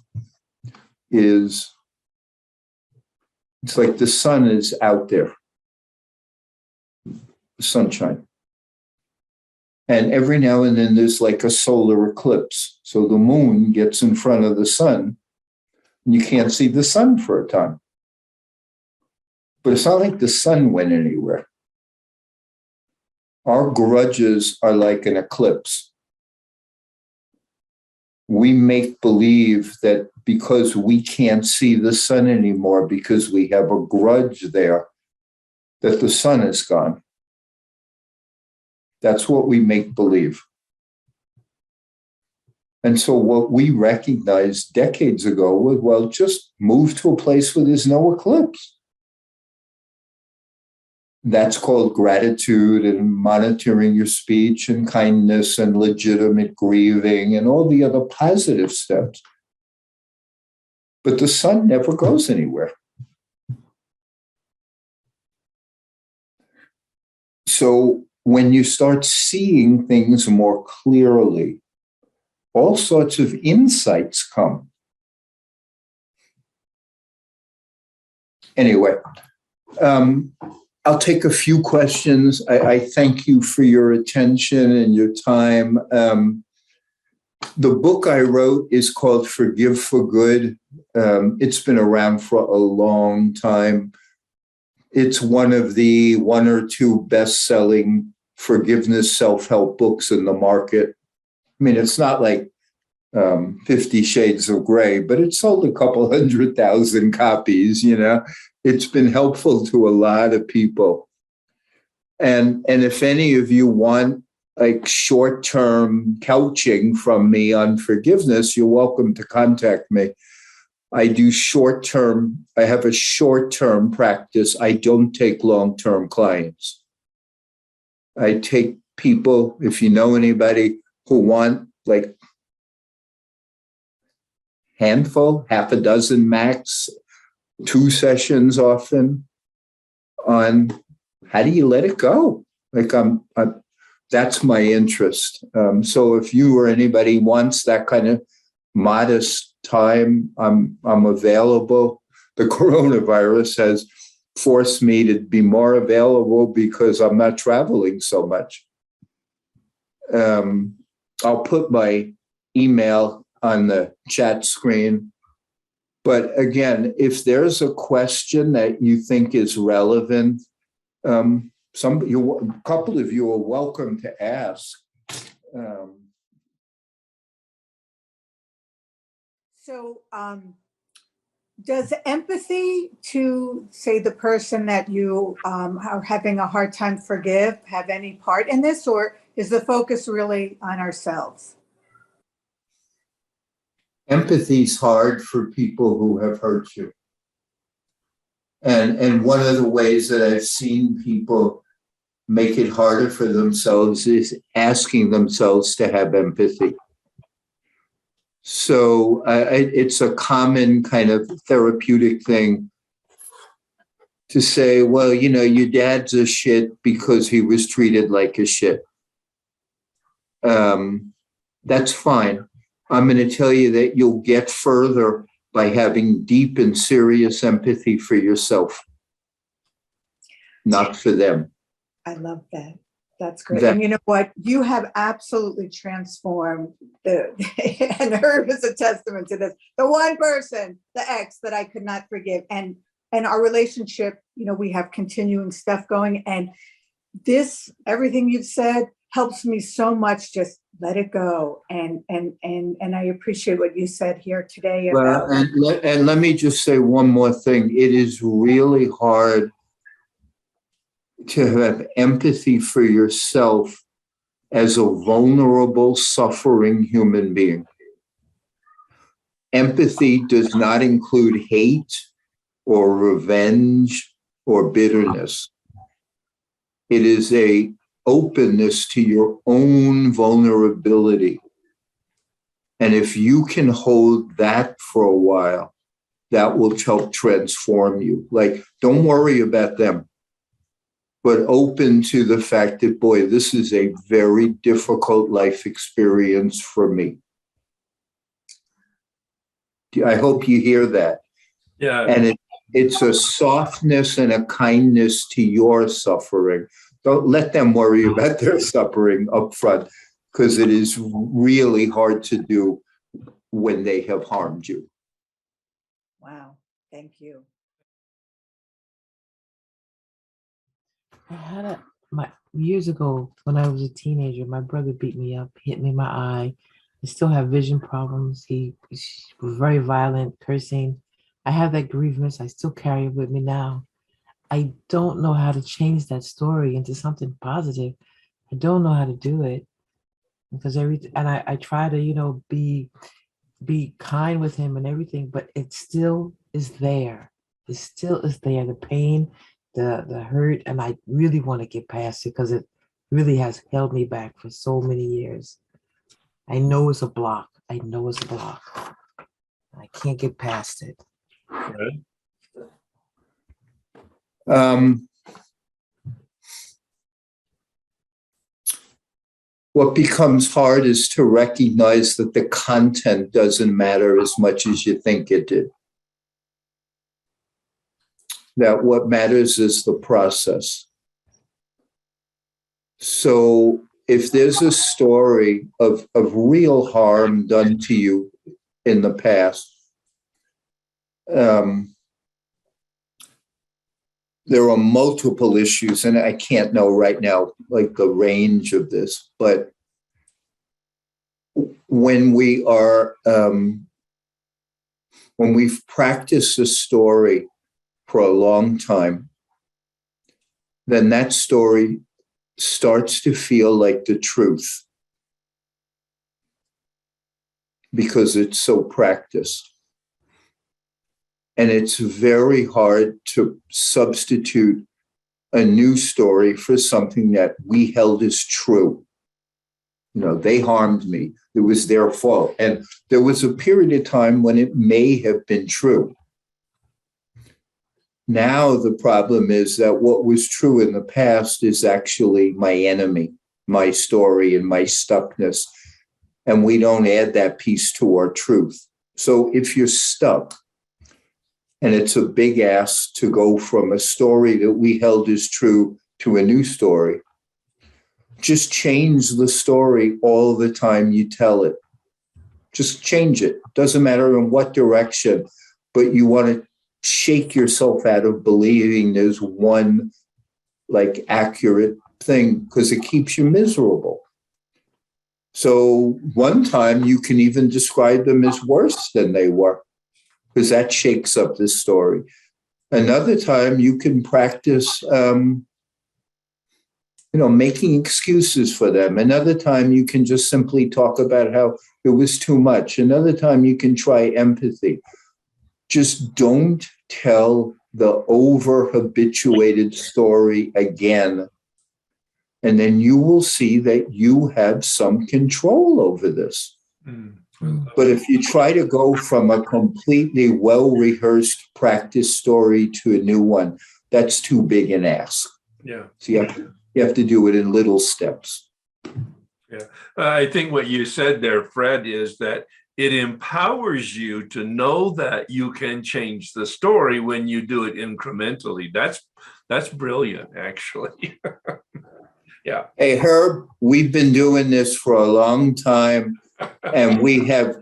is, it's like the sun is out there, sunshine. And every now and then there's like a solar eclipse. So the moon gets in front of the sun and you can't see the sun for a time. But it's not like the sun went anywhere. Our grudges are like an eclipse. We make believe that because we can't see the sun anymore, because we have a grudge there, that the sun is gone. That's what we make believe. And so what we recognized decades ago was, well, just move to a place where there's no eclipse. That's called gratitude and monitoring your speech and kindness and legitimate grieving and all the other positive steps. But the sun never goes anywhere. So when you start seeing things more clearly, all sorts of insights come. Anyway, I'll take a few questions. I thank you for your attention and your time. The book I wrote is called Forgive for Good. It's been around for a long time. It's one of the 1 or 2 best-selling forgiveness self-help books in the market. I mean, it's not like 50 Shades of Grey, but it sold a couple 100,000 copies, It's been helpful to a lot of people. And if any of you want like short-term coaching from me on forgiveness, you're welcome to contact me. I do short-term. I have a short-term practice. I don't take long-term clients. I take people, if you know anybody who want like handful, half a dozen max, 2 sessions often on how do you let it go? Like that's my interest. So if you or anybody wants that kind of modest time, I'm available. The coronavirus has forced me to be more available because I'm not traveling so much. I'll put my email on the chat screen. But again, if there's a question that you think is relevant, a couple of you are welcome to ask. So does empathy to, say, the person that you are having a hard time forgive have any part in this, or is the focus really on ourselves? Empathy is hard for people who have hurt you. And one of the ways that I've seen people make it harder for themselves is asking themselves to have empathy. So it's a common kind of therapeutic thing to say, well, you know, your dad's a shit because he was treated like a shit. That's fine. I'm going to tell you that you'll get further by having deep and serious empathy for yourself, not for them. I love that. That's great. And you know what? You have absolutely transformed and Herb is a testament to this. The one person, the ex that I could not forgive. And our relationship, you know, we have continuing stuff going. And this, everything you've said helps me so much. Just let it go. And I appreciate what you said here today about. Well, and let me just say one more thing. It is really hard to have empathy for yourself as a vulnerable, suffering human being. Empathy does not include hate or revenge or bitterness. It is a openness to your own vulnerability. And if you can hold that for a while, that will help transform you. Like, don't worry about them, but open to the fact that, boy, this is a very difficult life experience for me. I hope you hear that. Yeah. And it's a softness and a kindness to your suffering. Don't let them worry about their suffering up front, because it is really hard to do when they have harmed you. Wow. Thank you. I had years ago when I was a teenager, my brother beat me up, hit me in my eye. I still have vision problems. He was very violent, cursing. I have that grievance. I still carry it with me now. I don't know how to change that story into something positive. I don't know how to do it because I try to, you know, be kind with him and everything, but it still is there. It still is there. The pain, the hurt, and I really want to get past it because it really has held me back for so many years. I know it's a block. I know it's a block. I can't get past it. Right. What becomes hard is to recognize that the content doesn't matter as much as you think it did. That what matters is the process. So if there's a story of real harm done to you in the past, there are multiple issues, and I can't know right now, like the range of this, but when we've practiced a story for a long time, then that story starts to feel like the truth because it's so practiced. And it's very hard to substitute a new story for something that we held as true. You know, they harmed me. It was their fault. And there was a period of time when it may have been true. Now the problem is that what was true in the past is actually my enemy, my story and my stuckness. And we don't add that piece to our truth. So if you're stuck, and it's a big ask to go from a story that we held as true to a new story, just change the story all the time you tell it. Just change it. Doesn't matter in what direction, but you want to shake yourself out of believing there's one like accurate thing because it keeps you miserable. So one time you can even describe them as worse than they were because that shakes up this story. Another time you can practice, making excuses for them. Another time you can just simply talk about how it was too much. Another time you can try empathy. Just don't tell the over-habituated story again. And then you will see that you have some control over this. But if you try to go from a completely well-rehearsed practice story to a new one, that's too big an ask. Yeah. So you have to do it in little steps. Yeah. I think what you said there, Fred, is that it empowers you to know that you can change the story when you do it incrementally. That's brilliant, actually. Yeah. Hey, Herb, we've been doing this for a long time, and we have,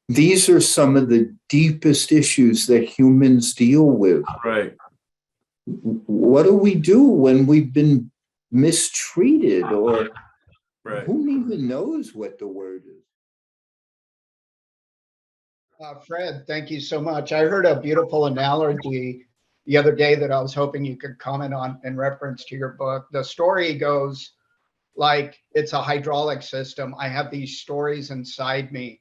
these are some of the deepest issues that humans deal with. Right. What do we do when we've been mistreated, or right. who even knows what the word is? Fred, thank you so much. I heard a beautiful analogy the other day that I was hoping you could comment on in reference to your book. The story goes like it's a hydraulic system. I have these stories inside me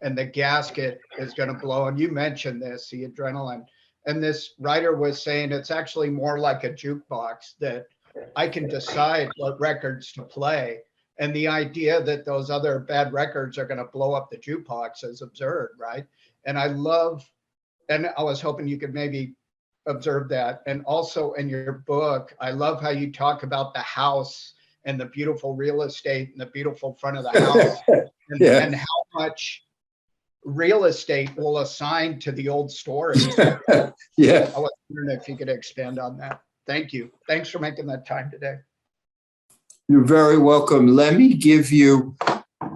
and the gasket is going to blow. And you mentioned this, the adrenaline. And this writer was saying it's actually more like a jukebox that I can decide what records to play. And the idea that those other bad records are going to blow up the jukebox is absurd, right? And I was hoping you could maybe observe that. And also in your book, I love how you talk about the house and the beautiful real estate and the beautiful front of the house and how much real estate will assign to the old stories. Yeah. I was wondering if you could expand on that. Thank you. Thanks for making that time today. You're very welcome. Let me give you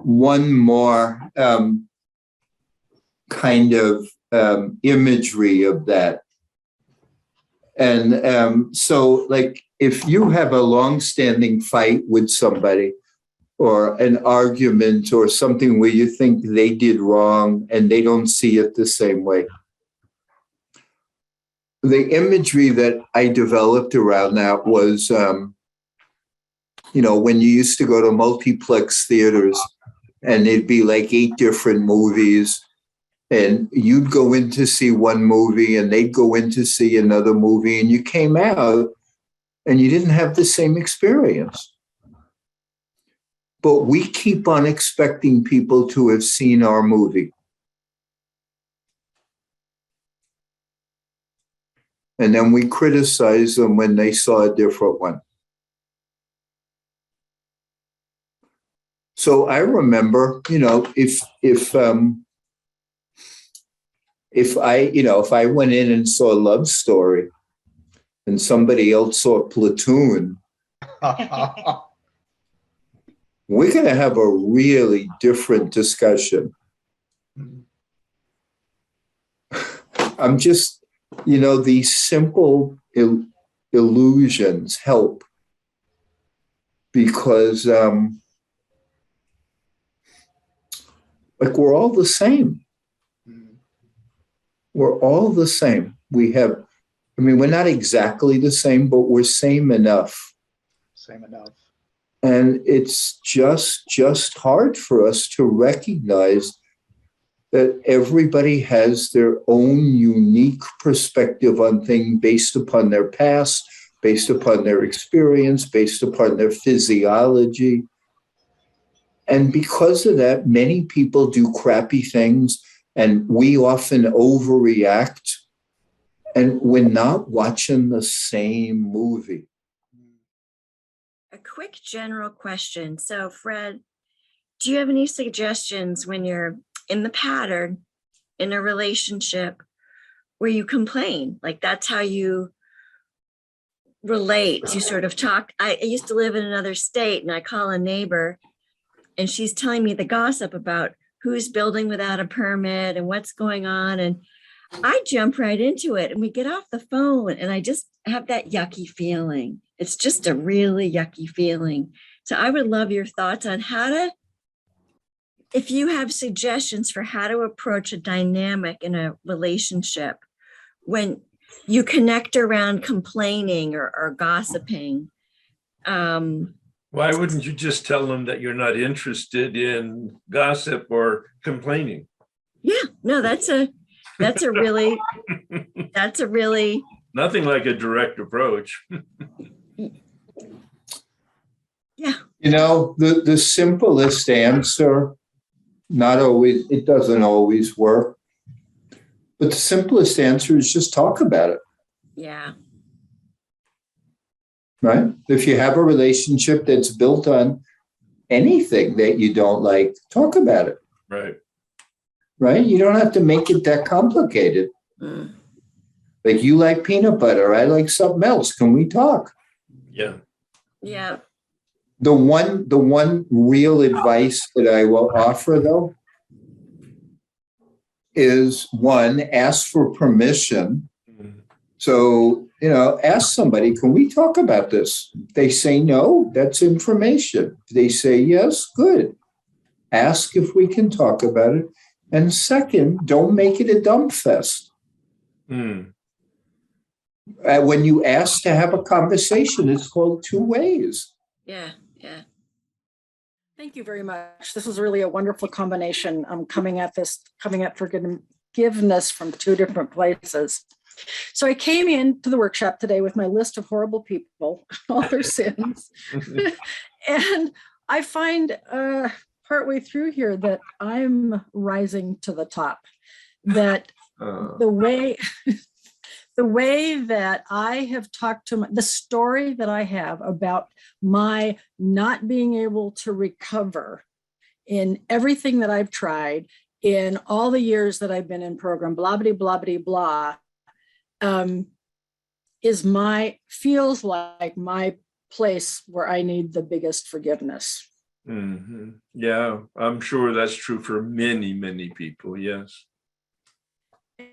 one more kind of imagery of that. And so, like, if you have a long-standing fight with somebody or an argument or something where you think they did wrong and they don't see it the same way, the imagery that I developed around that was, when you used to go to multiplex theaters and there'd be like 8 different movies, and you'd go in to see one movie and they'd go in to see another movie, and you came out and you didn't have the same experience. But we keep on expecting people to have seen our movie. And then we criticize them when they saw a different one. So I remember, if I went in and saw a Love Story and somebody else saw Platoon, we're going to have a really different discussion. I'm just, these simple illusions help because, we're all the same. We're all the same. We're not exactly the same, but we're same enough. Same enough. And it's just hard for us to recognize that everybody has their own unique perspective on things based upon their past, based upon their experience, based upon their physiology. And because of that, many people do crappy things, and we often overreact and we're not watching the same movie. A quick general question. So, Fred, do you have any suggestions when you're in the pattern in a relationship where you complain? Like that's how you relate. You sort of talk. I used to live in another state and I call a neighbor and she's telling me the gossip about who's building without a permit and what's going on. And I jump right into it and we get off the phone and I just have that yucky feeling. It's just a really yucky feeling. So I would love your thoughts on how to, if you have suggestions for how to approach a dynamic in a relationship when you connect around complaining or gossiping. Why wouldn't you just tell them that you're not interested in gossip or complaining? Yeah, no, that's a really Nothing like a direct approach. yeah. You know, the simplest answer, not always, it doesn't always work, but the simplest answer is just talk about it. Yeah. Right? If you have a relationship that's built on anything that you don't like, talk about it. Right. Right? You don't have to make it that complicated. Mm. Like you like peanut butter, I like something else. Can we talk? Yeah. Yeah. The one real advice that I will offer though is one, ask for permission. Mhm. So, you know, ask somebody, can we talk about this? If they say no, that's information. If they say yes, good. Ask if we can talk about it. And second, don't make it a dump fest. Mm. When you ask to have a conversation, it's called two ways. Yeah. Yeah. Thank you very much. This was really a wonderful combination. I'm coming at forgiveness from two different places. So I came into the workshop today with my list of horrible people, all their sins. And I find partway through here that I'm rising to the top, that the way that I have talked to the story that I have about my not being able to recover in everything that I've tried in all the years that I've been in program, blah, blah, blah, blah, blah, feels like my place where I need the biggest forgiveness. Mm-hmm. Yeah, I'm sure that's true for many, many people. Yes.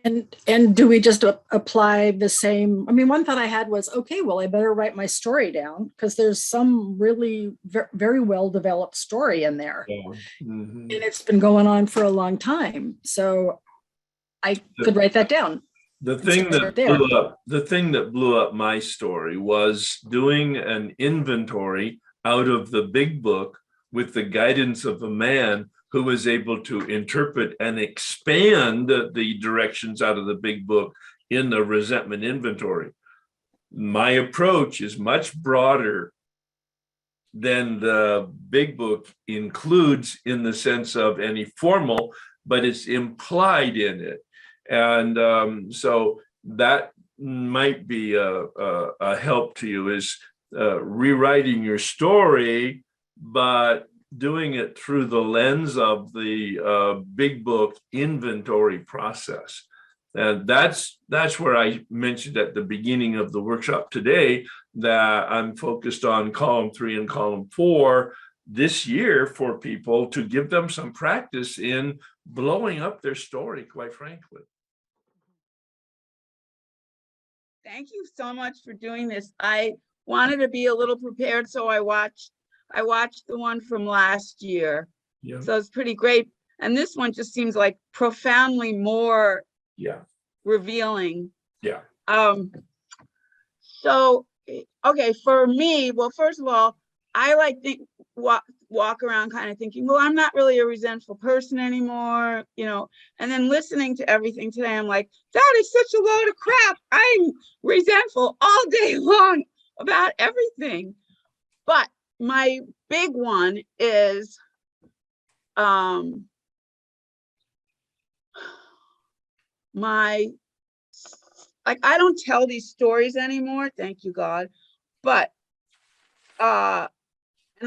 And do we just apply the same? I mean, one thought I had was, okay, well, I better write my story down because there's some really very well developed story in there. Yeah. Mm-hmm. And it's been going on for a long time. So I could write that down. The thing that blew up my story was doing an inventory out of the big book with the guidance of a man who was able to interpret and expand the directions out of the big book in the resentment inventory. My approach is much broader than the big book includes in the sense of any formal, but it's implied in it. And so that might be a help to you, is rewriting your story, but doing it through the lens of the big book inventory process. And that's where I mentioned at the beginning of the workshop today that I'm focused on column 3 and column 4 this year for people to give them some practice in blowing up their story, quite frankly. Thank you so much for doing this. I wanted to be a little prepared, so I watched the one from last year. Yeah. So it's pretty great. And this one just seems like profoundly more revealing. Yeah. So, okay, for me, well, first of all, I like walk around kind of thinking, well, I'm not really a resentful person anymore, you know, and then listening to everything today, I'm like, that is such a load of crap. I'm resentful all day long about everything. But my big one is my like, I don't tell these stories anymore, thank you, God. But, and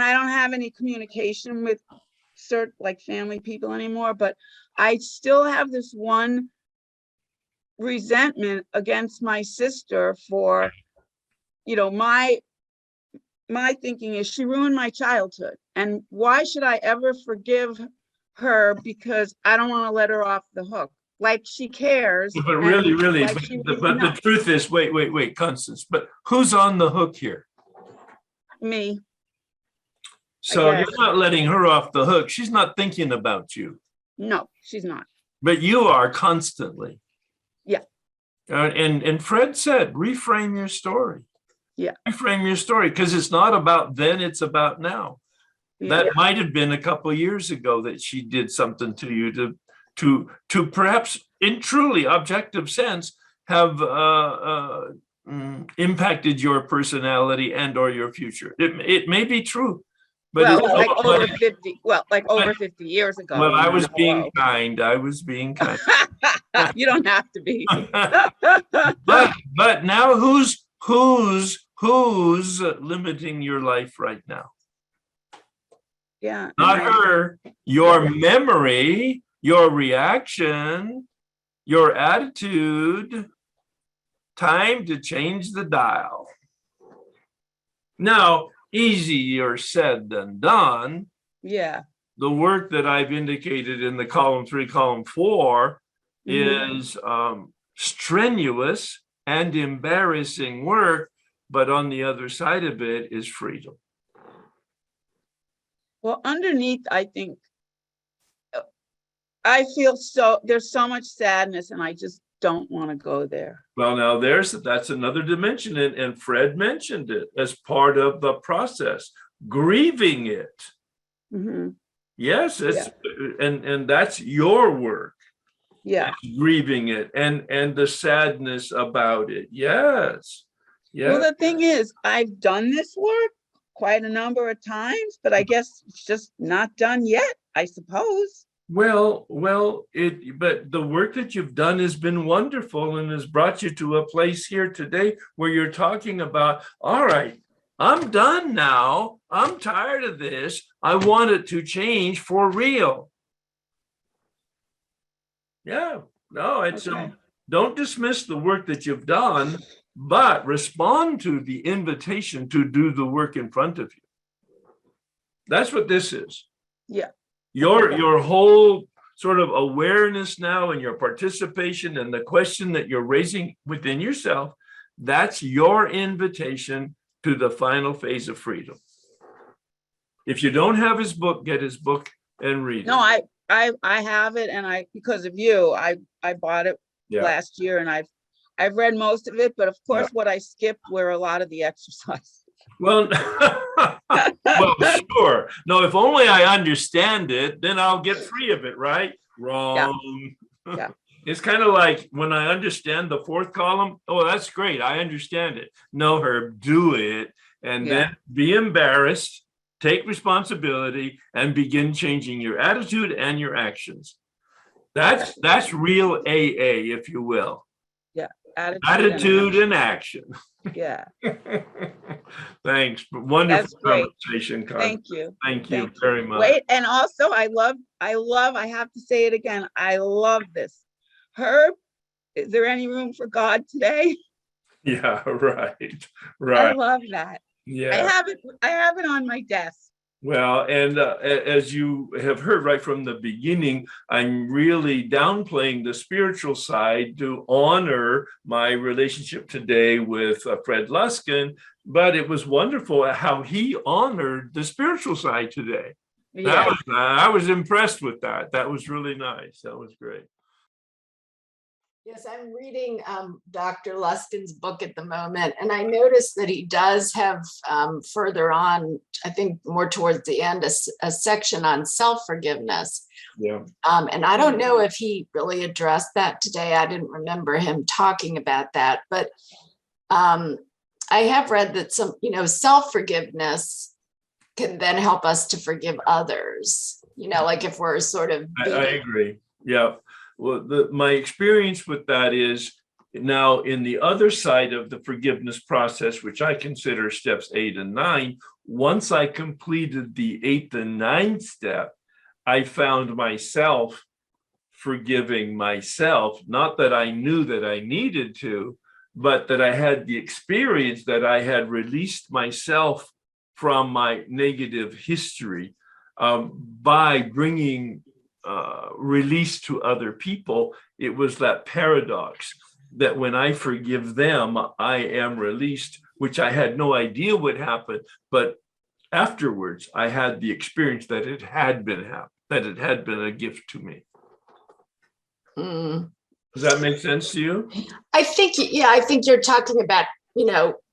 I don't have any communication with certain like family people anymore, but I still have this one resentment against my sister for, you know, my thinking is she ruined my childhood. And why should I ever forgive her because I don't want to let her off the hook? Like she cares. But really, and really, like but, she the, really but the knows. truth is, wait, Constance, but who's on the hook here? Me. So guess. you're not letting her off the hook. She's not thinking about you, No, she's not. but you are constantly. Yeah. And Fred said, reframe your story. Yeah. Reframe your story, because it's not about then, it's about now. Yeah. That might have been a couple of years ago that she did something to you to perhaps in truly objective sense have impacted your personality and or your future. It may be true, but Well, it's like not over like- 50, well, like over 50 years ago. well, I you was know, being hello. kind. I was being kind. You don't have to be. but now who's limiting your life right now? Yeah. Not her. Your memory, your reaction, your attitude. Time to change the dial. Now, easier said than done. Yeah. The work that I've indicated in the column 3, column 4 is strenuous and embarrassing work, but on the other side of it is freedom. Well, underneath, I think, I feel there's so much sadness and I just don't want to go there. Well, now that's another dimension, and Fred mentioned it as part of the process, grieving it. Mm-hmm. Yes, it's and that's your work. Yeah. Grieving it and the sadness about it. Yes. Yeah. Well, the thing is, I've done this work quite a number of times, but I guess it's just not done yet, I suppose. Well, but the work that you've done has been wonderful and has brought you to a place here today where you're talking about, all right, I'm done now. I'm tired of this. I want it to change for real. Yeah, no, it's Okay. don't dismiss the work that you've done, but respond to the invitation to do the work in front of you. That's what this is. Yeah. Your whole sort of awareness now and your participation and the question that you're raising within yourself, that's your invitation to the final phase of freedom. If you don't have his book, get his book and read it. No, I have it, and because of you, I bought it last year, and I've read most of it, but of course what I skipped were a lot of the exercises. Well, well, sure. No, if only I understand it, then I'll get free of it, right? Wrong. Yeah. It's kind of like when I understand the 4th column. Oh, that's great. I understand it. No, Herb, do it. And then be embarrassed, take responsibility, and begin changing your attitude and your actions. That's real AA, if you will. Yeah. Attitude and action. Yeah. Thanks. Wonderful That's great. conversation, Con. Thank you. Thank you Thank you. very much. Wait, and also I have to say it again. I love this. Herb, is there any room for God today? Yeah, right. I Right. love that. Yeah. I have it on my desk. Well, and as you have heard right from the beginning, I'm really downplaying the spiritual side to honor my relationship today with Fred Luskin, but it was wonderful how he honored the spiritual side today. Yeah. I was impressed with that. That was really nice. That was great. Yes, I'm reading Dr. Luskin's book at the moment, and I noticed that he does have further on, I think more towards the end, a section on self-forgiveness. Yeah. And I don't know if he really addressed that today. I didn't remember him talking about that, but I have read that self-forgiveness can then help us to forgive others. Like if we're sort of I agree. Yeah. Well, my experience with that is Now, in the other side of the forgiveness process, which I consider steps 8 and 9, once I completed the 8th and 9th step, I found myself forgiving myself. Not that I knew that I needed to, but that I had the experience that I had released myself from my negative history by bringing release to other people. It was that paradox that when I forgive them, I am released, which I had no idea would happen. But afterwards, I had the experience that it had been a gift to me. Mm. Does that make sense to you? I think you're talking about,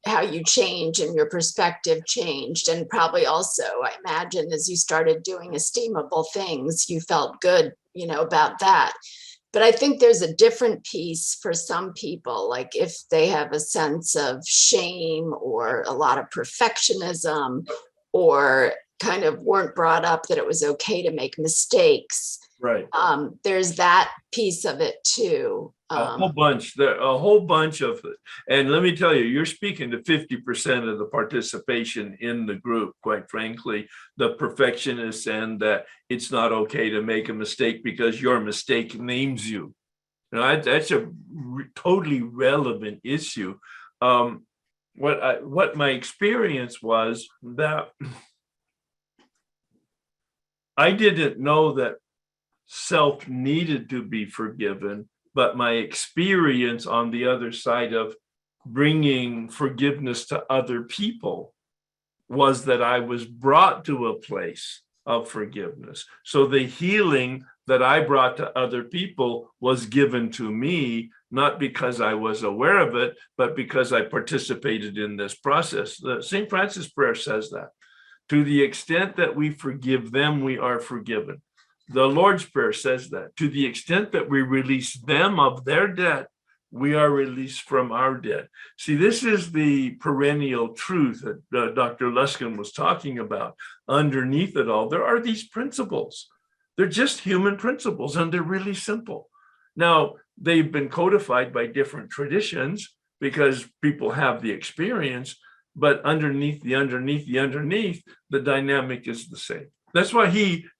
how you change and your perspective changed. And probably also, I imagine, as you started doing esteemable things, you felt good, about that. But I think there's a different piece for some people, like if they have a sense of shame or a lot of perfectionism, or kind of weren't brought up that it was okay to make mistakes. Right. There's that piece of it too. A whole bunch of it. And let me tell you, you're speaking to 50% of the participation in the group, quite frankly, the perfectionists, and that it's not okay to make a mistake because your mistake names you. That's a totally relevant issue. What my experience was that I didn't know that self needed to be forgiven, but my experience on the other side of bringing forgiveness to other people was that I was brought to a place of forgiveness. So the healing that I brought to other people was given to me, not because I was aware of it, but because I participated in this process. The St. Francis prayer says that. To the extent that we forgive them, we are forgiven. The Lord's Prayer says that. To the extent that we release them of their debt, we are released from our debt. See, this is the perennial truth that Dr. Luskin was talking about. Underneath it all, there are these principles. They're just human principles, and they're really simple. Now, they've been codified by different traditions because people have the experience, but underneath, the dynamic is the same. That's why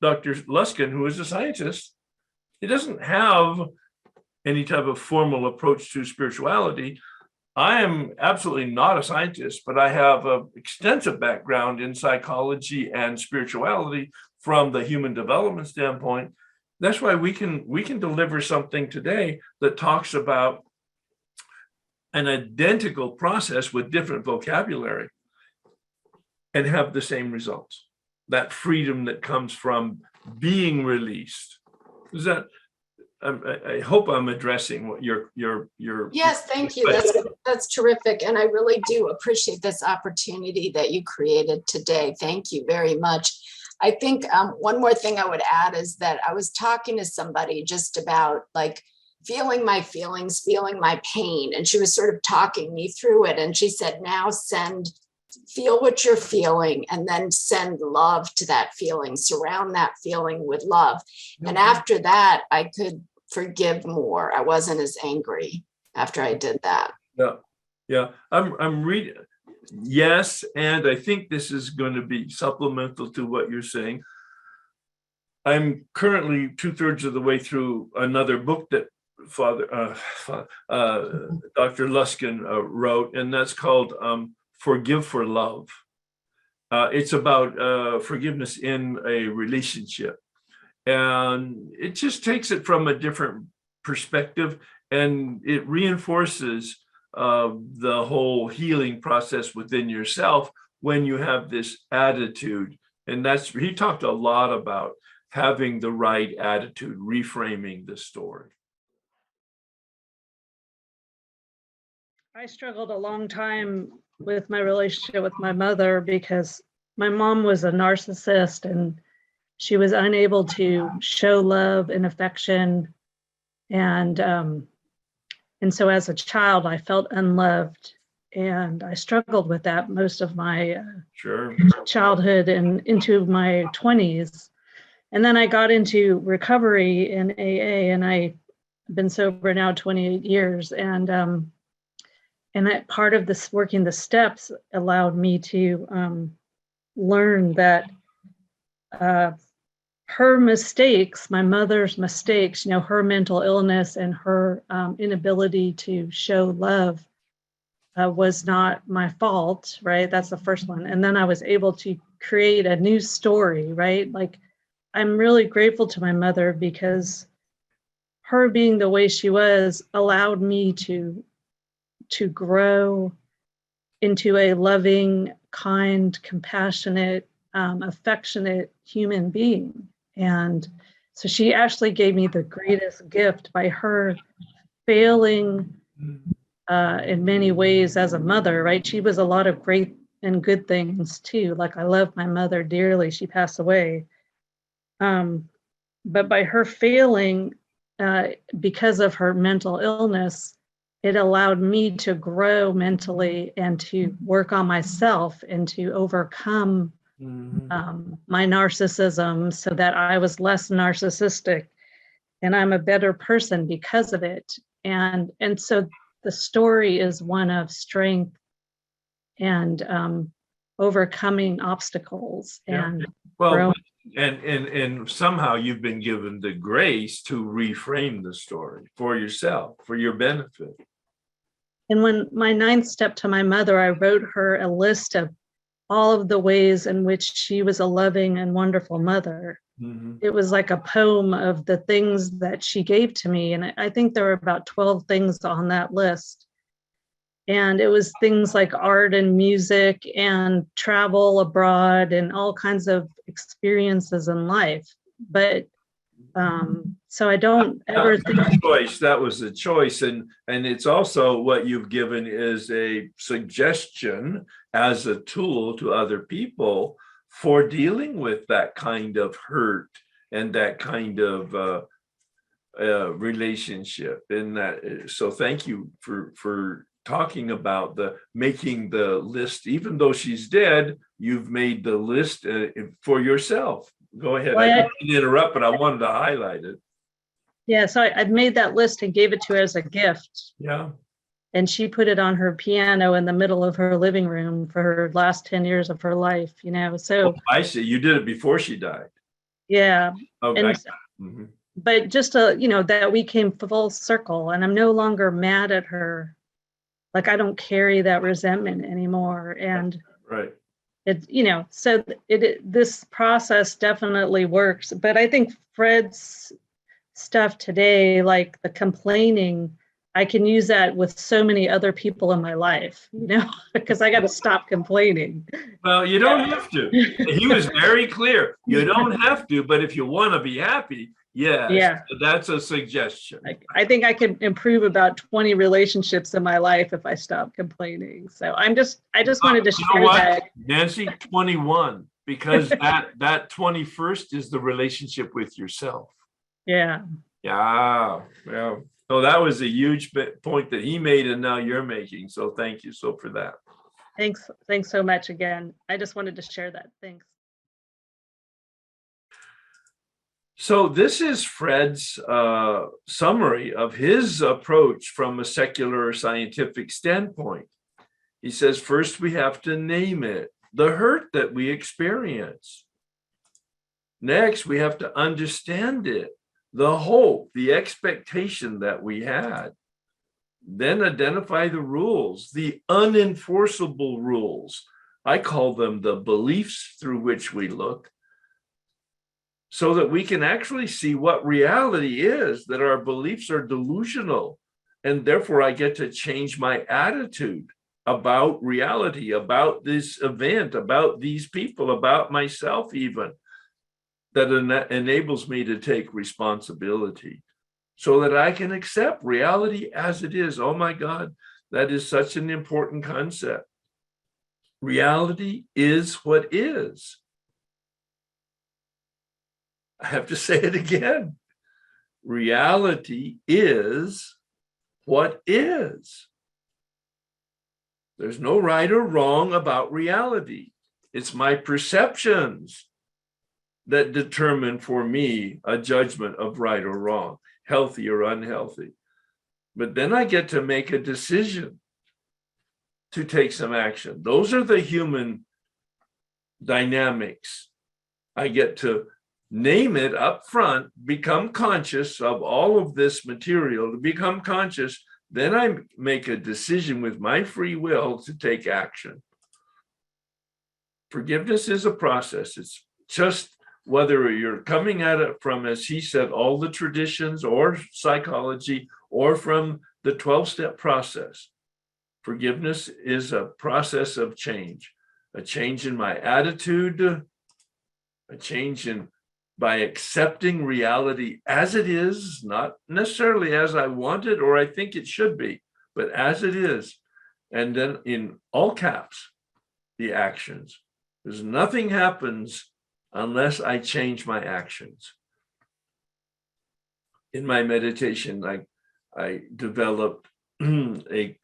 Dr. Luskin, who is a scientist, he doesn't have any type of formal approach to spirituality. I am absolutely not a scientist, but I have an extensive background in psychology and spirituality from the human development standpoint. That's why we can deliver something today that talks about an identical process with different vocabulary and have the same results. That freedom that comes from being released. Is that? I hope I'm addressing what your. Yes, thank you. That's terrific, and I really do appreciate this opportunity that you created today. Thank you very much. I think one more thing I would add is that I was talking to somebody just about like feeling my feelings, feeling my pain, and she was sort of talking me through it. And she said, now feel what you're feeling, and then send love to that feeling, surround that feeling with love. Mm-hmm. And after that, I could forgive more. I wasn't as angry after I did that. Yeah. I'm reading. Yes. And I think this is going to be supplemental to what you're saying. I'm currently 2/3 of the way through another book that Dr. Luskin wrote, and that's called Forgive for Love. It's about forgiveness in a relationship. And it just takes it from a different perspective, and it reinforces the whole healing process within yourself when you have this attitude. And he talked a lot about having the right attitude, reframing the story. I struggled a long time with my relationship with my mother because my mom was a narcissist and she was unable to show love and affection. And so as a child, I felt unloved, and I struggled with that most of my childhood and into my 20s. And then I got into recovery in AA, and I been sober now 28 years. And that part of this working the steps allowed me to learn that her mistakes, my mother's mistakes, her mental illness and her inability to show love was not my fault, right? That's the first one. And then I was able to create a new story, right? Like, I'm really grateful to my mother because her being the way she was allowed me to grow into a loving, kind, compassionate, affectionate human being. And so she actually gave me the greatest gift by her failing in many ways as a mother, right? She was a lot of great and good things too. Like, I love my mother dearly. She passed away. But by her failing, because of her mental illness, it allowed me to grow mentally and to work on myself and to overcome my narcissism so that I was less narcissistic and I'm a better person because of it. And so the story is one of strength and overcoming obstacles and growing. And somehow you've been given the grace to reframe the story for yourself, for your benefit. And when my 9th step to my mother, I wrote her a list of all of the ways in which she was a loving and wonderful mother. Mm-hmm. It was like a poem of the things that she gave to me. And I think there were about 12 things on that list. And it was things like art and music and travel abroad and all kinds of experiences in life. But so I don't ever think that was a choice. And it's also what you've given is a suggestion as a tool to other people for dealing with that kind of hurt and that kind of relationship. And that, so thank you for talking about making the list. Even though she's dead, you've made the list for yourself. Go ahead. Well, I didn't interrupt, but I wanted to highlight it. Yeah, so I made that list and gave it to her as a gift. Yeah. And she put it on her piano in the middle of her living room for her last 10 years of her life, So I see. You did it before she died. Yeah. Okay. But just that we came full circle, and I'm no longer mad at her. Like, I don't carry that resentment anymore. And right. It's, so this process definitely works. But I think Fred's stuff today, like the complaining, I can use that with so many other people in my life, because I got to stop complaining. Well, you don't have to. He was very clear. You don't have to, but if you want to be happy, yes, that's a suggestion. I think I could improve about 20 relationships in my life if I stop complaining. So I just wanted to share that. Nancy, 21, because that 21st is the relationship with yourself. Yeah. Yeah. So that was a huge point that he made, and now you're making. So thank you for that. Thanks so much again. I just wanted to share that. Thanks. So this is Fred's summary of his approach from a secular scientific standpoint. He says, first, we have to name it, the hurt that we experience. Next, we have to understand it, the hope, the expectation that we had. Then identify the rules, the unenforceable rules. I call them the beliefs through which we look, so that we can actually see what reality is, that our beliefs are delusional. And therefore, I get to change my attitude about reality, about this event, about these people, about myself even. That enables me to take responsibility so that I can accept reality as it is. Oh my God, that is such an important concept. Reality is what is. I have to say it again. Reality is what is. There's no right or wrong about reality. It's my perceptions that determine for me a judgment of right or wrong. healthy or unhealthy. But then I get to make a decision to take some action. Those are the human dynamics. I get to name it up front, become conscious of all of this material, to become conscious. Then I make a decision with my free will to take action. Forgiveness is a process. It's just whether you're coming at it from, as he said, all the traditions or psychology, or from the 12-step process. Forgiveness is a process of change, a change in my attitude, a change in by accepting reality as it is, not necessarily as I want it or I think it should be, but as it is. And then in all caps, the actions. Because nothing happens unless I change my actions. In my meditation, I developed a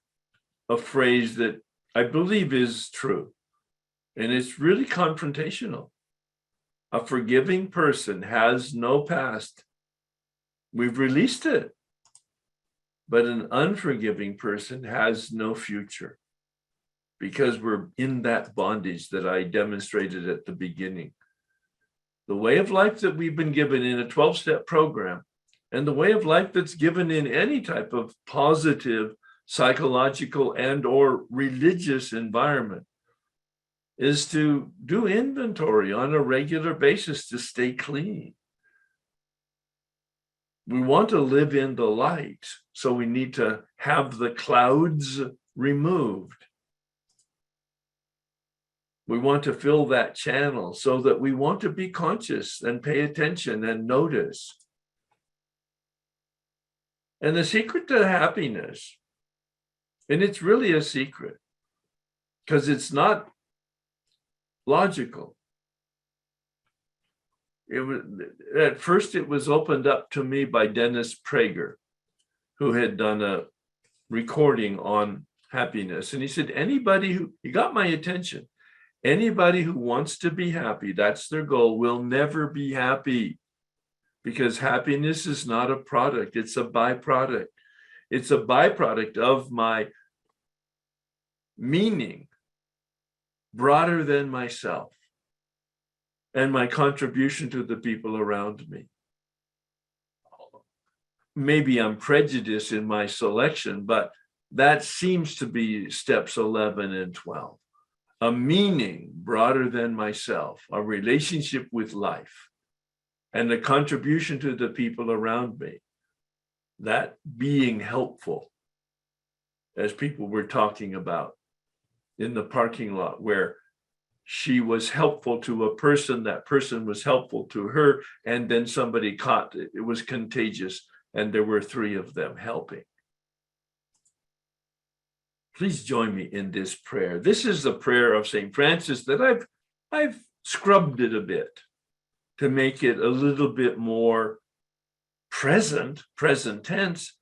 phrase that I believe is true, and it's really confrontational. A forgiving person has no past. We've released it. But an unforgiving person has no future, because we're in that bondage that I demonstrated at the beginning. The way of life that we've been given in a 12-step program, and the way of life that's given in any type of positive psychological and or religious environment, is to do inventory on a regular basis to stay clean. We want to live in the light, so we need to have the clouds removed. We want to fill that channel so that we want to be conscious and pay attention and notice. And the secret to happiness, and it's really a secret, because it's not logical. It was, at first it was opened up to me by Dennis Prager, who had done a recording on happiness. And he said, anybody who, he got my attention, anybody who wants to be happy, that's their goal, will never be happy, because happiness is not a product, it's a byproduct. It's a byproduct of my meaning broader than myself and my contribution to the people around me. Maybe I'm prejudiced in my selection, but that seems to be steps 11 and 12. A meaning broader than myself, a relationship with life, and a contribution to the people around me. That being helpful, as people were talking about in the parking lot, where she was helpful to a person, that person was helpful to her, and then somebody caught it. It was contagious, and there were 3 of them helping. Please join me in this prayer. This is the prayer of St. Francis that I've scrubbed it a bit to make it a little bit more present tense,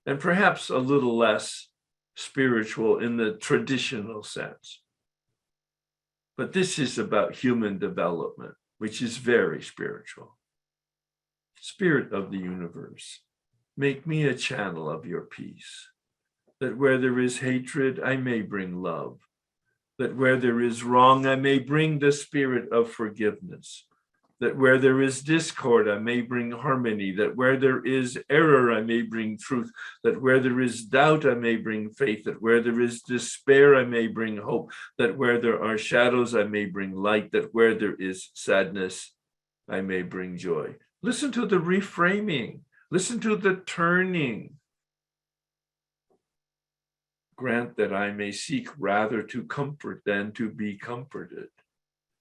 and perhaps a little less spiritual in the traditional sense. But this is about human development, which is very spiritual. Spirit of the universe, make me a channel of your peace, that where there is hatred, I may bring love, that where there is wrong, I may bring the spirit of forgiveness, that where there is discord, I may bring harmony, that where there is error, I may bring truth, that where there is doubt, I may bring faith, that where there is despair, I may bring hope, that where there are shadows, I may bring light, that where there is sadness, I may bring joy. Listen to the reframing, listen to the turning. Grant that I may seek rather to comfort than to be comforted,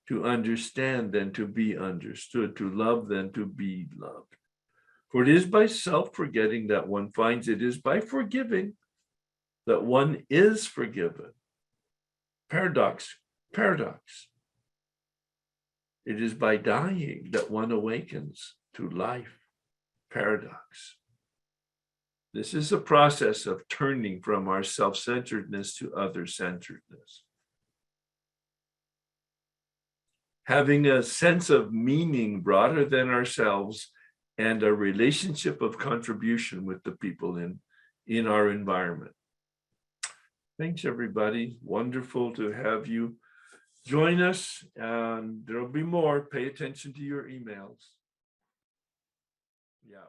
to understand than to be understood, to love than to be loved. For it is by self-forgetting that one finds, it is by forgiving that one is forgiven. Paradox. It is by dying that one awakens to life. Paradox. This is a process of turning from our self-centeredness to other-centeredness. Having a sense of meaning broader than ourselves and a relationship of contribution with the people in our environment. Thanks, everybody. Wonderful to have you join us, and there'll be more. Pay attention to your emails. Yeah.